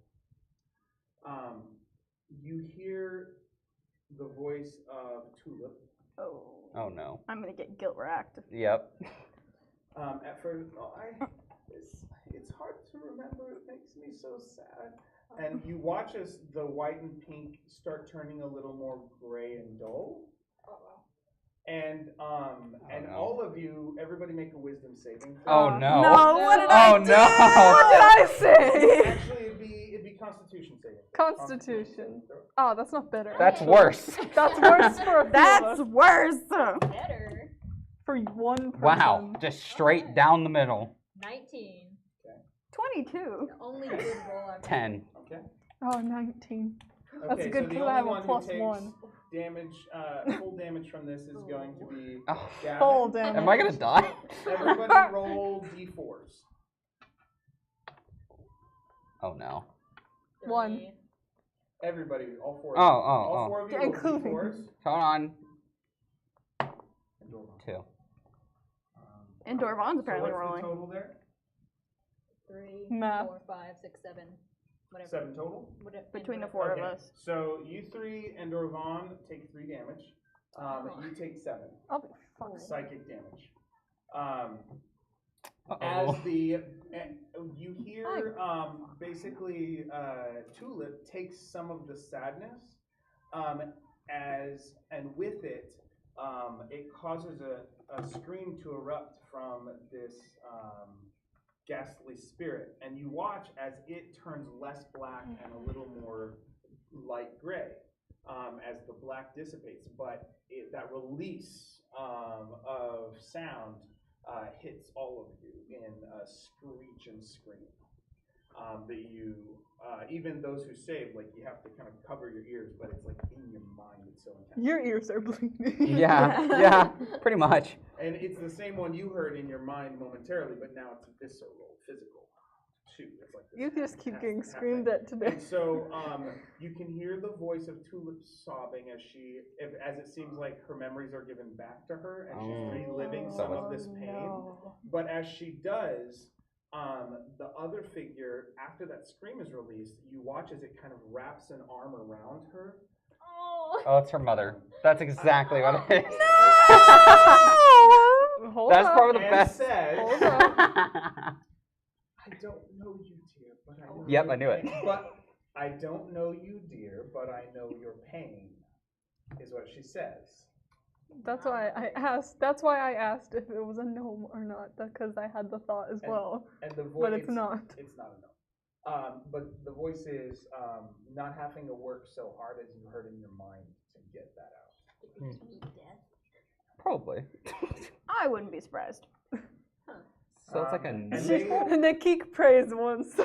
you hear the voice of Tulip. Oh. Oh no. I'm gonna get guilt racked. Yep. at first, it's hard to remember. It makes me so sad. And you watch as the white and pink start turning a little more gray and dull. And no. all of you, everybody make a wisdom saving throw. Oh no. No, what did Oh, I no. do? What did I say? Actually, it'd be Constitution saving. Constitution. Oh, that's not better. That's worse. That's worse for a few of That's us. worse. Better. For one person. Wow. Just straight down the middle. 19. 22. The only good roll I've 10. Okay. Oh, 19. That's Okay, good so the because I have only a one plus who takes 1. damage, full damage from this is going to be Oh. Gavin. Full damage. Am I gonna die? Everybody roll d4s. Oh no. 1. Three. Everybody, all four. Oh, All oh, four of you Yeah, roll including- d4s. Hold on. And Dorvan. 2. And Dorvan's apparently so what's rolling. the total there? 3, Math. 4, 5, 6, 7. Whatever. 7 total? Between the whatever. four of Okay. us. So you 3 and Dorvan take 3 damage. You take 7 I'll be fucked. psychic damage. As Uh-oh. you hear basically Tulip takes some of the sadness and with it it causes a scream to erupt from this ghastly spirit, and you watch as it turns less black and a little more light gray as the black dissipates, but that release of sound hits all of you in a screech and scream that you, even those who save, like you have to kind of cover your ears, but it's like in your mind, it's so intense. Your ears are bleeding. Yeah, pretty much. And it's the same one you heard in your mind momentarily, but now it's visceral, physical too. It's like this You just keep getting happening. screamed at today. And so you can hear the voice of Tulip sobbing as as it seems like her memories are given back to her, and she's reliving some of this pain. No. But as she does, the other figure, after that scream is released, you watch as it kind of wraps an arm around her. Oh, it's her mother. That's exactly what it is. Hold That's up. probably the And best. said, Hold up. I don't know you, dear, but I know Yep, your I knew it. pain. But I don't know you, dear, but I know your pain, is what she says. That's why I asked. That's why I asked if it was a gnome or not, because I had the thought as well. And the voice, But it's not. It's not a no. But the voice is not having to work so hard as you heard in your mind to get that out. Probably. I wouldn't be surprised. So it's like a And She, they- Nikki prays once.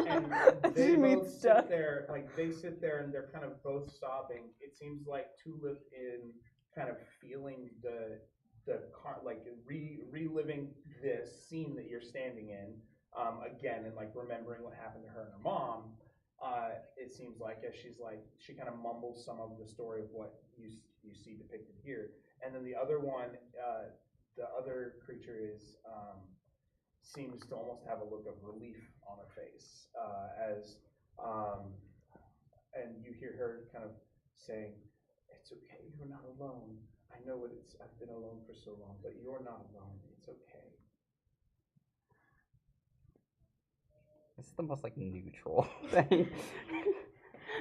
And they she both meets sit death. there, like they sit there and they're kind of both sobbing. It seems like Tulip in kind of feeling reliving this scene that you're standing in again, and like remembering what happened to her and her mom. It seems like as she kind of mumbles some of the story of what you see depicted here, and then the other one, the other creature seems to almost have a look of relief on her face and you hear her kind of saying, "It's okay, you're not alone. I know what it's. I've been alone for so long, but you're not alone. It's okay." This is the most like neutral thing.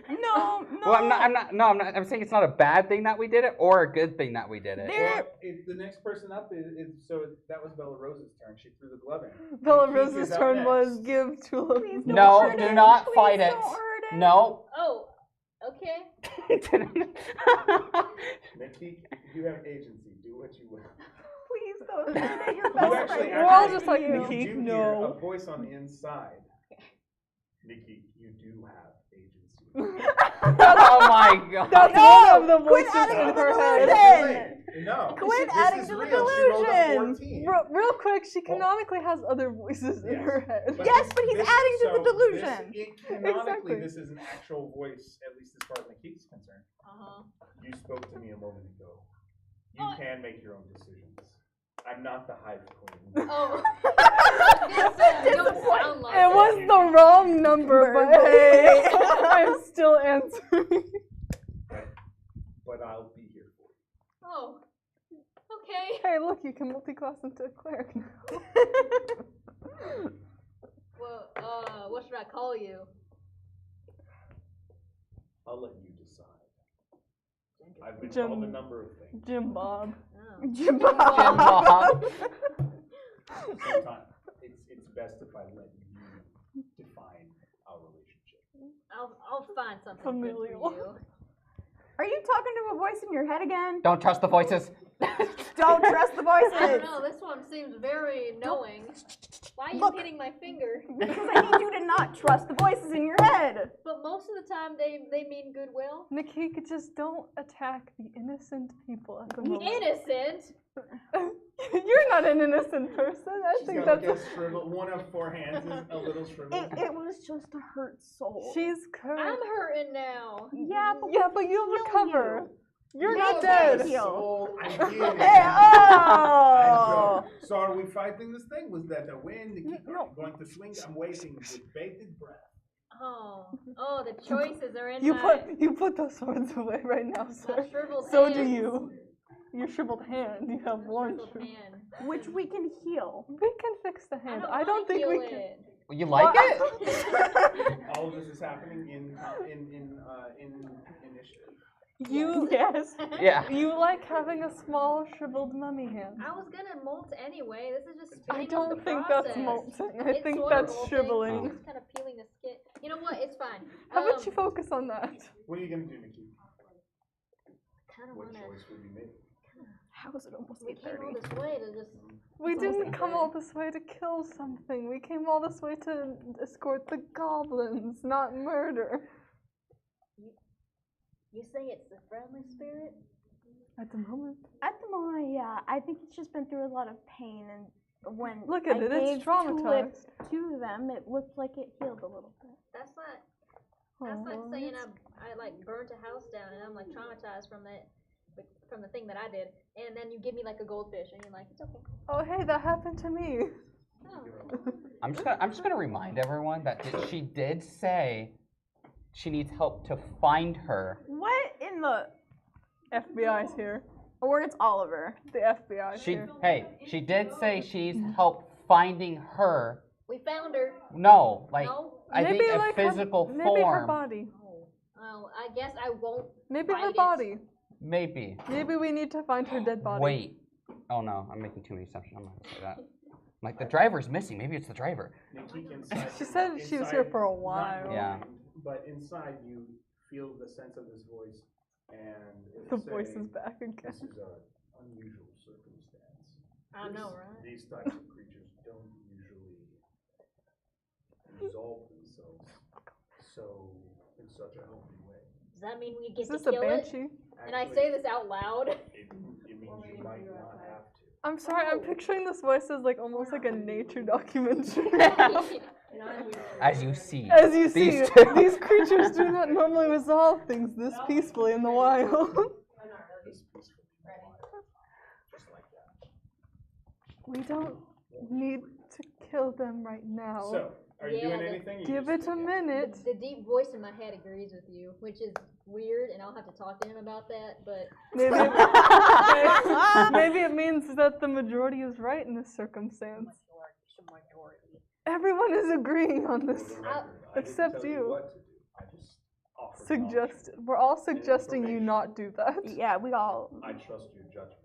No. Well, I'm not. I'm saying it's not a bad thing that we did it, or a good thing that we did it. There- Well, the next person up is so that was Bella Rose's turn. She threw the glove in. Bella Keith Rose's is up turn was next. give Tulip. Please No, don't hurt do it. not Please fight it. don't hurt it. No. Oh, okay. Nikki, you have agency. Do what you will. Please don't hurt it. You're You best actually, friend. We're all actually- just like, you Nikki, do no. hear a voice on the inside. Nikki, you do have agency. Oh my god. That's No, one of the quit voices adding in to the her head. delusion. No. Quit this adding is to the real. She rolled a delusion. 14. Real quick, she canonically has other voices in Yes. her head. But Yes, but he's adding to the delusion. Canonically, Exactly. this is an actual voice, at least as far as Nikki's concerned. Uh-huh. You spoke to me a moment ago. You can make your own decisions. I'm not the Hive Queen. Oh. That's You don't sound like It was the wrong number, but hey, I'm still answering. But I'll be here for you. Oh. Okay. Hey, look, you can multi-class into a cleric now. you? I'll let you decide. I've been Jim- called a number of things. Jim Bob. Oh. Jim Jim Bob. Sometimes it's best if I let you define our relationship. I'll find something Familial. good for you. Are you talking to a voice in your head again? Don't trust the voices. Don't trust the I don't voices. know. This one seems very knowing. Why are you Look. hitting my finger? Because I need you to not trust the voices in your head. But most of the time, they mean goodwill. Nikki, just don't attack the innocent people at the moment. Innocent. You're not an innocent person. I She's think got that's like a shrivel. One of 4 hands is a little shriveled. It was just a hurt soul. she's cursed. I'm hurting now. Yeah, but Yeah, but you'll heal recover. You're No, not it's dead. not heal. Soul, I'm healing. Hey, I'm oh! joking. So are we fighting this thing? Was that the wind? To keep No. going to swing? I'm waiting with bated breath. Oh, the choices are in You my, put those swords away right now, my sir. shriveled So hands. do you. Your shriveled hand. You have My one. shriveled hand. Which we can heal. We can fix the hand. I don't wanna think we heal can. it. You like it? All of this is happening in initiative. You Yes. Yeah. you like having a small shriveled mummy hand. I was gonna molt anyway. This is just I speeding up don't the think process. that's molting. I It's think sort of that's molting. shriveling. It's kind of peeling the skin. You know what? It's fine. How about you focus on that? What are you gonna do, Nikki? Kind of What wanna. choice will you make? How is it almost We came 8:30? all this way to just. We It's almost didn't like come bird. all this way to kill something. We came all this way to escort the goblins, not murder. You say it's the friendly spirit? At the moment. At the moment, yeah. I think it's just been through a lot of pain, and when Look at I it, it's gave traumatized. Tulip to them, it looked like it healed a little bit. That's like Oh, saying it's- I like burnt a house down and I'm like traumatized from the thing that I did, and then you give me like a goldfish and you're like, it's okay. Oh, hey, that happened to me. Oh. I'm just gonna remind everyone that she did say she needs help to find her. What in the? FBI's here. Or it's Oliver. The FBI's She here. she did say she needs help finding her. We found her. No, like No. I think a like physical her, maybe her form. body. Oh, I guess I won't. Maybe Fight her it. body. Maybe. Maybe we need to find her dead body. Wait. Oh no, I'm making too many assumptions. I'm not gonna say that. Like the driver's missing. Maybe it's the driver. Nikki, inside. She said she was here for a while. Yeah. But inside you feel the sense of this voice, and The it's voice saying, is back again. This is an unusual circumstance. I know, right? These types of creatures don't usually resolve themselves in such a healthy way. Does that mean we Is get to this a kill it? banshee? And I say this out loud. It means you might not have to. I'm sorry, I'm picturing this voice as like almost like a nature documentary. As you see. As you see, These two. these creatures do not normally resolve things this peacefully in the wild. This peaceful just like that. We don't need to kill them right now. So, are you Yeah, doing the- anything? or you Give just it a thinking? minute. The deep voice in my head agrees with you, which is weird, and I'll have to talk to him about that. But Maybe, maybe it means that the majority is right in this circumstance. Everyone is agreeing on this. For the record, I didn't except tell you. What to do. I just offered Suggest. We're all suggesting you information. not do that. Yeah, we all. I trust your judgment.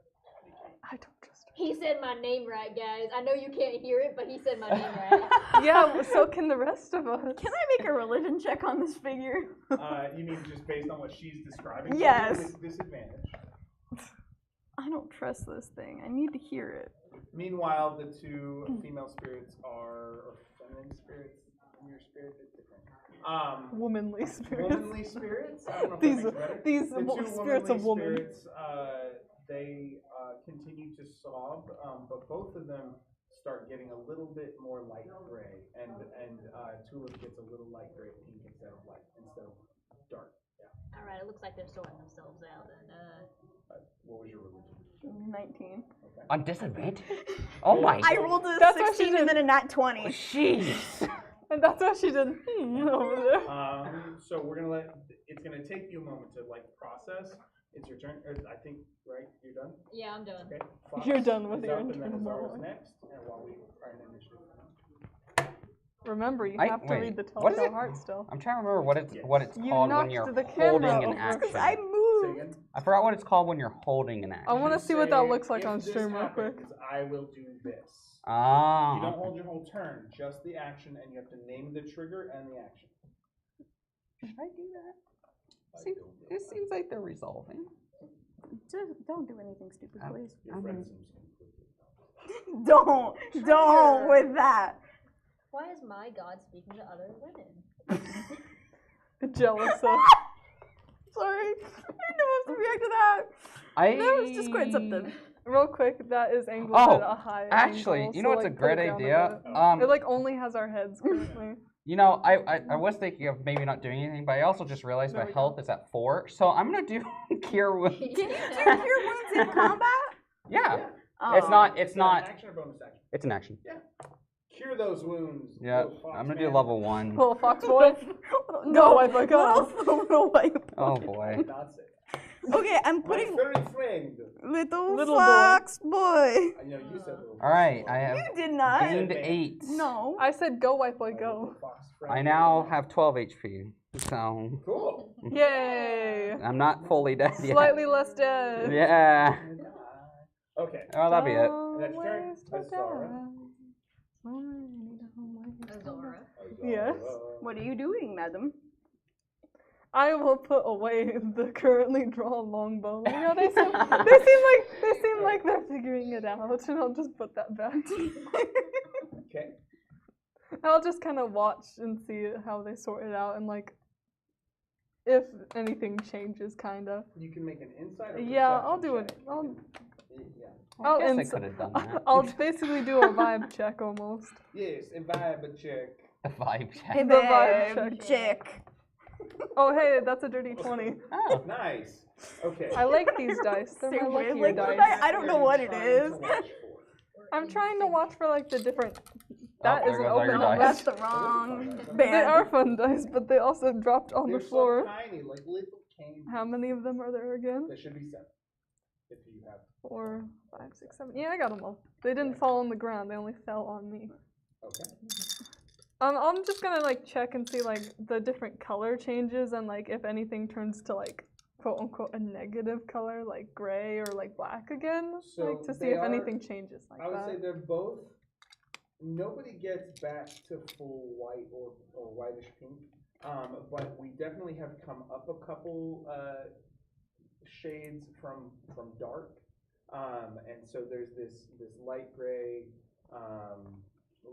I don't trust he said my name right, guys. I know you can't hear it, but he said my name right. her. Yeah, so can the rest of us. Can I make a religion check on this figure? You mean just based on what she's describing? Yes. With disadvantage. I don't trust this thing. I need to hear it. Meanwhile, the two female spirits or feminine spirits in your spirit is different. Womanly spirits. Womanly spirits. I don't know if These- that makes better. these The two spirits of womanly woman. Spirits, they continue to sob, but both of them start getting a little bit more light gray, and Tulip gets a little light gray pink instead of dark. Yeah. All right, it looks like they're sorting themselves out. And What was your religion? 19. On disadvantage? Oh my. I rolled a That's what she 16 and then a nat 20. Jeez. And that's what she did over there. So we're gonna it's gonna take you a moment to process. It's your turn. I think, right? You're done. yeah, I'm done. Okay. Fox You're done with is your up, and then internal Azara's monologue. next, and while we are in initiative. Remember, you I- have to wait, read the what is telltale it? heart still. I'm trying to remember what it's You called when knocked you're the camera holding an over. action. Because I Say moved. again? I forgot what it's called when you're holding an I action. want to see what that looks like If on this stream real quick. happens, I will do this. Ah. You don't hold your whole turn, just the action, and you have to name the trigger and the action. Should I do that? It seems like they're resolving. Just don't do anything stupid, please. Your friend seems completely Don't with that. Why is my god speaking to other women? Jealous of. Sorry. I didn't know how to react to that. That was just quite something. Real quick, that is angled Oh, at a high actually, angle, you so, know what's like, a put great it down a idea? bit. It like only has our heads currently. You know, I was thinking of maybe not doing anything, but I also just realized There my we health is at 4, so I'm gonna do Cure Wounds. Can you do cure wounds in combat? Yeah. Oh. It's not. Is that an action or bonus action? It's an action. Cure those wounds. Yeah. little fox I'm gonna do man. level 1. Little fox boy. No, wipe my gun. Little wipe. Oh boy. That's it. Okay, I'm My putting furry friend. little boy. fox boy. I know you said little All right, fox I have You did not. gained 8. No. I said go white boy My go. little fox friend. I now have 12 HP, so Cool. Yay! I'm not fully dead yet. Slightly less dead. Yeah. Okay. Oh, that'll be it. That's your turn. Azara. Azara. Yes. What are you doing, madam? I will put away the currently drawn longbow. You know, they seem like they're figuring it out, and I'll just put that back. Okay. I'll just kind of watch and see how they sort it out, and like if anything changes, kind of. You can make an insight or Yeah, I'll perception do it. check. Yeah. I'll I guess I ins- could have done that. I'll basically do a vibe check almost. Yes, a vibe check. The vibe check. Hey, The vibe babe, check. chick. Oh hey, that's a dirty 20. Oh. Nice. Okay. I like these dice. They're my Seriously, luckier like, dice. I don't know what it is. I'm trying to watch for like the different. Oh, That there isn't goes all open your on dice. That's the wrong They band. are fun dice, but they also dropped on They're the floor. so tiny, like little cane. How many of them are there again? There should be 7. If you have. 4, 5, 6, 7. Yeah, I got them all. They didn't fall on the ground. They only fell on me. Okay. I'm just gonna like check and see like the different color changes and like if anything turns to like quote unquote a negative color like gray or like black again, So like to see they if are- anything changes like I would that. say they're both. Nobody gets back to full white or whitish pink, but we definitely have come up a couple shades from dark, and so there's this light gray,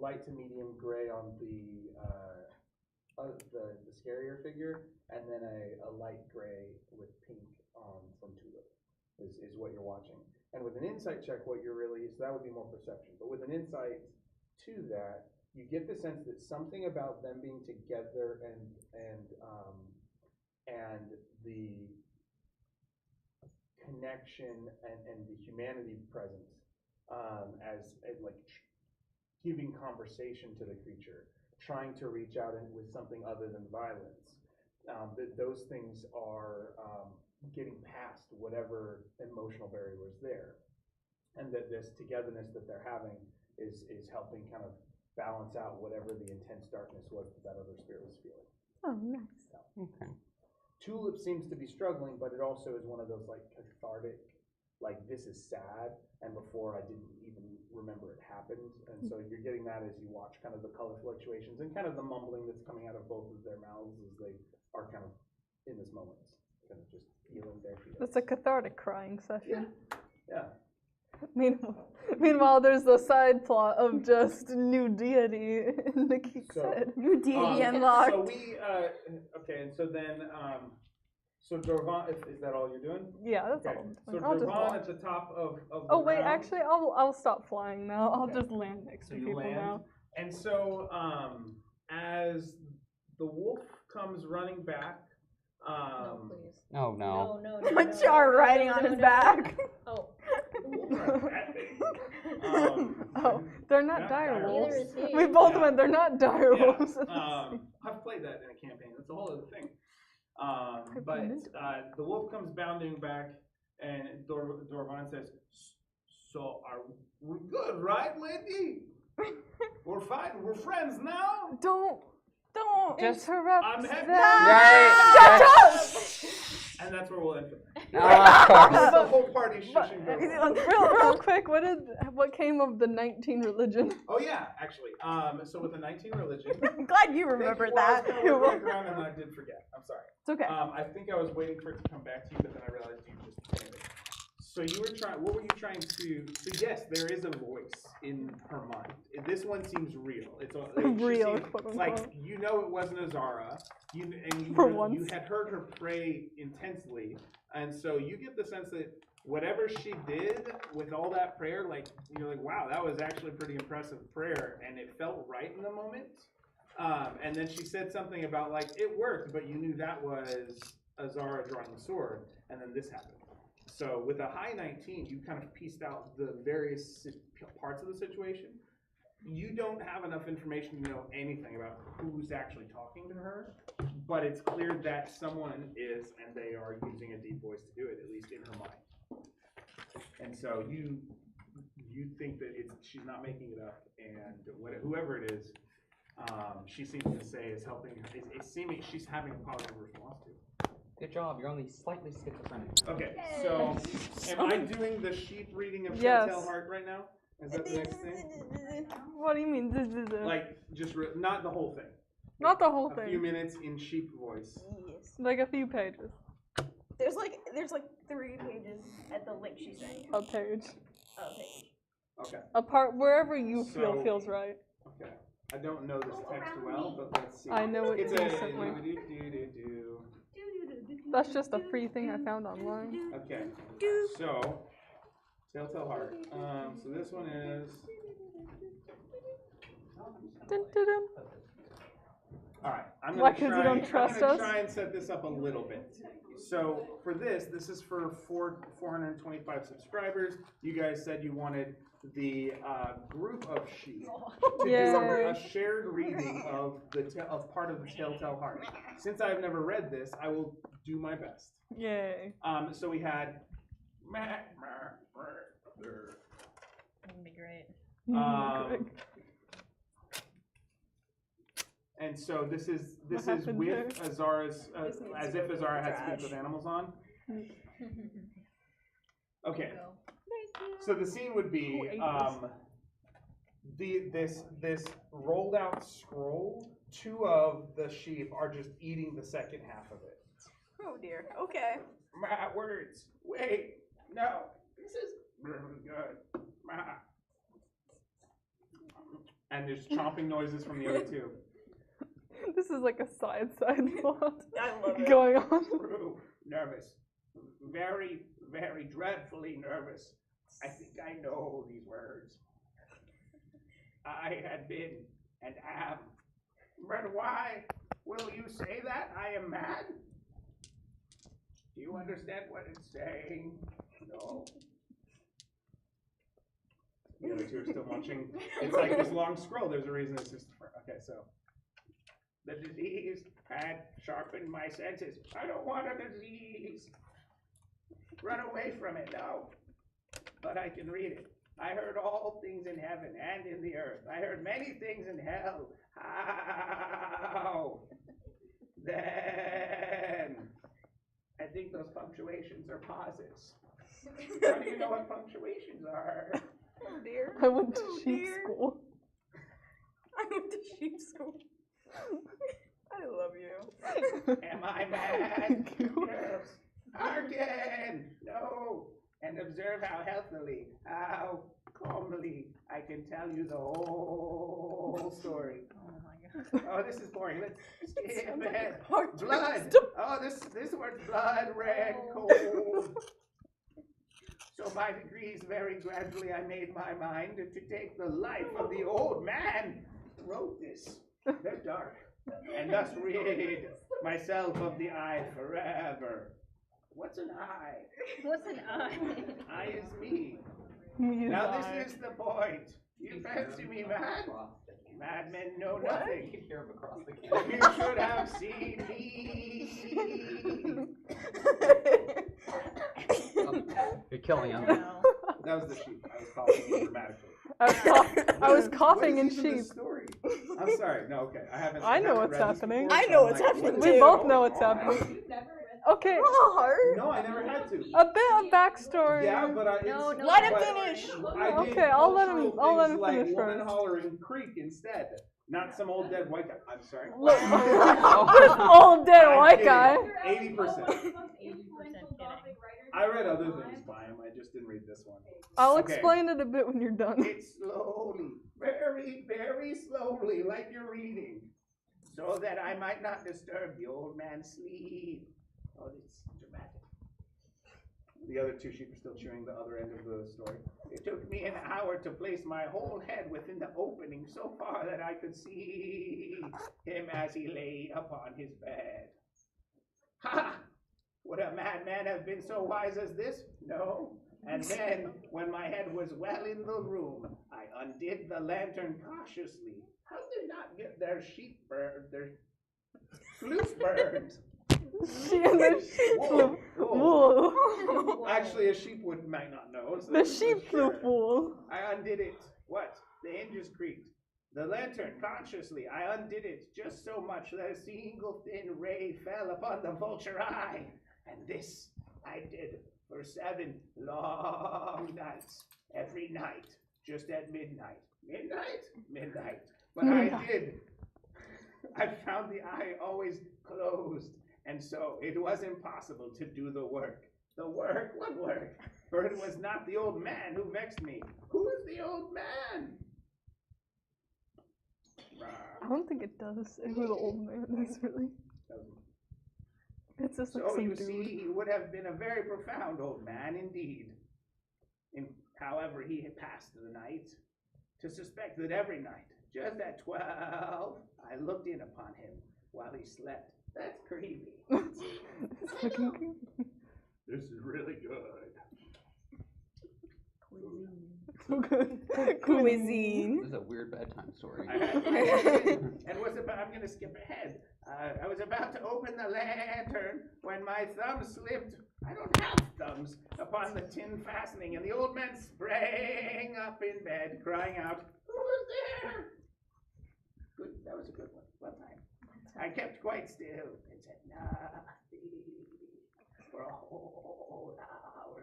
light to medium gray on the scarier figure, and then a light gray with pink from Tulip is what you're watching. And with an insight check, what you're really, so that would be more perception, but with an insight to that, you get the sense that something about them being together and the connection and the humanity present as like giving conversation to the creature, trying to reach out with something other than violence. That those things are getting past whatever emotional barrier was there, and that this togetherness that they're having is helping kind of balance out whatever the intense darkness was that other spirit was feeling. Oh, nice. Okay. Tulip seems to be struggling, but it also is one of those like cathartic, like this is sad, and before I didn't even remember it happened, and so you're getting that as you watch kind of the color fluctuations and kind of the mumbling that's coming out of both of their mouths as they are kind of in this moment, kind of just feeling their feelings. It's a cathartic crying session. Yeah. Meanwhile, there's the side plot of just new deity in the geek's So- head. New deity unlocked. So we okay, and so then so Dorvan, is that all you're doing? Yeah, that's Okay. all I'm So doing. I'll just Dorvan watch. at the top of the Oh wait, ground. actually, I'll stop flying now. I'll Okay. just land next So to you people land, now. and so as the wolf comes running back, No, please. Oh no. No. Char riding on his back. Oh. that thing. Oh, they're not Not dire dire wolves. Neither is he. We both Yeah. went. They're not dire Yeah, wolves. I've played that in a campaign. That's a whole other thing. I've But been into the wolf comes bounding back, and Dorvan says, "So are we good, right, lady? We're fine. We're friends now. Don't Just- interrupt I'm happy. that. Right. And that's where we'll end it. Of course. The whole party shushing goes. Real quick, what came of the 19 religion? Oh yeah, actually. So with the 19 religion. I'm glad you remembered that. I was looking around and I did forget. I'm sorry. It's okay. I think I was waiting for it to come back to you, but then I realized you just did it. So you were trying. What were you trying to? So yes, there is a voice in her mind. This one seems real. It's Real, seems, quote like unquote. you know it wasn't Azara. You For once. you had heard her pray intensely, and so you get the sense that whatever she did with all that prayer, like you're like, wow, that was actually a pretty impressive prayer, and it felt right in the moment. And then she said something about like it worked, but you knew that was Azara drawing the sword, and then this happened. So with a high 19, you kind of pieced out the various parts of the situation. You don't have enough information to know anything about who's actually talking to her, but it's clear that someone is, and they are using a deep voice to do it, at least in her mind. And so you think that she's not making it up, and whoever it is, she seems to say is helping her. It's seeming she's having a positive response to. Good job. You're only slightly schizophrenic. Okay, so am I doing the sheep reading of Yes. Telltale Heart right now? Is that the next thing? What do you mean? Like, just not the whole thing. Not the whole A few thing. minutes in sheep voice. Yes. Like a few pages. There's like 3 pages at the link she sent. A page. Okay. Okay, A part wherever you feel So- feels right. okay. I don't know this text well, but let's see. I know it It's instantly. do. That's just a free thing I found online. Okay, so Telltale Heart. So this one is. Dun, dun, dun. All right, I'm Why, gonna 'cause try. you don't trust I'm gonna us? try and set this up a little bit. So for this is for 425 subscribers. You guys said you wanted the group of sheep to Yay. do a shared reading of of part of the Telltale Heart. Since I've never read this, I will do my best. Yay. So we had. That'd be great. Um, And so this is happened with there? Azara's This needs as to if go in Azara the had speech trash. with animals on. Okay, Go. so the scene would be Who ate this rolled out scroll. 2 of the sheep are just eating the second half of it. Oh dear. Okay. My words. Wait, no, this is really good. And there's chomping noises from the other 2. This is like a side plot I love it. going on. True. Nervous. Very, very dreadfully nervous. I think I know these words. I had been and am. But why will you say that? I am mad? Do you understand what it's saying? No. The other 2 are still munching. It's like this long scroll. There's a reason it's just. Okay, so. The disease had sharpened my senses. I don't want a disease. Run away from it, no. But I can read it. I heard all things in heaven and in the earth. I heard many things in hell. How? Then. I think those punctuations are pauses. How do you know what punctuations are? Oh dear. I went to Oh, sheep dear. school. I went to sheep school. I love you. Am I mad? Thank you. Yes. Hearken! No! And observe how healthily, how calmly I can tell you the whole story. Oh my god. Oh, this is boring. Let's skip Sounds like ahead. a hard Blood! twist. Oh, this word's blood, red, Oh. cold. So by degrees, very gradually, I made my mind to take the life of the old man who wrote this. They're dark. And thus rid myself of the eye forever. What's an eye? What's an eye? Eye is me. Me Now and I. this is the point. You fancy me mad? Madmen know You nothing. can hear him across the You camp. should have seen me. You're killing him. No. That was the sheep. I was calling it dramatically. I was coughing in What is even sheep. the story? I'm sorry. No, okay. I haven't. I know haven't what's read this happening. before, I so know I'm what's like, happening what We is both going know what's on? happening. Okay, No, I never had to. a bit of backstory. Yeah, but I. No, it's- no. Let him but finish. I did Okay, I'll let him- cultural I'll let things him like finish woman first. hollering creek instead, not some old dead white guy. I'm sorry. Look, this old dead I'm white kidding. guy. 80%. 80% kidding. I read other things by him. I just didn't read this one. I'll Okay. explain it a bit when you're done. It's slowly, very, very slowly, like you're reading, so that I might not disturb the old man's sleep. Oh, it's dramatic. The other two sheep are still chewing the other end of the story. It took me an hour to place my whole head within the opening so far that I could see him as he lay upon his bed. Ha! Would a madman have been so wise as this? No. And then, when my head was well in the room, I undid the lantern cautiously. How did they not get their sheep burned? Their flute burned? She and the sheep Wool, flew. wool. Wool. Actually, a sheep might not know. So The sheep flew sure. wool. I undid it. What? The hinges creaked. The lantern, consciously, I undid it just so much that a single thin ray fell upon the vulture eye. And this I did for 7 long nights. Every night, just at midnight. Midnight? Midnight. But I did. I found the eye always closed, and so it was impossible to do the work. The work? What work? For it was not the old man who vexed me. Who is the old man? I don't think it does say who the old man is really. It's just like So some you dude. see, he would have been a very profound old man indeed. However, he had passed the night. To suspect that every night, just at 12, I looked in upon him while he slept. That's creepy. It's fucking creepy. This is really good. So good. Cuisine. This is a weird bedtime story. And was about, I'm going to skip ahead. I was about to open the lantern when my thumb slipped. I don't have thumbs upon the tin fastening, and the old man sprang up in bed, crying out, "Who is there?" Good, that was a good one. Well timed. I kept quite still and said nothing for a whole hour.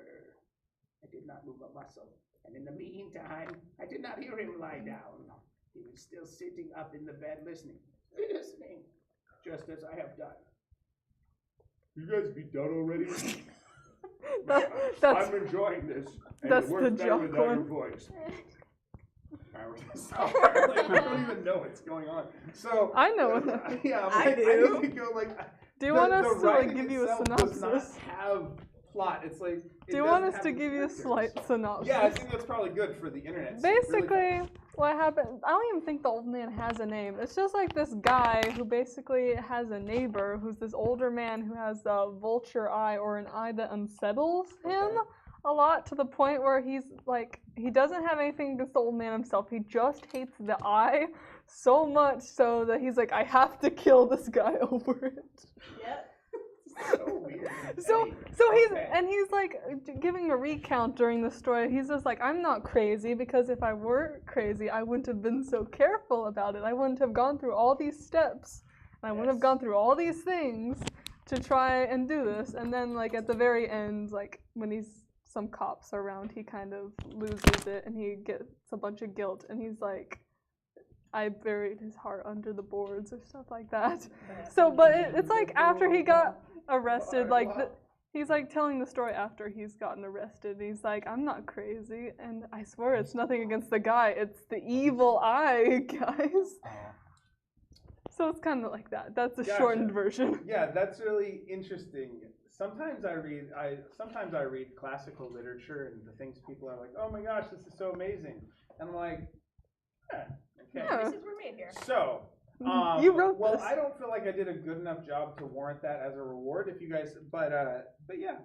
I did not move a muscle, and in the meantime, I did not hear him lie down. He was still sitting up in the bed listening, just as I have done. You guys be done already? That's I'm enjoying this. And that's it works the better joke without your one. voice. I don't even know what's going on. So I know what yeah, I like, do. I need to go like. Do you the- want the us to like writing give you a itself does synopsis? not have plot. It's like. Do you want us to give you a slight synopsis? synopsis? Yeah, I think that's probably good for the internet. It's really Basically, fast. what happened, I don't even think the old man has a name. It's just like this guy who basically has a neighbor who's this older man who has a vulture eye, or an eye that unsettles him a lot, to the point where he's like, he doesn't have anything against the old man himself. He just hates the eye so much so that he's like, I have to kill this guy over it. Yep. So weird. So Hey, he's okay. and he's like giving a recount during the story. He's just like, I'm not crazy, because if I were crazy, I wouldn't have been so careful about it. I wouldn't have gone through all these steps. I wouldn't have Yes. gone through all these things to try and do this. And then like at the very end, like when he's some cops around, he kind of loses it and he gets a bunch of guilt, and he's like, I buried his heart under the boards or stuff like that. So, but it's like after he got arrested, like he's like telling the story after he's gotten arrested. He's like, I'm not crazy, and I swear it's nothing against the guy. It's the evil eye, guys. So it's kind of like that. That's the Gotcha. shortened version. Yeah, that's really interesting. Sometimes I read classical literature and the things people are like, oh my gosh, this is so amazing. And I'm like, okay. Yeah. This is we're made here. So, You wrote well, this. I don't feel like I did a good enough job to warrant that as a reward. If you guys, but yeah,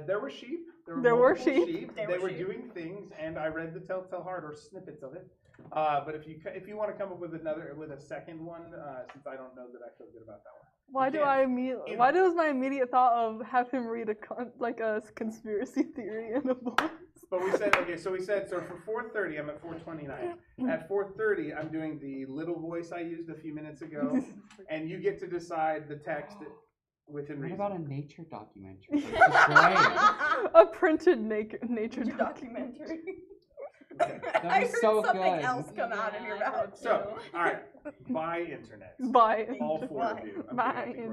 there were sheep. There were multiple sheep. There They were were sheep. doing things, and I read the Telltale Heart or snippets of it. But if you want to come up with a second one, since I don't know that I feel good about that one. Why do I immediately? Why was my immediate thought of have him read a conspiracy theory in a book? But we said, okay, so for 4:30, I'm at 4:29. At 4:30, I'm doing the little voice I used a few minutes ago, and you get to decide the text within What reason. about a nature documentary? It's great. A printed nature documentary. documentary. That'd I be heard so something good. else come out of your mouth. So, all right, buy internet. By All four of you. I'm By putting up the